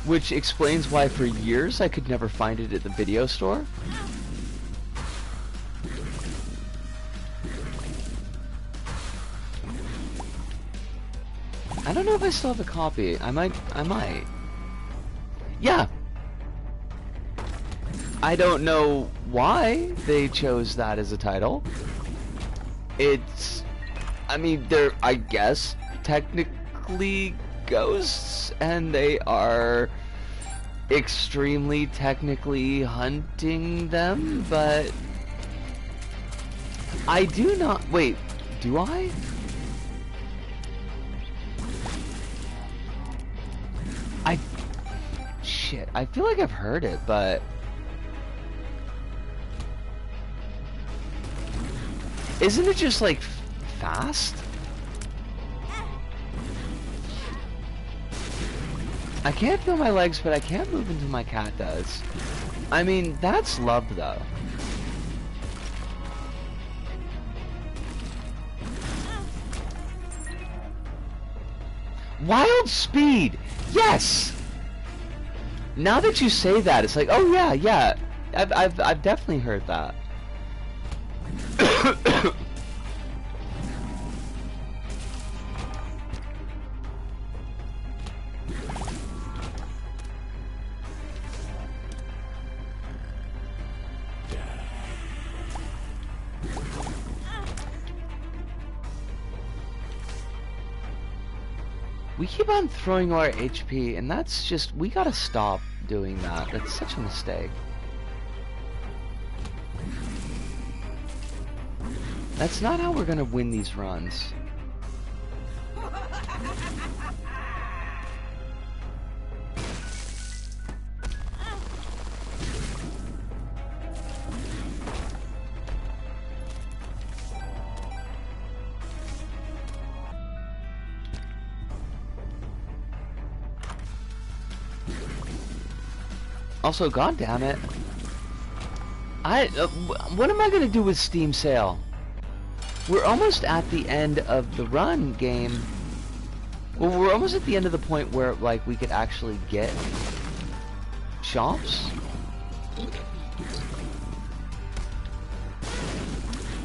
which explains why for years I could never find it at the video store. I don't know if I still have a copy. I might. Yeah. I don't know why they chose that as a title. It's... I mean, they're, I guess, technically ghosts, and they are extremely technically hunting them, but... I do not... Wait, do I? Shit, I feel like I've heard it, but... Isn't it just, like, fast? I can't feel my legs, but I can't move until my cat does. I mean, that's love, though. Wild Speed! Yes! Now that you say that, it's like, oh yeah, yeah. I've definitely heard that. We keep on throwing our HP, and that's just, we gotta stop doing that. That's such a mistake. That's not how we're gonna win these runs. Also, goddammit, what am I gonna do with Steam Sale? We're almost at the end of the run game. Well, we're almost at the end of the point where, like, we could actually get shops.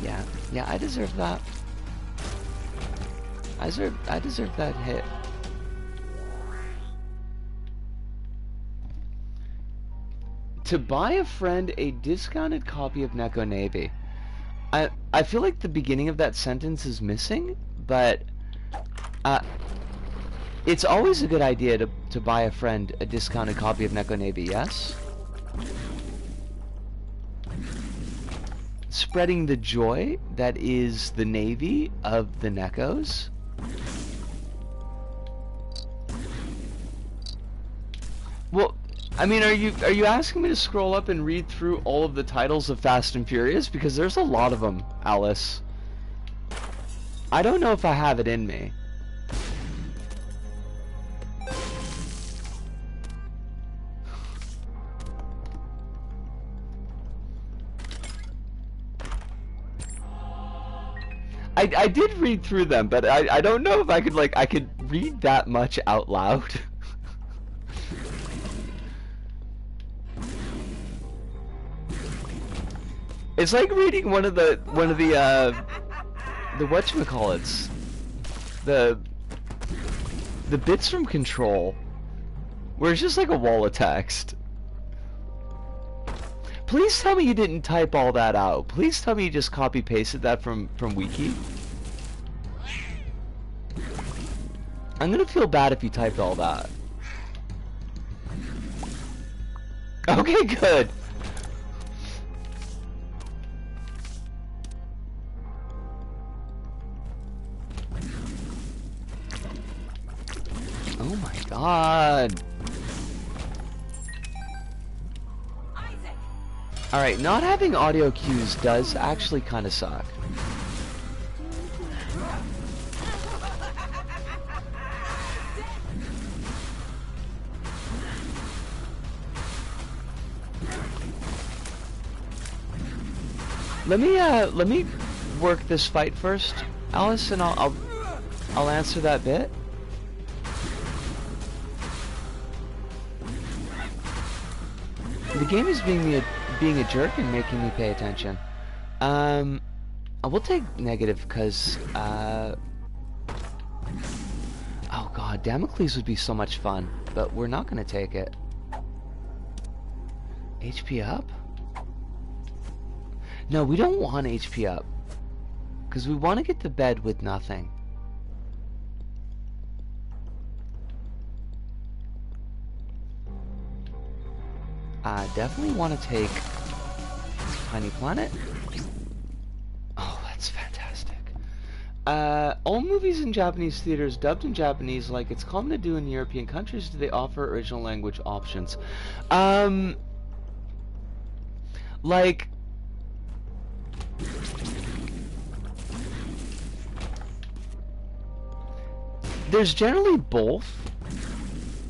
Yeah, I deserve that. I deserve that hit. To buy a friend a discounted copy of Neko Navy. I feel like the beginning of that sentence is missing, but it's always a good idea to buy a friend a discounted copy of Neko Navy, yes? Spreading the joy that is the Navy of the Nekos. Well, I mean, are you asking me to scroll up and read through all of the titles of Fast and Furious? Because there's a lot of them, Alice. I don't know if I have it in me. I did read through them, but I don't know if I could I could read that much out loud. It's like reading one of the whatchamacallits, the bits from Control, where it's just like a wall of text. Please tell me you didn't type all that out. Please tell me you just copy pasted that from Wiki. I'm gonna feel bad if you typed all that. Okay, good. Oh my god. Alright, not having audio cues does actually kind of suck. Let me work this fight first, Alice, and I'll answer that bit. The game is being a jerk and making me pay attention. I will take negative because oh god, Damocles would be so much fun, but we're not gonna take it. HP up? No, we don't want HP up because we want to get to bed with nothing. I definitely want to take Tiny Planet. Oh, that's fantastic. All movies in Japanese theaters dubbed in Japanese like it's common to do in European countries. Do they offer original language options? Like... There's generally both,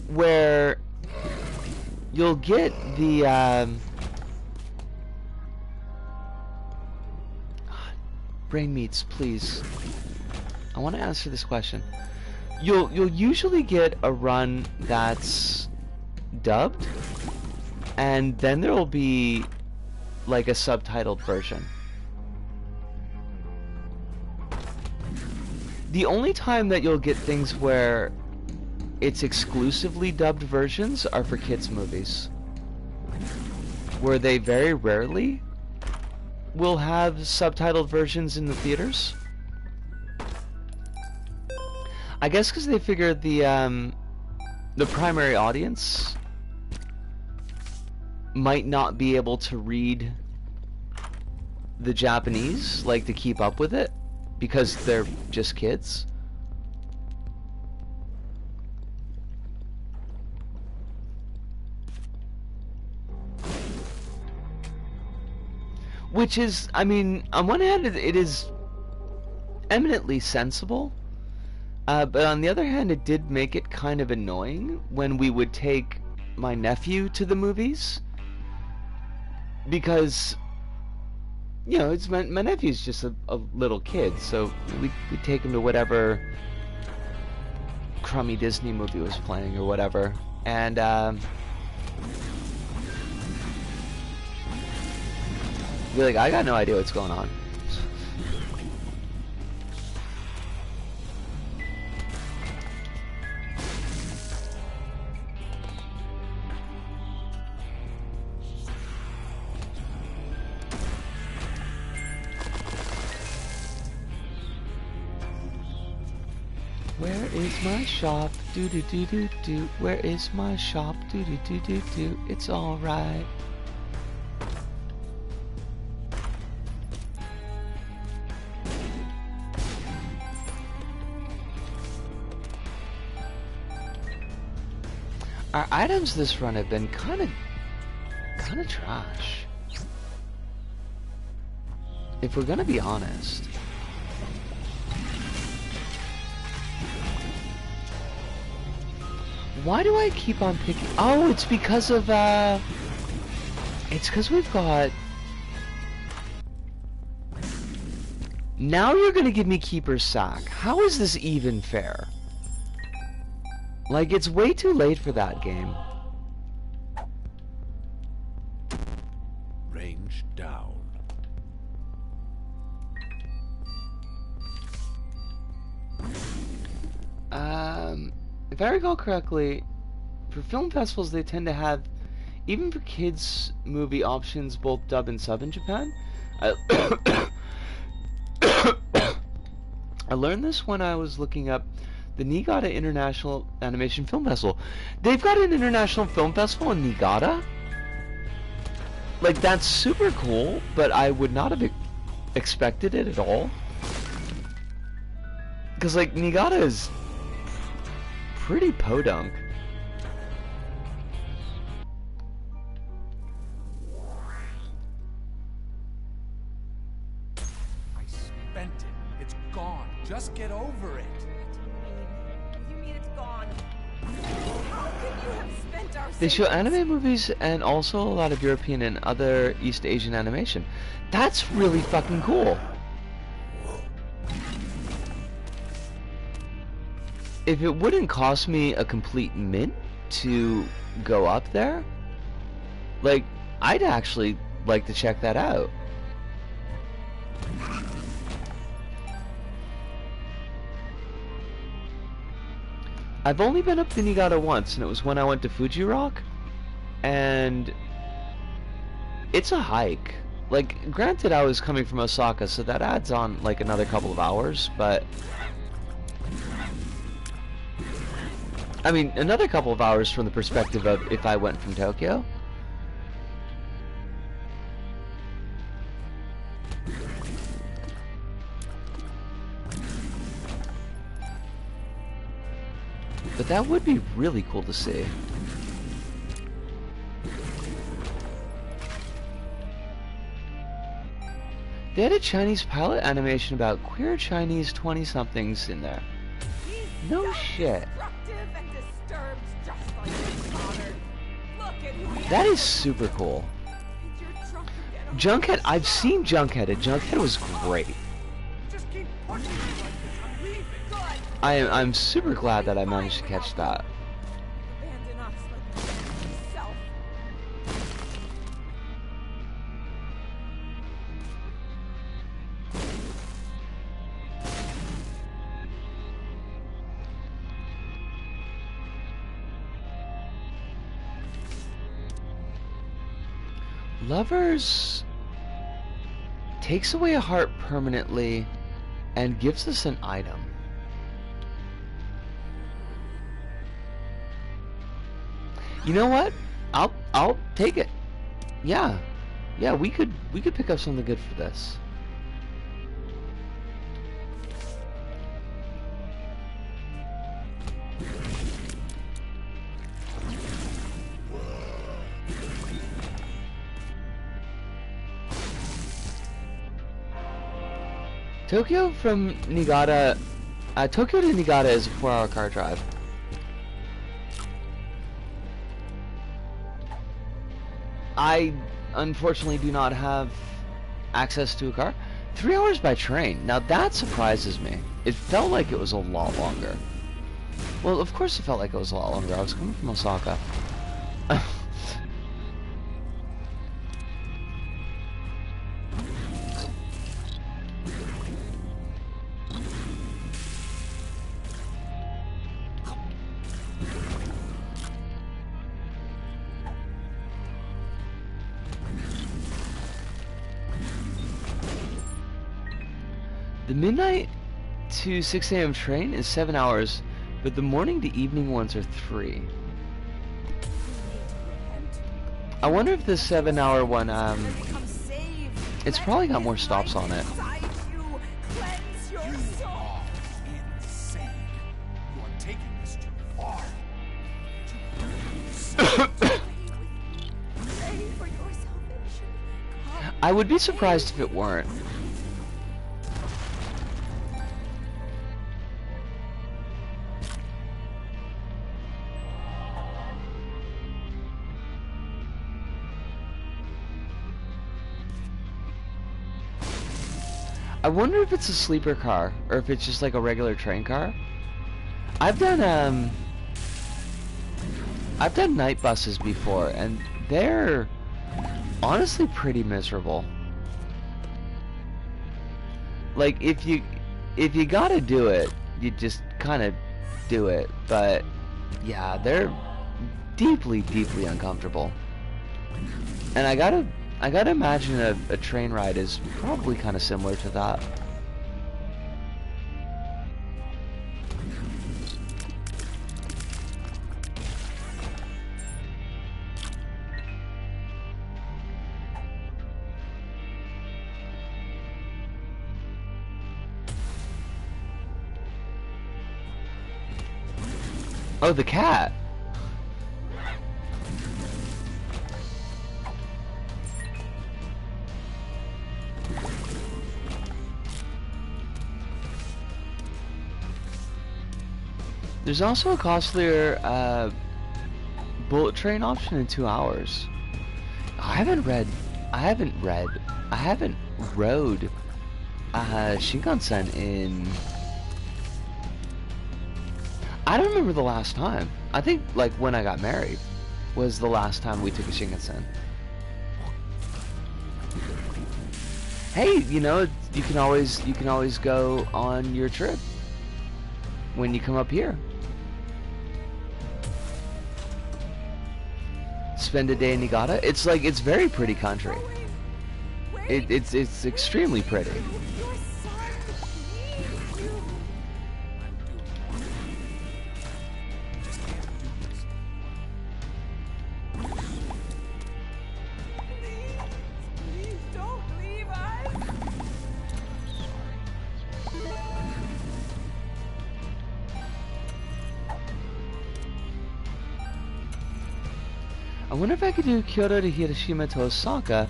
where you'll get the brain meats, please. I want to answer this question. You'll usually get a run that's dubbed, and then there'll be like a subtitled version. The only time that you'll get things where it's exclusively dubbed versions are for kids' movies, where they very rarely will have subtitled versions in the theaters. I guess because they figure the primary audience might not be able to read the Japanese, like to keep up with it, because they're just kids. Which is, I mean, on one hand it is eminently sensible, but on the other hand it did make it kind of annoying when we would take my nephew to the movies, because, you know, it's my nephew's just a little kid, so we'd take him to whatever crummy Disney movie was playing or whatever, and be like, I got no idea what's going on. Where is my shop? Do do do do do. Where is my shop? Do do do do do. It's all right. Our items this run have been kind of trash. If we're gonna be honest. Why do I keep on picking? Oh, it's because of it's because we've got. Now you're gonna give me Keeper's Sack. How is this even fair? Like, it's way too late for that game. Range down. If I recall correctly, for film festivals they tend to have, even for kids movie options, both dub and sub in Japan. I learned this when I was looking up the Niigata International Animation Film Festival. They've got an international film festival in Niigata? Like, that's super cool, but I would not have expected it at all. Because, like, Niigata is pretty podunk. I spent it. It's gone. Just get over it. You mean it's gone? How could you have spent our They show savings? anime movies and also a lot of European and other East Asian animation. That's really fucking cool. If it wouldn't cost me a complete mint to go up there, like, I'd actually like to check that out. I've only been up to Niigata once, and it was when I went to Fuji Rock, and it's a hike. Like, granted, I was coming from Osaka, so that adds on, like, another couple of hours, but I mean, another couple of hours from the perspective of if I went from Tokyo. But that would be really cool to see. They had a Chinese pilot animation about queer Chinese 20-somethings in there. No shit. Destructive and disturbed, just like his father. Look at who he That is super cool. You're drunk again. Junkhead, I've seen Junkhead, and Junkhead was great. Just keep pushing me like this. I'm leaving. Good. I'm super glad that I managed to catch that. Abandon us like you abandoned yourself. Lovers takes away a heart permanently and gives us an item. You know what? I'll take it. Yeah. Yeah, we could pick up something good for this. Tokyo from Niigata, Tokyo to Niigata is a 4-hour car drive. I unfortunately do not have access to a car. 3 hours by train. Now that surprises me. It felt like it was a lot longer. Well, of course it felt like it was a lot longer. I was coming from Osaka. The midnight to 6 a.m. train is 7 hours, but the morning to evening ones are 3. I wonder if this 7-hour one, Come save. it's probably got more stops on it. Inside you, cleanse your You soul. are insane. You are taking this too far. I would be surprised if it weren't. I wonder if it's a sleeper car or if it's just like a regular train car. I've done night buses before and they're honestly pretty miserable. Like if you gotta do it, you just kind of do it. But yeah, they're deeply uncomfortable. And I gotta imagine a train ride is probably kind of similar to that. Oh, the cat. There's also a costlier bullet train option in 2 hours. I haven't rode Shinkansen in... I don't remember the last time. I think like when I got married was the last time we took a Shinkansen. Hey, you know, you can always go on your trip when you come up here. Spend a day in Niigata. It's like, it's very pretty country. It's extremely pretty. Your son needs you. Please don't leave us. I wonder if I could do Kyoto to Hiroshima to Osaka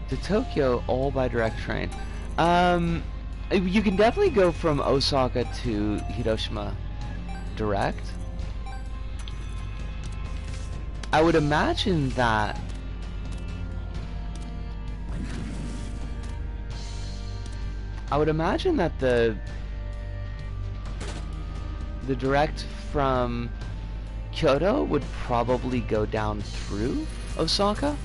to Tokyo all by direct train. You can definitely go from Osaka to Hiroshima direct. I would imagine that the direct from Kyoto would probably go down through Osaka.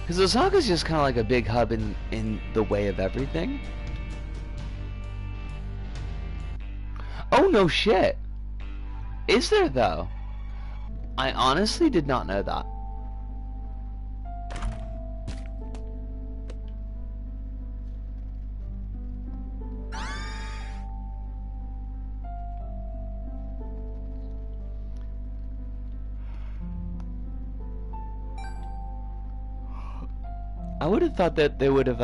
Because Osaka's just kind of like a big hub in the way of everything. Oh, no shit. Is there, though? I honestly did not know that. I would have thought that they would have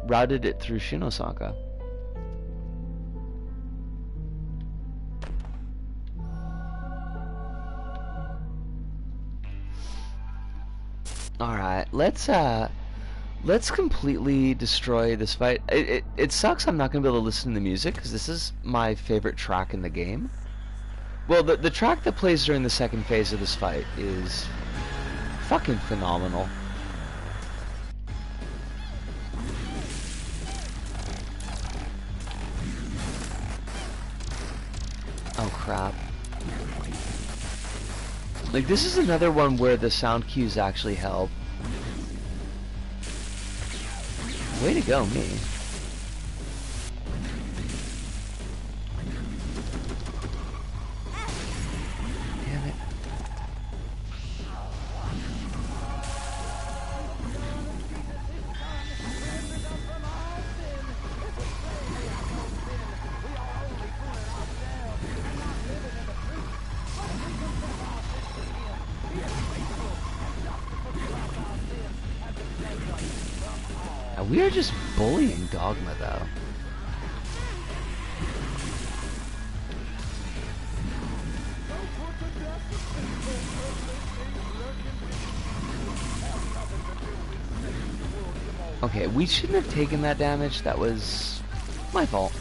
routed it through Shinosaka. Alright, let's completely destroy this fight. It sucks I'm not going to be able to listen to the music, because this is my favorite track in the game. Well, the track that plays during the second phase of this fight is fucking phenomenal. Oh crap. Like, this is another one where the sound cues actually help. Way to go, me. Damn it. We are just bullying Dogma, though. Okay, we shouldn't have taken that damage. That was my fault.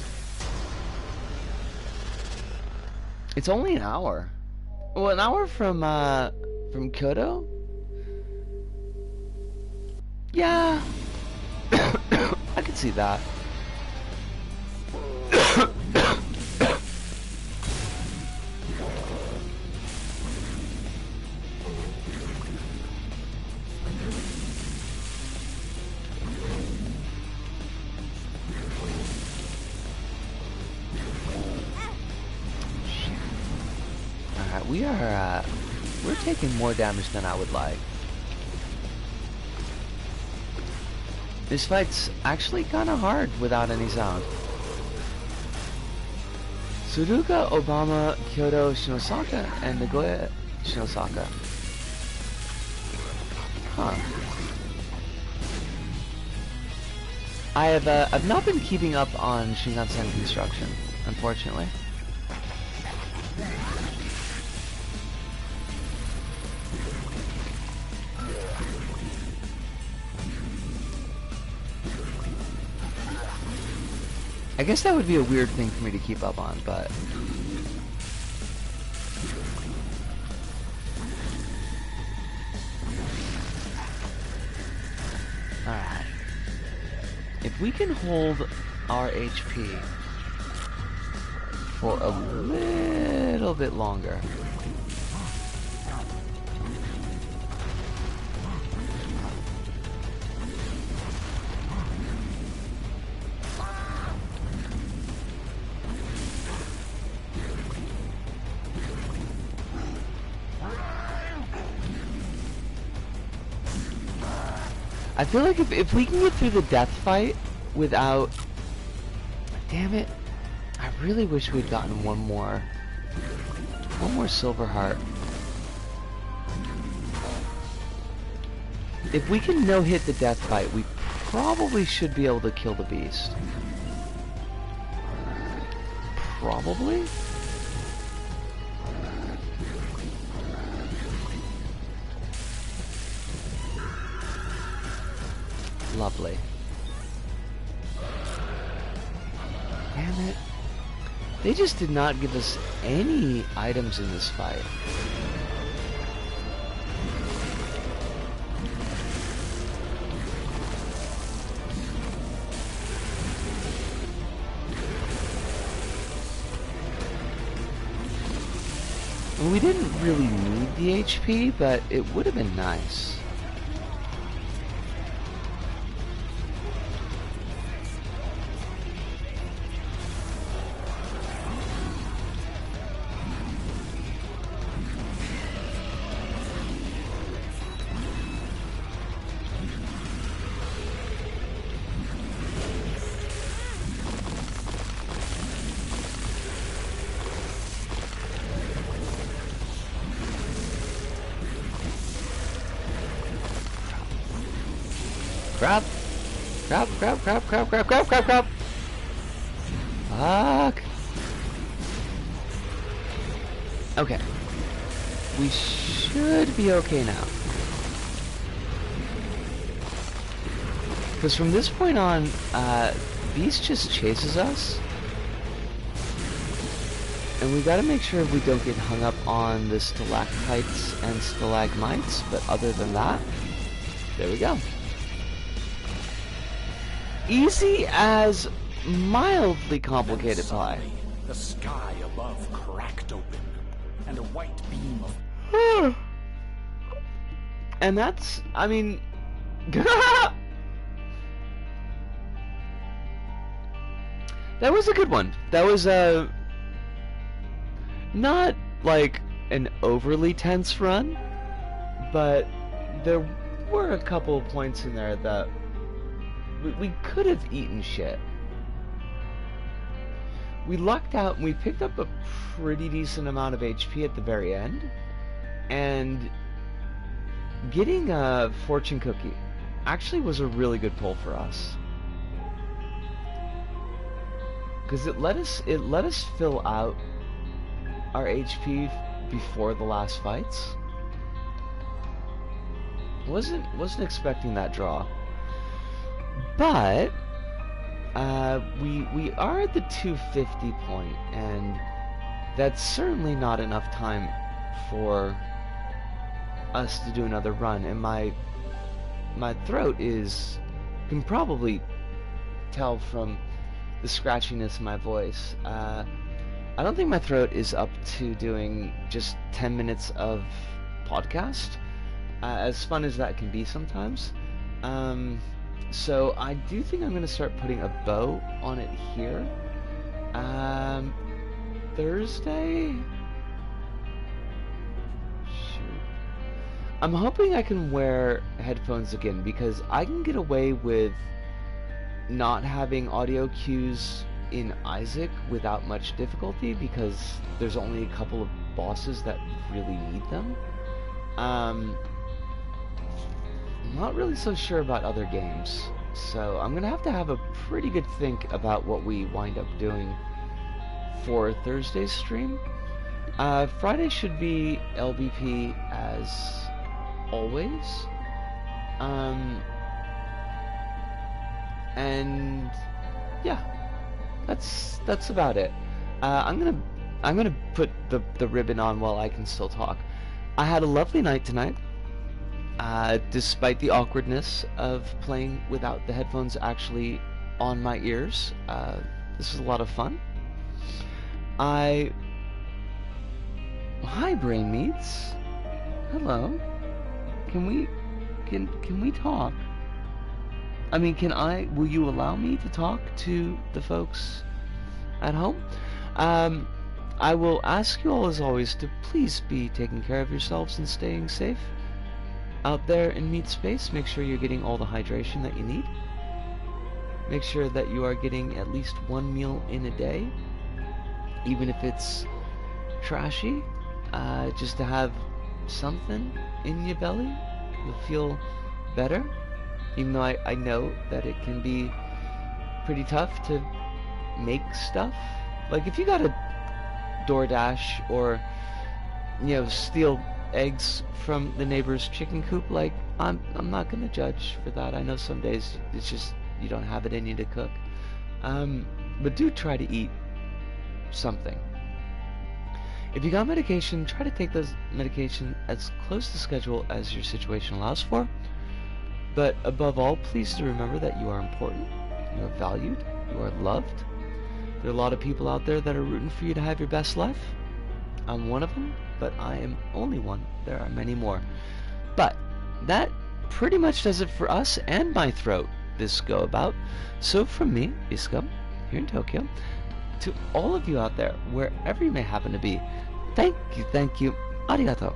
It's only an hour. Well, an hour from Kyoto? Yeah. I could see that. Alright, we're taking more damage than I would like. This fight's actually kinda hard without any sound. Suruga, Obama, Kyoto, Shinosaka, and Nagoya, Shinosaka. Huh. I've not been keeping up on Shinkansen construction, unfortunately. I guess that would be a weird thing for me to keep up on, but... Alright. If we can hold our HP for a little bit longer... I feel like if we can get through the death fight without... Damn it. I really wish we'd gotten one more silver heart. If we can no-hit the death fight, we probably should be able to kill the beast. Probably? Lovely. Damn it. They just did not give us any items in this fight. We didn't really need the HP, but it would have been nice. Crap! Crap, crap, crap, crap, crap, crap, crap, crap! Fuck! Okay. We should be okay now. Because from this point on, Beast just chases us. And we gotta make sure we don't get hung up on the stalactites and stalagmites, but other than that, there we go. Easy as mildly complicated pie. The sky above cracked open, and a white beam of... And that's, I mean... That was a good one. That was, not, like, an overly tense run, but there were a couple of points in there that we could have eaten shit. We lucked out and we picked up a pretty decent amount of HP at the very end, and getting a fortune cookie actually was a really good pull for us, because it let us fill out our HP before the last fights. Wasn't expecting that draw. But we are at the 250 point, and that's certainly not enough time for us to do another run. And my throat is, you can probably tell from the scratchiness of my voice. I don't think my throat is up to doing just 10 minutes of podcast, as fun as that can be sometimes. So I do think I'm going to start putting a bow on it here. Thursday? Shoot. I'm hoping I can wear headphones again, because I can get away with not having audio cues in Isaac without much difficulty, because there's only a couple of bosses that really need them. I'm not really so sure about other games, so I'm gonna have a pretty good think about what we wind up doing for Thursday's stream. Friday should be LBP as always. And yeah, that's about it. I'm gonna put the ribbon on while I can still talk. I had a lovely night tonight, despite the awkwardness of playing without the headphones actually on my ears. This was a lot of fun. Hi, Brain Meats. Hello. Can we talk? I mean, will you allow me to talk to the folks at home? I will ask you all, as always, to please be taking care of yourselves and staying safe out there in meat space. Make sure you're getting all the hydration that you need. Make sure that you are getting at least one meal in a day, even if it's trashy, just to have something in your belly. You'll feel better. Even though I know that it can be pretty tough to make stuff. Like, if you gotta DoorDash or, steal eggs from the neighbor's chicken coop, like, I'm not gonna judge for that. I know some days it's just, you don't have it in you to cook. But do try to eat something. If you got medication, try to take those medication as close to schedule as your situation allows for. But above all, please do remember that you are important, you are valued, you are loved. There are a lot of people out there that are rooting for you to have your best life. I'm one of them, but I am only one. There are many more. But that pretty much does it for us and my throat this go about. So from me, Iska, here in Tokyo, to all of you out there, wherever you may happen to be, thank you, arigato,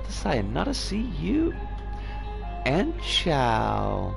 sayonara, see you, and ciao.